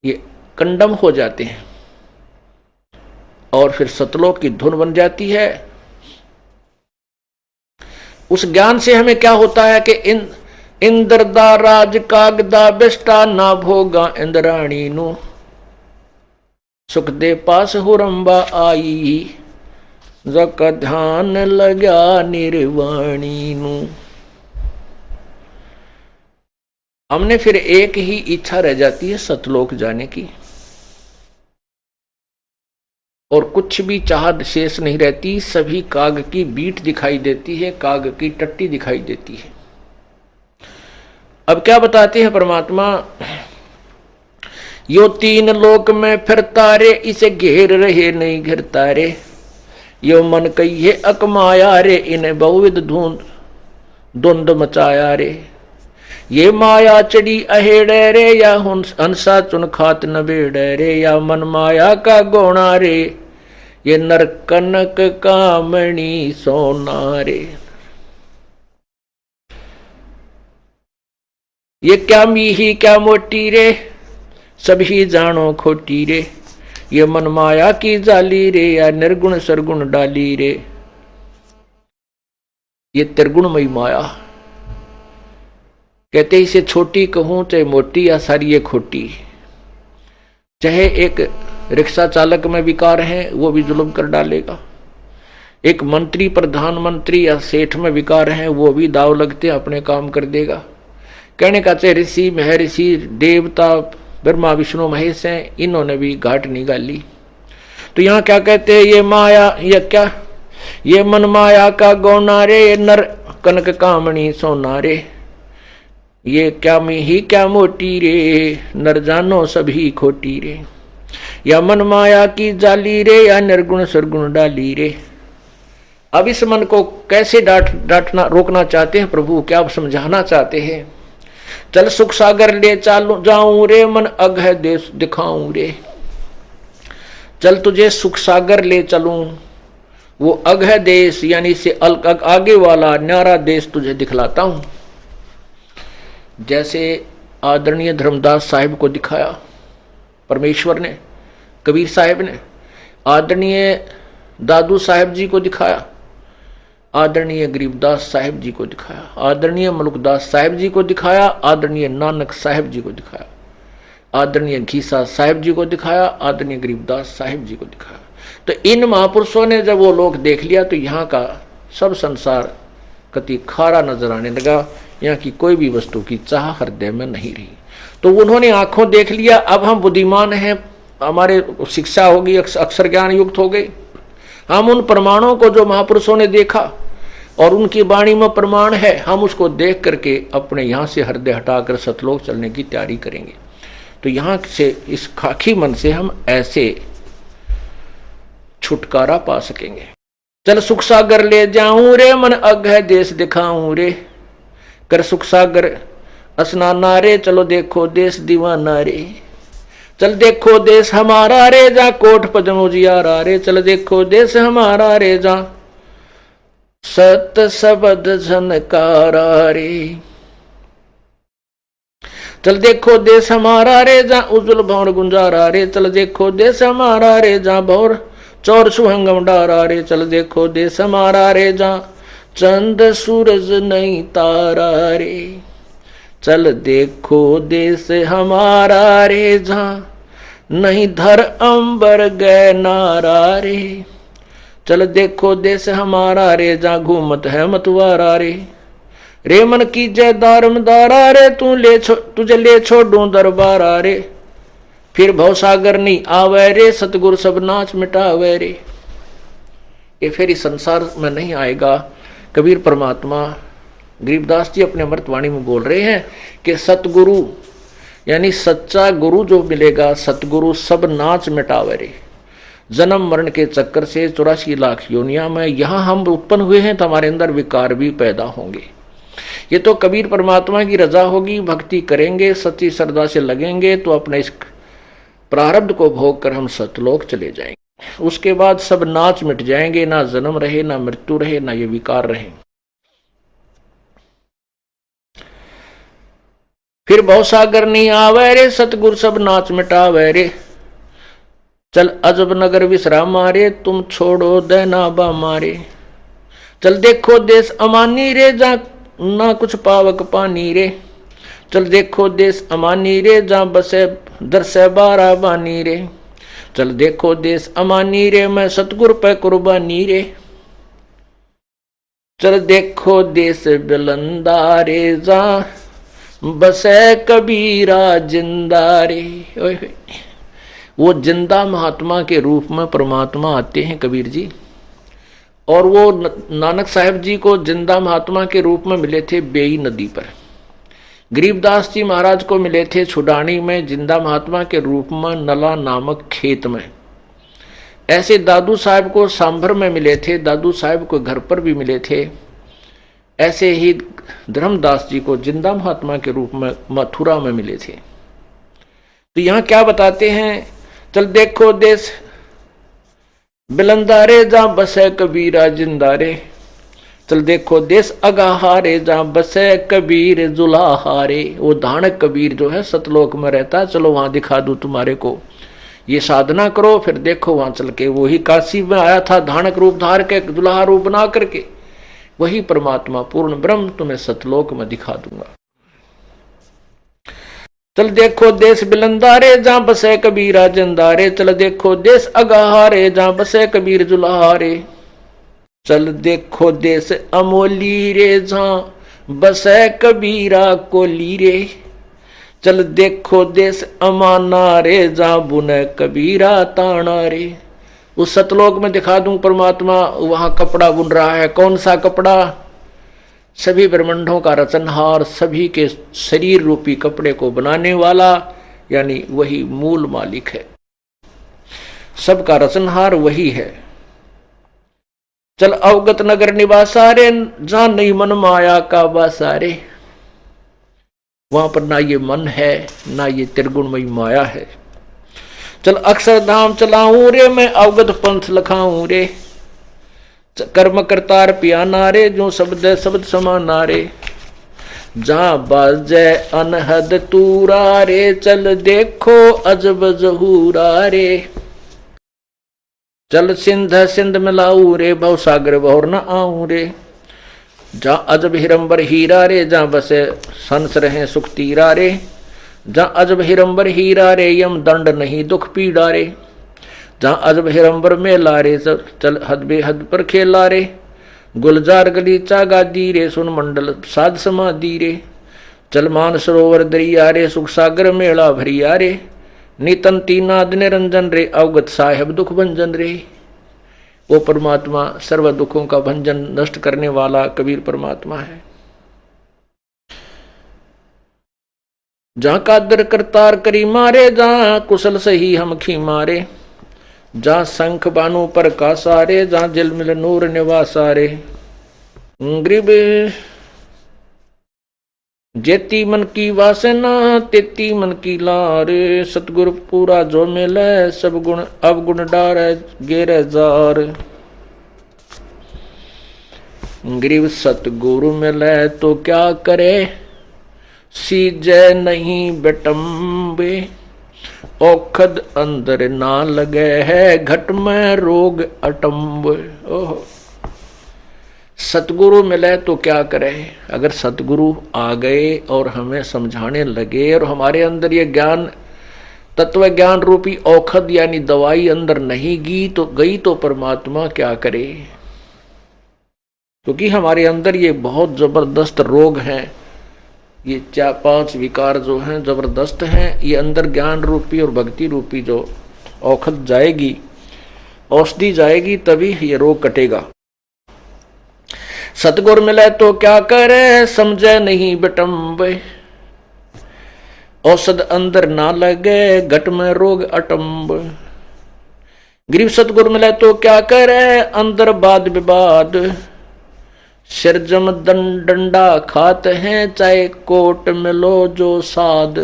ये कंडम हो जाते हैं और फिर सतलोक की धुन बन जाती है। उस ज्ञान से हमें क्या होता है कि इंद्र दा राज कागदा बेस्टा ना भोगा इंद्राणी नु, सुख दे पास हुरंबा आई जक ध्यान लगा निर्वाणी नु। हमने फिर एक ही इच्छा रह जाती है सतलोक जाने की, और कुछ भी चाहत शेष नहीं रहती। सभी काग की बीट दिखाई देती है, काग की टट्टी दिखाई देती है। अब क्या बताते हैं परमात्मा, यो तीन लोक में फिरता रे, इसे घेर रहे नहीं घिरता रे। यो मन कहिए अकमाया रे, इन्हें बहुविध धुंध मचाया रे। ये माया चढ़ी अहेड़े रे, या हंसा चुन खात नबेड़े रे। या मन माया का गोणा रे, ये नर कनक कामणी सोना रे। ये क्या मीही क्या मोटी रे, सभी जानो खोटी रे। ये मन माया की जाली रे, या निर्गुण सरगुण डाली रे। ये त्रिगुणमयी माया, कहते इसे छोटी कहूं चाहे मोटी, या सारी ये खोटी। चाहे एक रिक्शा चालक में विकार है, वो भी जुल्म कर डालेगा। एक मंत्री प्रधानमंत्री या सेठ में विकार है, वो भी दाव लगते अपने काम कर देगा। कहने का चाहे ऋषि महर्षि देवता ब्रह्मा विष्णु महेश हैं, इन्होंने भी घाट निकाली। तो यहाँ क्या कहते हैं, ये माया, ये क्या, ये मन माया का गौना रे, ये नर कनक कामणी सोना रे। ये क्या मीही क्या मोटी रे, नर जानो सभी खोटी रे। या मन माया की जाली रे, या निर्गुण सरगुण डाली रे। अब इस मन को कैसे डांटना रोकना चाहते हैं प्रभु, क्या समझाना चाहते हैं। चल सुख सागर ले चालू जाऊं रे, मन अघ देश दिखाऊं रे। चल तुझे सुख सागर ले चलूं, वो अघ देश यानी से आगे वाला न्यारा देश तुझे दिखलाता हूं। जैसे आदरणीय धर्मदास साहिब को दिखाया परमेश्वर ने, कबीर साहिब ने, आदरणीय दादू साहिब जी को दिखाया, आदरणीय गरीबदास साहिब जी को दिखाया, आदरणीय मलुकदास साहिब जी को दिखाया, आदरणीय नानक साहिब जी को दिखाया, आदरणीय घीसा साहिब जी को दिखाया, आदरणीय गरीबदास साहिब जी को दिखाया। तो इन महापुरुषों ने जब वो लोग देख लिया तो यहाँ का सब संसार कति खारा नजर आने लगा। यहाँ की कोई भी वस्तु की चाह हृदय में नहीं रही। तो उन्होंने आंखों देख लिया, अब हम बुद्धिमान हैं, हमारे शिक्षा होगी, अक्षर ज्ञान युक्त हो गई। हम उन प्रमाणों को जो महापुरुषों ने देखा और उनकी वाणी में प्रमाण है, हम उसको देख करके अपने यहाँ से हृदय हटाकर सतलोक चलने की तैयारी करेंगे। तो यहाँ से इस खाकी मन से हम ऐसे छुटकारा पा सकेंगे। चल सुख सागर ले जाऊं रे, मन अघ देश दिखाऊं रे। कर सुख सागर स्नाना रे, चलो देखो देश दीवाना रे। चल देखो देश हमारा रे, जा कोट पदमो जियारा रे। चल देखो देश हमारा रे, जा सत शब्द झनकारा रे। चल देखो देश हमारा रे, जा उज्जवल भंवर गुंजारा रे। चल देखो देश हमारा रे, जा भौर चौर सुहंगम डारा रे। चल देखो देश हमारा रे, जा चंद सूरज नहीं तारा रे। चल देखो देश हमारा रे, जा नहीं धर अंबर गए नारा रे। चल देखो देश हमारा रे, जा घूमत है मतवारा रे। रे मन की जय दारमदारा रे, तुझे ले छोड़ूं दरबारा रे। फिर भवसागर नहीं आवे रे, सतगुरु सब नाच मिटावे रे। ये फिर इस संसार में नहीं आएगा। कबीर परमात्मा गरीबदास जी अपने अमृतवाणी में बोल रहे हैं कि सतगुरु यानी सच्चा गुरु जो मिलेगा, सतगुरु सब नाच मिटावे रे। जन्म मरण के चक्कर से 84 लाख योनिया में यहाँ हम उत्पन्न हुए हैं, तो हमारे अंदर विकार भी पैदा होंगे। ये तो कबीर परमात्मा की रजा होगी, भक्ति करेंगे, सच्ची श्रद्धा से लगेंगे तो अपने इस प्रारब्ध को भोग कर हम सतलोक चले जाएंगे। उसके बाद सब नाच मिट जाएंगे, ना जन्म रहे, ना मृत्यु रहे, ना ये विकार रहे। फिर भवसागर नहीं आवे रे, सतगुरु सब नाच मिटावे रे। चल अजब नगर विश्राम मारे, तुम छोड़ो देना बा मारे। चल देखो देश अमानी रे, जा ना कुछ पावक पानी रे। चल देखो देश अमानी रे, जा बसे दरसे बारा बानी रे। चल देखो देश अमानी रे, मैं सतगुरु पे कुर्बानी रे। चल देखो देश बिलंदा रे, जा बसे कबीरा जिंदा रे। ओए होए। वो जिंदा महात्मा के रूप में परमात्मा आते हैं कबीर जी, और वो नानक साहब जी को जिंदा महात्मा के रूप में मिले थे बेई नदी पर। गरीबदास जी महाराज को मिले थे छुडानी में जिंदा महात्मा के रूप में नला नामक खेत में। ऐसे दादू साहब को सांभर में मिले थे, दादू साहब को घर पर भी मिले थे। ऐसे ही धर्मदास जी को जिंदा महात्मा के रूप में मथुरा में मिले थे। तो यहां क्या बताते हैं, चल देखो देश बिलंदारे जहां बसे कबीरा जिंदारे, चल देखो देश अगाहारे जहां बसे कबीर जुलाहारे। वो धानक कबीर जो है सतलोक में रहता है, चलो वहां दिखा दूं तुम्हारे को, ये साधना करो, फिर देखो वहां चल के। वही काशी में आया था धानक रूप धार के, दुल्हा रूप बना करके, वही परमात्मा पूर्ण ब्रह्म तुम्हें सतलोक में दिखा दूंगा। चल देखो देश बिलंदारे जहां बसे कबीरा जिंदारे, चल देखो देश अगाहारे जहां बसे कबीर जुलाहारे। चल देखो देश अमोली रे जहां बसे कबीरा कोली रे, चल देखो देश अमाना रे जहां बुने कबीरा ताना रे। उस सतलोक में दिखा दूं परमात्मा वहां कपड़ा बुन रहा है। कौन सा कपड़ा? सभी ब्रह्मांडों का रचनहार, सभी के शरीर रूपी कपड़े को बनाने वाला, यानी वही मूल मालिक है, सबका रचनहार वही है। चल अवगत नगर निवासारे जहां नहीं मन माया का बासारे, वहां पर ना ये मन है ना ये त्रिगुणमयी माया है। चल अक्षरधाम चलाऊं रे मैं अवगत पंथ लखाऊं रे, कर्म करतार पियाना रे जो शब्द शब्द समाना रे। जहां बाजे अनहद तूरा रे, चल देखो अजब जहूरा रे। चल सिंध सिंध मिलाऊ रे, भव सागर भौर न आऊं रे। जहां अजब हिरंबर हीरा रे, जहां बसे संस रहे सुख तीरा रे। जहां अजब हिरंबर हीरा रे, यम दंड नहीं दुख पीड़ा रे। जहां अजब हिरंबर मेला रे, चल हद बेहद पर खेला रे। गुलजार गलीचा गादी रे, सुन मंडल साध समाधि रे। चल मान सरोवर दरिया रे, सुख सागर मेला भरिया रे। नितन तीनाद निरंजन रे, अवगत साहेब दुख भंजन रे। वो परमात्मा सर्व दुखों का भंजन नष्ट करने वाला कबीर परमात्मा है। जहां कादर करतार करी मारे, जहां कुशल सही हम खी मारे। जहां शंख बानु पर का सारे, जहां जिलमिल नूर निवासारे। गरीब जेती मन की वासना, तेती मन की लारे। सतगुरु पूरा जो मिले, सब गुण अवगुण डारे गेरे जार। गरीब सतगुरु मिले तो क्या करे, सीजे नहीं बेटम्बे। औखद अंदर ना लगे है, घट में रोग अटम्ब। ओह, सतगुरु मिले तो क्या करें। अगर सतगुरु आ गए और हमें समझाने लगे और हमारे अंदर ये ज्ञान तत्व ज्ञान रूपी औखद यानी दवाई अंदर नहीं गई तो परमात्मा क्या करे। क्योंकि हमारे अंदर ये बहुत जबरदस्त रोग हैं, ये 4-5 विकार जो हैं जबरदस्त हैं। ये अंदर ज्ञान रूपी और भक्ति रूपी जो औखद जाएगी, औषधि जाएगी, तभी ये रोग कटेगा। सतगुर मिले तो क्या करे, समझे नहीं बटम्बे। औषध अंदर ना लगे, घट में रोग अटम्ब। गरीब सतगुर मिले तो क्या करे, अंदर वाद विवाद। सिरजम डंडा खाते हैं, चाहे कोट मिलो जो साध।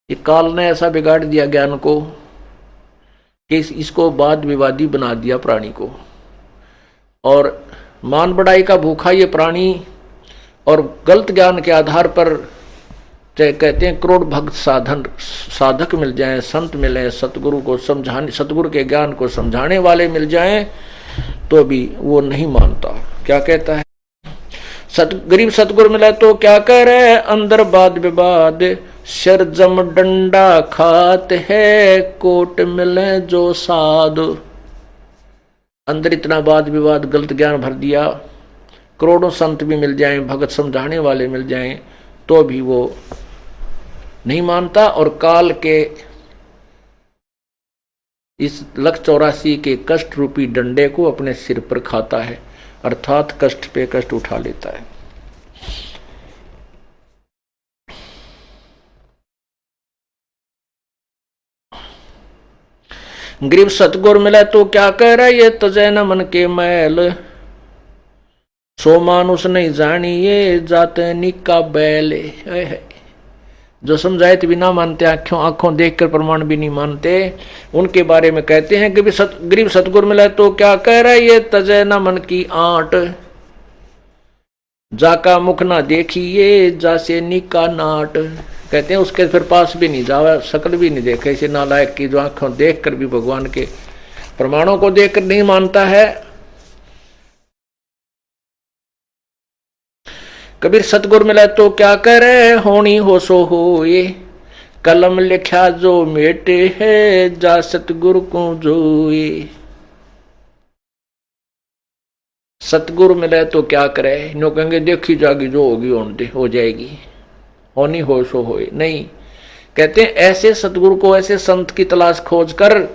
ये काल ने ऐसा बिगाड़ दिया ज्ञान को कि इसको वाद विवादी बना दिया प्राणी को। और मान बढ़ाई का भूखा ये प्राणी और गलत ज्ञान के आधार पर चाहे कहते हैं करोड़ भक्त साधक मिल जाएं, संत मिले, सतगुरु को समझाने, सतगुरु के ज्ञान को समझाने वाले मिल जाएं, तो भी वो नहीं मानता। क्या कहता है, गरीब सतगुरु मिला तो क्या करे, अंदर वाद विवाद। सिर जम डंडा खात है, कोट मिले जो साध। अंदर इतना वाद विवाद गलत ज्ञान भर दिया, करोड़ों संत भी मिल जाएं, भगत समझाने वाले मिल जाएं, तो भी वो नहीं मानता और काल के इस 184 के कष्ट रूपी डंडे को अपने सिर पर खाता है, अर्थात कष्ट पे कष्ट उठा लेता है। गरीब सतगुर मिले तो क्या कह रहा ये तजै न मन के मैल, सो मानुष नहीं जानी ये जाते निका बैल। जो समझाए तो भी ना मानते, आंखों देखकर प्रमाण भी नहीं मानते, उनके बारे में कहते हैं कि गरीब सतगुर मिला तो क्या कह रहा है ये तजै न मन की आंट, जाका मुख ना देखिए जासे निका नाट। कहते हैं उसके फिर पास भी नहीं जावा, शकल भी नहीं देखे, इसे नालायक की जो आंखों देखकर भी भगवान के प्रमाणों को देखकर नहीं मानता है। कबीर सतगुर मिला तो क्या कह रहे होनी हो सो हो ये, कलम लिखा जो मेटे है जा सतगुरु को जो ये। सतगुरु मिले तो क्या करे, नो कहेंगे देखी जागी जो होगी हो जाएगी, होनी हो सो हो नहीं। कहते हैं ऐसे सतगुरु को, ऐसे संत की तलाश खोज कर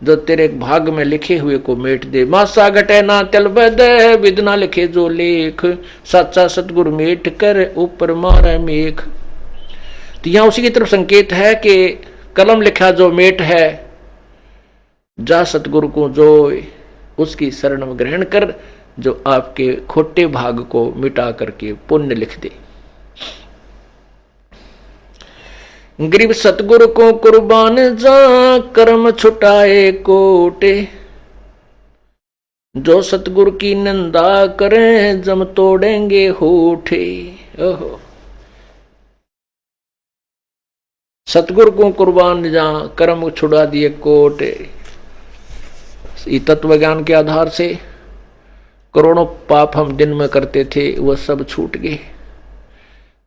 जो तेरे भाग में लिखे हुए को मेट दे। मासा घटे ना तल बद विदना लिखे जो लेख, सच्चा सतगुरु मेट कर ऊपर मारे मेघ। तो यहां उसी की तरफ संकेत है कि कलम लिखा जो मेट है, जा सतगुरु को जो उसकी शरण में ग्रहण कर, जो आपके खोटे भाग को मिटा करके पुण्य लिख दे। गरीब सतगुरु को कुर्बान जा कर्म छुटाए कोटे, जो सतगुरु की निंदा करें जम तोड़ेंगे होठे। ओहो, सतगुरु को कुर्बान जा कर्म छुड़ा दिए कोटे। तत्व ज्ञान के आधार से करोड़ों पाप हम दिन में करते थे, वह सब छूट गए।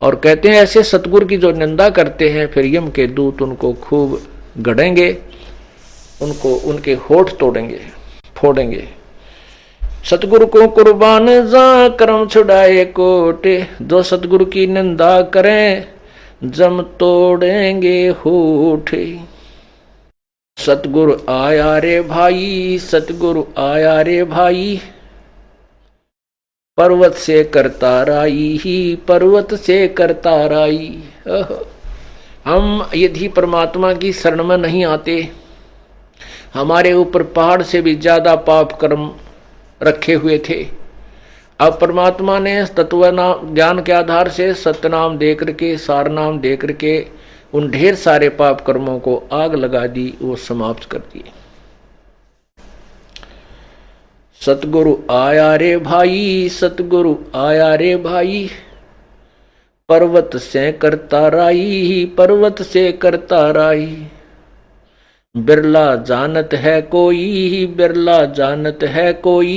और कहते हैं ऐसे सतगुरु की जो निंदा करते हैं, फिर यम के दूत उनको खूब गड़ेंगे, उनको उनके होठ तोड़ेंगे, फोड़ेंगे। सतगुरु को कुर्बान जा कर्म छुड़ाए कोटे, जो सतगुरु की निंदा करें जम तोड़ेंगे होठ। सतगुरु आया रे भाई, सतगुरु आया रे भाई, पर्वत से करता राई ही, पर्वत से करता राई। हम यदि परमात्मा की शरण में नहीं आते, हमारे ऊपर पहाड़ से भी ज्यादा पाप कर्म रखे हुए थे। अब परमात्मा ने तत्व नाम ज्ञान के आधार से सत्य नाम दे करके, सार नाम दे करके उन ढेर सारे पाप कर्मों को आग लगा दी, वो समाप्त कर दिए। सतगुरु आया रे भाई, सतगुरु आया रे भाई, पर्वत से करता राई, पर्वत से करता राई। बिरला जानत है कोई, बिरला जानत है कोई,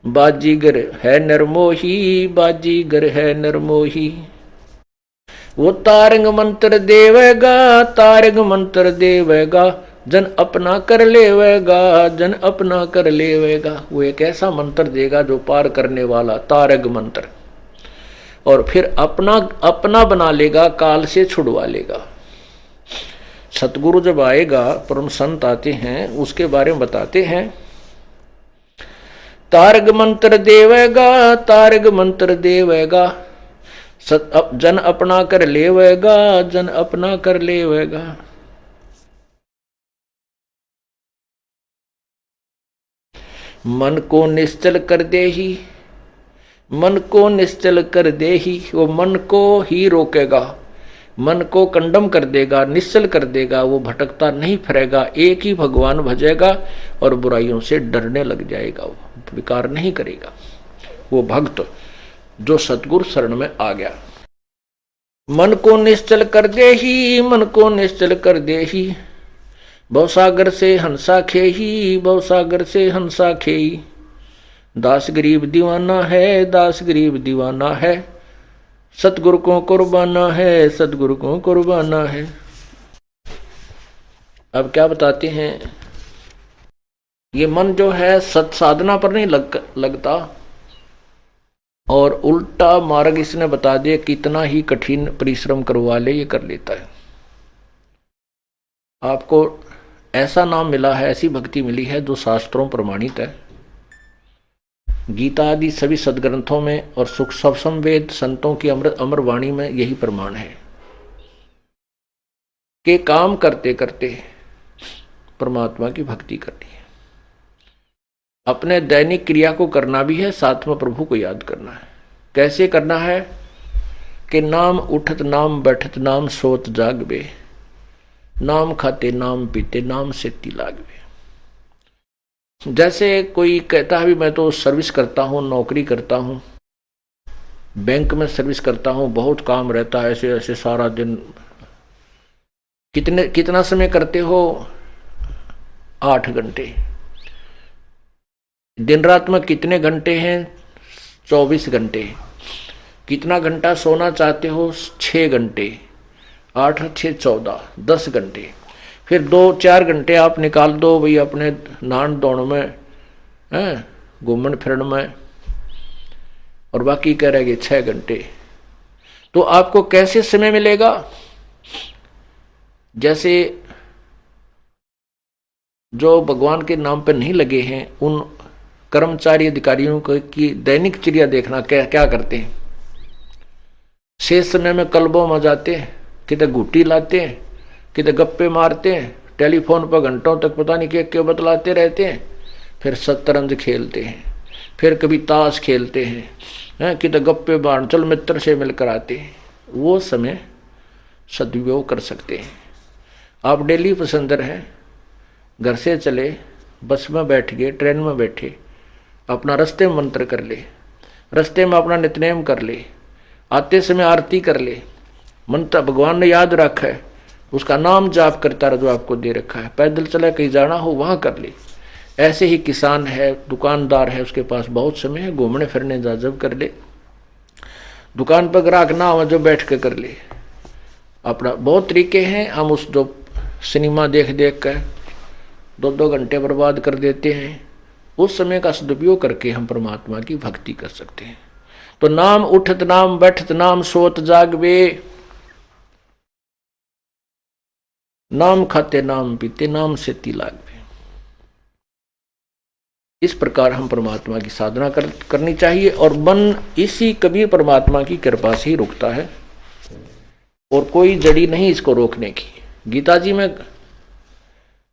बाजीगर है नरमोही, बाजीगर है नरमोही। वो तारंग मंत्र देवेगा, तारंग मंत्र देवेगा, जन अपना कर लेवेगा, जन अपना कर लेवेगा। वो एक ऐसा मंत्र देगा जो पार करने वाला, तारग मंत्र, और फिर अपना अपना बना लेगा, काल से छुड़वा लेगा। सतगुरु जब आएगा, परम संत आते हैं, उसके बारे में बताते हैं। तारग मंत्र देवेगा, तारग मंत्र देवेगा, जन अपना कर लेवेगा, जन अपना कर लेवेगा। मन को निश्चल कर दे ही, मन को निश्चल कर दे ही, वो मन को ही रोकेगा, मन को कंडम कर देगा, निश्चल कर देगा। वो भटकता नहीं फिरेगा, एक ही भगवान भजेगा और बुराइयों से डरने लग जाएगा, वो विकार नहीं करेगा। वो भक्त जो सतगुरु शरण में आ गया। मन को निश्चल कर दे ही, मन को निश्चल कर दे ही, भवसागर से हंसा खेही, भवसागर से हंसा खेही। दास गरीब दीवाना है, दास गरीब दीवाना है, सतगुरु को कुर्बाना है, सतगुरु को कुर्बाना है। अब क्या बताते हैं, ये मन जो है सत साधना पर नहीं लगता, और उल्टा मार्ग इसने बता दिया, कितना ही कठिन परिश्रम करवा ले ये कर लेता है। आपको ऐसा नाम मिला है, ऐसी भक्ति मिली है जो शास्त्रों प्रमाणित है। गीता आदि सभी सदग्रंथों में और सुख सवसम वेद संतों की अमृत अमर वाणी में यही प्रमाण है कि काम करते करते परमात्मा की भक्ति करनी है। अपने दैनिक क्रिया को करना भी है, साथ में प्रभु को याद करना है। कैसे करना है कि नाम उठत नाम बैठत नाम सोत जागबे, नाम खाते नाम पीते नाम सेती लागबे। जैसे कोई कहता है भी मैं तो सर्विस करता हूं, नौकरी करता हूं, बैंक में सर्विस करता हूं, बहुत काम रहता है, ऐसे ऐसे सारा दिन। कितना समय करते हो? 8 घंटे। दिन रात में कितने घंटे हैं? 24 घंटे। कितना घंटा सोना चाहते हो? 6 घंटे। 8 6 14, 10 घंटे। फिर 2-4 घंटे आप निकाल दो भाई अपने नहान धोने में, घूमन फिरन में, और बाकी कह रहेंगे 6 घंटे। तो आपको कैसे समय मिलेगा? जैसे जो भगवान के नाम पर नहीं लगे हैं उन कर्मचारी अधिकारियों को की दैनिक चर्या देखना, क्या करते हैं। शेष समय में क्लबों में जाते हैं, कितने घुट्टी लाते हैं, कितने गप्पे मारते हैं, टेलीफोन पर घंटों तक पता नहीं क्या बतलाते रहते हैं, फिर शतरंज खेलते हैं, फिर कभी ताश खेलते हैं, कितने गप्पे मार, चल मित्र से मिलकर आते हैं। वो समय सदुपयोग कर सकते हैं। आप डेली पैसेंजर हैं, घर से चले, बस में बैठ गए, ट्रेन में बैठे, अपना रास्ते में मंत्र कर ले, रास्ते में अपना नित्यनेम कर ले, आते समय आरती कर ले, मंत्र भगवान ने याद रखा है उसका नाम जाप करता रहा जो आपको दे रखा है। पैदल चला कहीं जाना हो वहां कर ले। ऐसे ही किसान है, दुकानदार है, उसके पास बहुत समय है, घूमने फिरने जा जब कर ले। दुकान पर ग्राहक ना हो जो बैठ के कर ले। अपना बहुत तरीके हैं। हम उस जो सिनेमा देख देख कर 2-2 घंटे बर्बाद कर देते हैं, उस समय का सदुपयोग करके हम परमात्मा की भक्ति कर सकते हैं। तो नाम उठत नाम बैठत नाम सोत जागबे, नाम खाते नाम पीते नाम सेती लागबे। इस प्रकार हम परमात्मा की साधना करनी चाहिए। और मन इसी कभी परमात्मा की कृपा से ही रुकता है, और कोई जड़ी नहीं इसको रोकने की। गीता जी में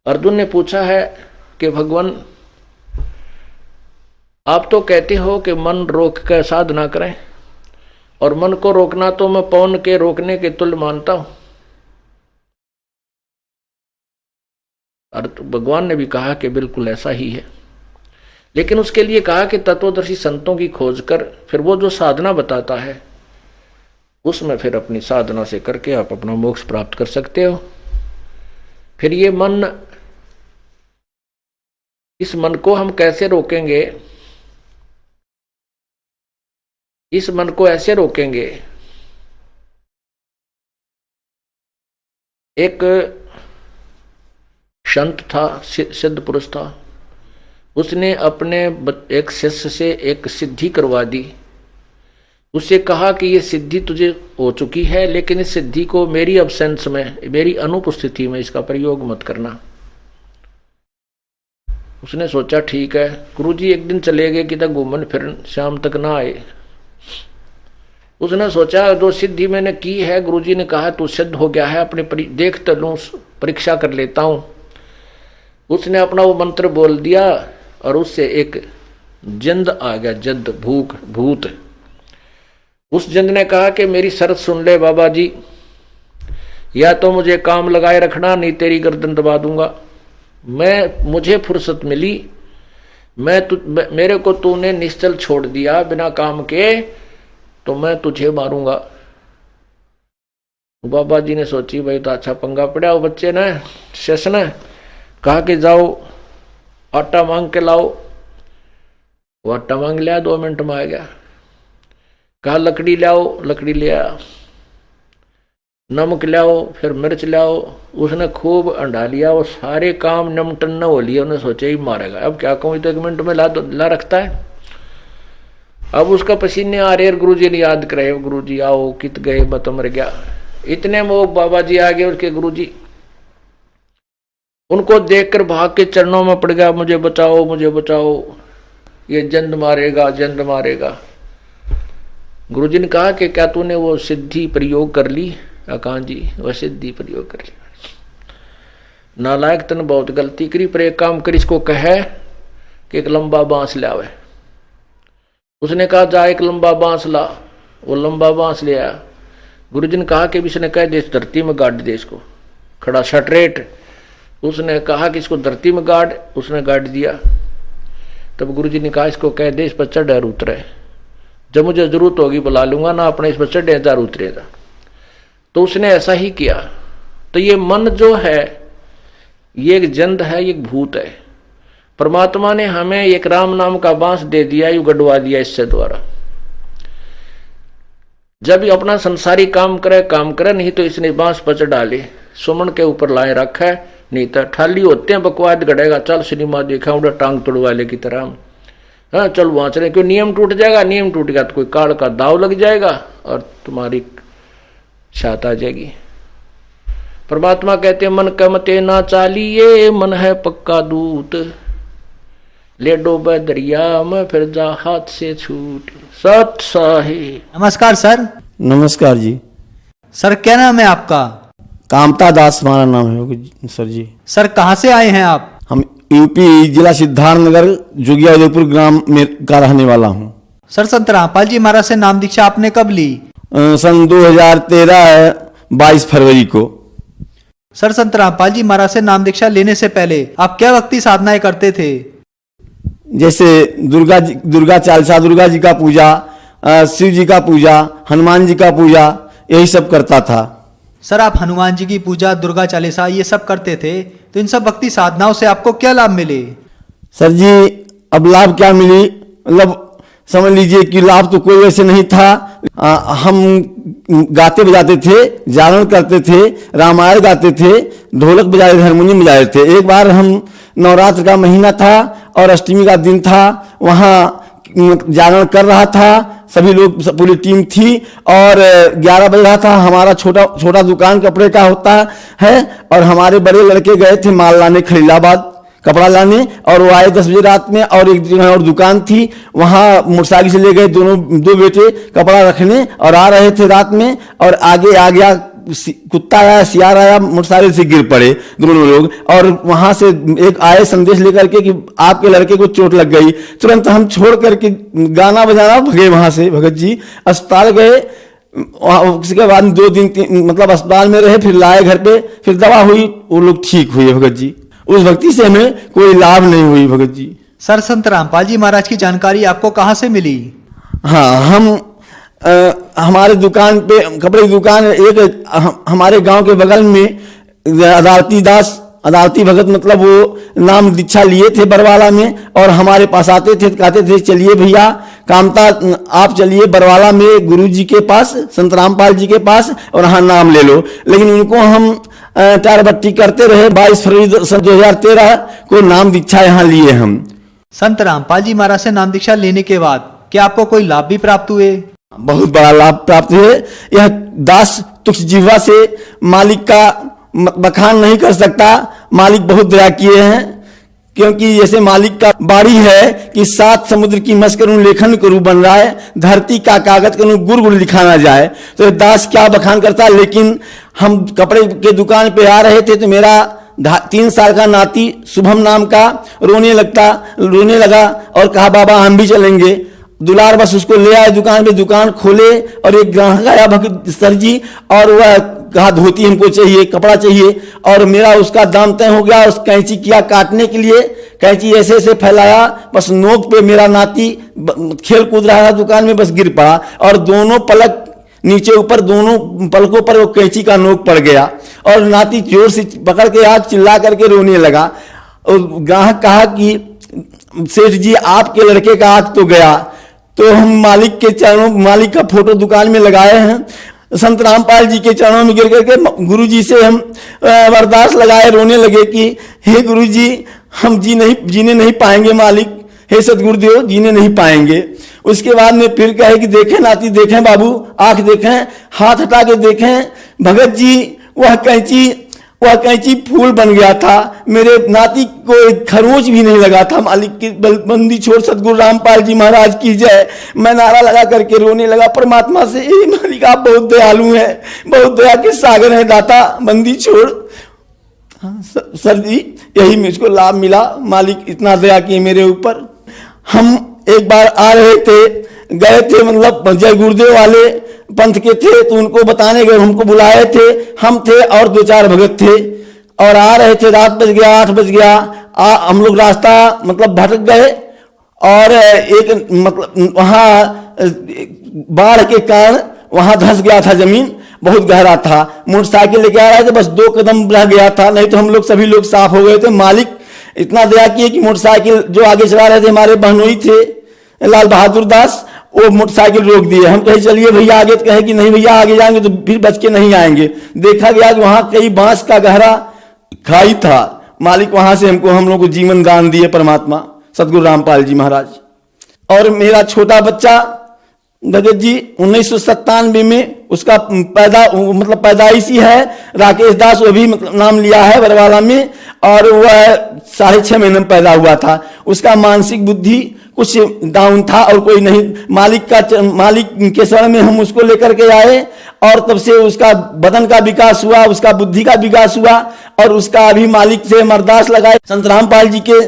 अर्जुन ने पूछा है कि भगवान आप तो कहते हो कि मन रोक कर साधना करें, और मन को रोकना तो मैं पवन के रोकने के तुल्य मानता हूं। और भगवान ने भी कहा कि बिल्कुल ऐसा ही है, लेकिन उसके लिए कहा कि तत्वदर्शी संतों की खोज कर फिर वो जो साधना बताता है उसमें फिर अपनी साधना से करके आप अपना मोक्ष प्राप्त कर सकते हो। फिर ये मन, इस मन को हम कैसे रोकेंगे? इस मन को ऐसे रोकेंगे, एक संत था, सिद्ध पुरुष था, उसने अपने एक शिष्य से एक सिद्धि करवा दी। उससे कहा कि ये सिद्धि तुझे हो चुकी है, लेकिन इस सिद्धि को मेरी अब्सेंस में, मेरी अनुपस्थिति में इसका प्रयोग मत करना। उसने सोचा ठीक है। गुरुजी एक दिन चले गए कि तक घूमन फिरन, शाम तक ना आए। उसने सोचा जो सिद्धि मैंने की है, गुरुजी ने कहा तू सिद्ध हो गया है, अपने देख तो लूं, परीक्षा कर लेता हूं। उसने अपना वो मंत्र बोल दिया और उससे एक जिंद आ गया, जिंद भूत। उस जिंद ने कहा कि मेरी शर्त सुन ले बाबा जी, या तो मुझे काम लगाए रखना, नहीं तेरी गर्दन दबा दूंगा। मुझे फुर्सत मिली, मेरे को तूने निश्चल छोड़ दिया बिना काम के, तो मैं तुझे मारूंगा। बाबा जी ने सोची भाई तो अच्छा पंगा पड़ा। वो बच्चे ने, शेष ने कहा कि जाओ आटा मांग के लाओ। वो आटा मांग लिया, 2 मिनट में आ गया। कहा लकड़ी लाओ, लकड़ी ले आया। नमक लाओ, फिर मिर्च लाओ। उसने खूब अंडा लिया, वो सारे काम नमटन हो लिए। उन्हें सोचा ही मारेगा, अब क्या कहूँ, तो 1 मिनट में ला रखता है। अब उसका पसीने आ रहे, गुरु जी ने याद करे, गुरु जी आओ, कित गए, बत मर गया। इतने में वो बाबा जी आ गए, उसके गुरु जी, उनको देखकर भाग के चरणों में पड़ गया, मुझे बचाओ, मुझे बचाओ, ये जंद मारेगा, जंद मारेगा। गुरु जी ने कहा कि क्या तूने वो सिद्धि प्रयोग कर ली? कहा जी वह सिद्धि प्रयोग कर ली। नालायक तन बहुत गलती करी, पर एक काम कर, इसको कहे कि एक लंबा बांस ले आवे। उसने कहा जा एक लंबा बांस ला, वो लंबा बांस ले आया। गुरु जी ने कहा कि इसने कह दे धरती में गाड़ दे इसको, खड़ा स्ट्रेट। उसने कहा कि इसको धरती में गाड़, उसने गाड़ दिया। तब गुरु जी ने कहा इसको कह दे इस पर चढ़ और उतरे, जब मुझे जरूरत होगी बुला लूंगा ना, अपने इस पर चढ़े और उतरेगा। तो उसने ऐसा ही किया। तो ये मन जो है ये एक जंद है, एक भूत है। परमात्मा ने हमें एक राम नाम का बांस दे दिया, यू गड़वा दिया इससे द्वारा। जब अपना संसारी काम करे, नहीं तो इसने बांस पच डाले, सुमन के ऊपर लाए रखा है, नहीं तो ठाली होते हैं, बकवाद गड़ेगा, चल सिनेमा देखा उड़ा टांग तोड़ वाले की तरह, हाँ चल वहां चले, क्यों नियम टूट जाएगा, नियम टूट गया तो कोई काल का दाव लग जाएगा और तुम्हारी छात आ जाएगी। परमात्मा कहते मन कमते ना चालिए, मन है पक्का दूत, ले डोबे दरिया में फिर जा हाथ से छूट। सत साहे। नमस्कार सर। नमस्कार जी। सर क्या नाम है आपका? कामता दास हमारा नाम है सर जी। सर कहाँ से आए हैं आप? हम यूपी जिला सिद्धार्थनगर जोगिया उदयपुर ग्राम में का रहने वाला हूँ। सर संत रामपाल जी महाराज से नाम दीक्षा आपने कब ली? सन 2013 22 फरवरी को। सर संत रामपाल जी महाराज से नाम दीक्षा लेने से पहले आप क्या भक्ति साधनाएं करते थे? जैसे दुर्गा चालीसा, दुर्गा जी का पूजा, शिव जी का पूजा, हनुमान जी का पूजा, यही सब करता था। सर आप हनुमान जी की पूजा, दुर्गा चालीसा ये सब करते थे, तो इन सब भक्ति साधनाओं से आपको क्या लाभ मिले? सर जी अब लाभ क्या मिली, मतलब समझ लीजिए कि लाभ तो कोई वैसे नहीं था। हम गाते बजाते थे, जागरण करते थे, रामायण गाते थे, ढोलक बजाते थे, हारमोनियम बजाते थे। एक बार हम नवरात्र का महीना था और अष्टमी का दिन था, वहाँ जागरण कर रहा था, सभी लोग, पूरी टीम थी और 11 बज रहा था। हमारा छोटा दुकान कपड़े का होता है और हमारे बड़े लड़के गए थे माल लाने खलीलाबाद, कपड़ा लाने, और वो आए 10 बजे रात में। और एक जगह और दुकान थी, वहां मोटरसाइकिल से ले गए दो बेटे कपड़ा रखने और आ रहे थे रात में, और आगे आ गया कुत्ता आया, सियार आया, मोटरसाइकिल से गिर पड़े दोनों लोग। और वहां से एक आए संदेश लेकर के कि आपके लड़के को चोट लग गई। तुरंत हम छोड़ करके गाना बजाना भगे वहां से, भगत जी अस्पताल गए। उसके बाद 2 दिन मतलब अस्पताल में रहे, फिर लाए घर पे, फिर दवा हुई, वो लोग ठीक हुए भगत जी। उस भक्ति से हमें कोई लाभ नहीं हुई भगत जी। सर संत रामपाल जी महाराज की जानकारी आपको कहाँ से मिली? हाँ, हम हमारे दुकान पे, कपड़े की दुकान, एक हमारे गांव के बगल में अदालती भगत, मतलब वो नाम दीक्षा लिए थे बरवाला में, और हमारे पास आते थे, कहते थे चलिए भैया कामता आप चलिए बरवाला में गुरु जी के पास, संत रामपाल जी के पास, और हाँ नाम ले लो। लेकिन उनको हम चार बट्टी करते रहे। 22 फरवरी 2013 को नाम दीक्षा यहाँ लिए हम। संत रामपाल जी महाराज से नाम दीक्षा लेने के बाद क्या आपको कोई लाभ भी प्राप्त हुए? बहुत बड़ा लाभ प्राप्त हुए। यह दास तुक्ष जीवा से मालिक का बखान नहीं कर सकता। मालिक बहुत दया किए हैं, क्योंकि जैसे मालिक का बाड़ी है कि 7 समुद्र की मस करूं लेखन करूं बन रहा है, धरती का कागज करूं गुर गुर लिखा ना जाए। तो दास क्या बखान करता है। लेकिन हम कपड़े के दुकान पे आ रहे थे तो मेरा 3 साल का नाती शुभम नाम का रोने लगा और कहा बाबा हम भी चलेंगे। दुलार बस उसको ले आए दुकान पे, दुकान खोले और एक ग्राहक आया भगत सर जी, और वह कहा धोती हमको चाहिए, कपड़ा चाहिए, और मेरा उसका दाम तय हो गया। उस कैंची किया काटने के लिए, कैंची ऐसे ऐसे फैलाया, बस नोक पे मेरा नाती खेल कूद रहा था दुकान में, बस गिर पड़ा और दोनों पलक नीचे ऊपर, दोनों पलकों पर वो कैंची का नोक पड़ गया और नाती जोर से पकड़ के हाथ चिल्ला करके रोने लगा। और ग्राहक कहा कि सेठ जी आपके लड़के का हाथ तो गया। तो हम मालिक के चरणों, मालिक का फोटो दुकान में लगाए हैं, संत रामपाल जी के चरणों में गिर करके गुरु जी से हम अरदास लगाए, रोने लगे कि हे गुरु जी हम जीने नहीं पाएंगे, मालिक हे सदगुरुदेव जीने नहीं पाएंगे। उसके बाद में फिर कहे कि देखें नाती, देखें बाबू, आंख देखें, हाथ हटा के देखें भगत जी, वह कैंची फूल बन गया था। मेरे नाती को एक खरोंच भी नहीं लगा था। मालिक की बंदी छोड़ सतगुरु रामपाल जी महाराज की जय। मैं नारा लगा करके रोने लगा परमात्मा से, मालिक आप बहुत दयालु हैं, बहुत दया के सागर हैं दाता, बंदी छोड़। सर जी यही मुझको लाभ मिला, मालिक इतना दया किए मेरे ऊपर। हम एक बार आ रहे थे, गए थे मतलब जय गुरुदेव वाले पंथ के थे, तो उनको बताने गए, हमको बुलाए थे, हम थे और 2-4 भगत थे, और आ रहे थे, रात बज गया, 8 बज गया। हम लोग रास्ता मतलब भटक गए, और एक मतलब वहाँ बाढ़ के कारण वहाँ धंस गया था, जमीन बहुत गहरा था। मोटरसाइकिल लेके आ रहे थे, बस 2 कदम रह गया था, नहीं तो हम लोग सभी लोग साफ हो गए थे। मालिक इतना दया किए कि मोटरसाइकिल जो आगे चला रहे थे हमारे बहनोई थे लाल बहादुर दास, वो मोटरसाइकिल रोक दिए। हम कहे चलिए भैया आगे, तो कहे कि नहीं भैया आगे जाएंगे तो फिर बच के नहीं आएंगे। देखा गया कि वहां कई बांस का गहरा खाई था। मालिक वहां से हम लोग को जीवन दान दिए परमात्मा सतगुरु रामपाल जी महाराज। और मेरा छोटा बच्चा भगत जी 1997 में उसका पैदाइशी है राकेश दास, वो भी मतलब नाम लिया है बरवाला में, और वह 6.5 महीने में पैदा हुआ था। उसका मानसिक बुद्धि कुछ डाउन था और कोई नहीं। मालिक के शरण में हम उसको लेकर के आए, और तब से उसका बदन का विकास हुआ, उसका बुद्धि का विकास हुआ, और उसका अभी मालिक से अरदास लगाए। संत रामपाल जी के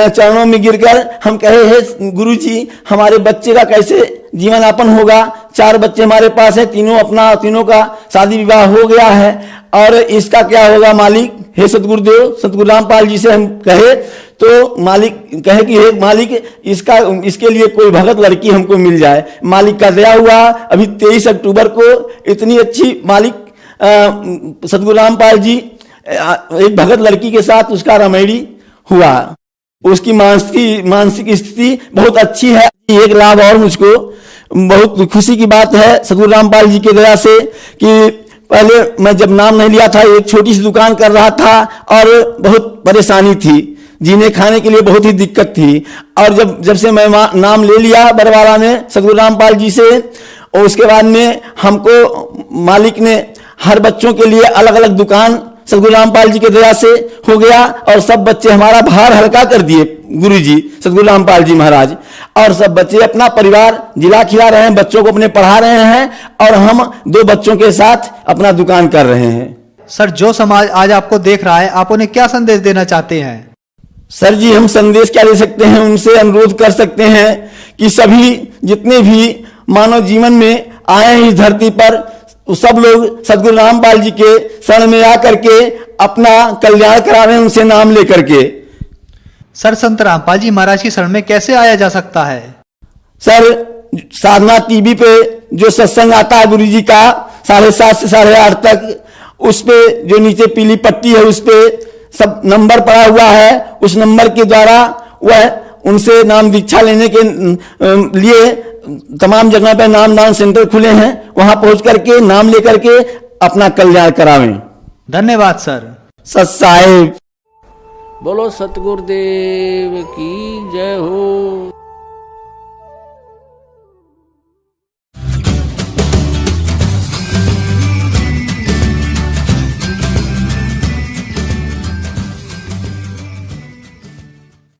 चरणों में गिरकर हम कहे, हे गुरु जी हमारे बच्चे का कैसे जीवन यापन होगा। 4 बच्चे हमारे पास है, तीनों का शादी विवाह हो गया है, और इसका क्या होगा मालिक। हे सतगुरुदेव, सतगुरु रामपाल जी से हम कहे तो मालिक कहे कि हे मालिक इसके लिए कोई भगत लड़की हमको मिल जाए। मालिक का दया हुआ, अभी 23 अक्टूबर को इतनी अच्छी मालिक सतगुरु रामपाल जी एक भगत लड़की के साथ उसका रमेड़ी हुआ। उसकी मानसिक स्थिति बहुत अच्छी है। एक लाभ और मुझको बहुत खुशी की बात है सतगुरु रामपाल जी के दया से, कि पहले मैं जब नाम नहीं लिया था, एक छोटी सी दुकान कर रहा था और बहुत परेशानी थी, जीने खाने के लिए बहुत ही दिक्कत थी। और जब से मैं नाम ले लिया बरवाला में सतगुरु रामपाल जी से, और उसके बाद में हमको मालिक ने हर बच्चों के लिए अलग अलग दुकान सतगुरु रामपाल जी के दया से हो गया, और सब बच्चे हमारा भार हल्का कर दिए गुरु जी सतगुरु रामपाल जी महाराज। और सब बच्चे अपना परिवार जिला खिला रहे हैं, बच्चों को अपने पढ़ा रहे हैं, और हम 2 बच्चों के साथ अपना दुकान कर रहे हैं। सर जो समाज आज आपको देख रहा है, आप उन्हें क्या संदेश देना चाहते हैं? सर जी हम संदेश क्या दे सकते हैं, उनसे अनुरोध कर सकते हैं कि सभी जितने भी मानव जीवन में आए हैं इस धरती पर, सब लोग सतगुरु रामपाल जी के शरण में आकर के अपना कल्याण करावें, उनसे नाम लेकर के। सर संत रामपाल जी महाराज की शरण में कैसे आया जा सकता है? सर साधना टीवी पे जो सत्संग आता है गुरु जी का 7:30 से 8:30 तक, उस पे जो नीचे पीली पट्टी है उस पे सब नंबर पड़ा हुआ है। उस नंबर के द्वारा वह उनसे नाम दीक्षा लेने के लिए तमाम जगह पे नाम दान सेंटर खुले हैं, वहां पहुंच करके नाम लेकर के अपना कल्याण करावें। धन्यवाद सर। सत साहिब। बोलो सतगुरुदेव की जय हो।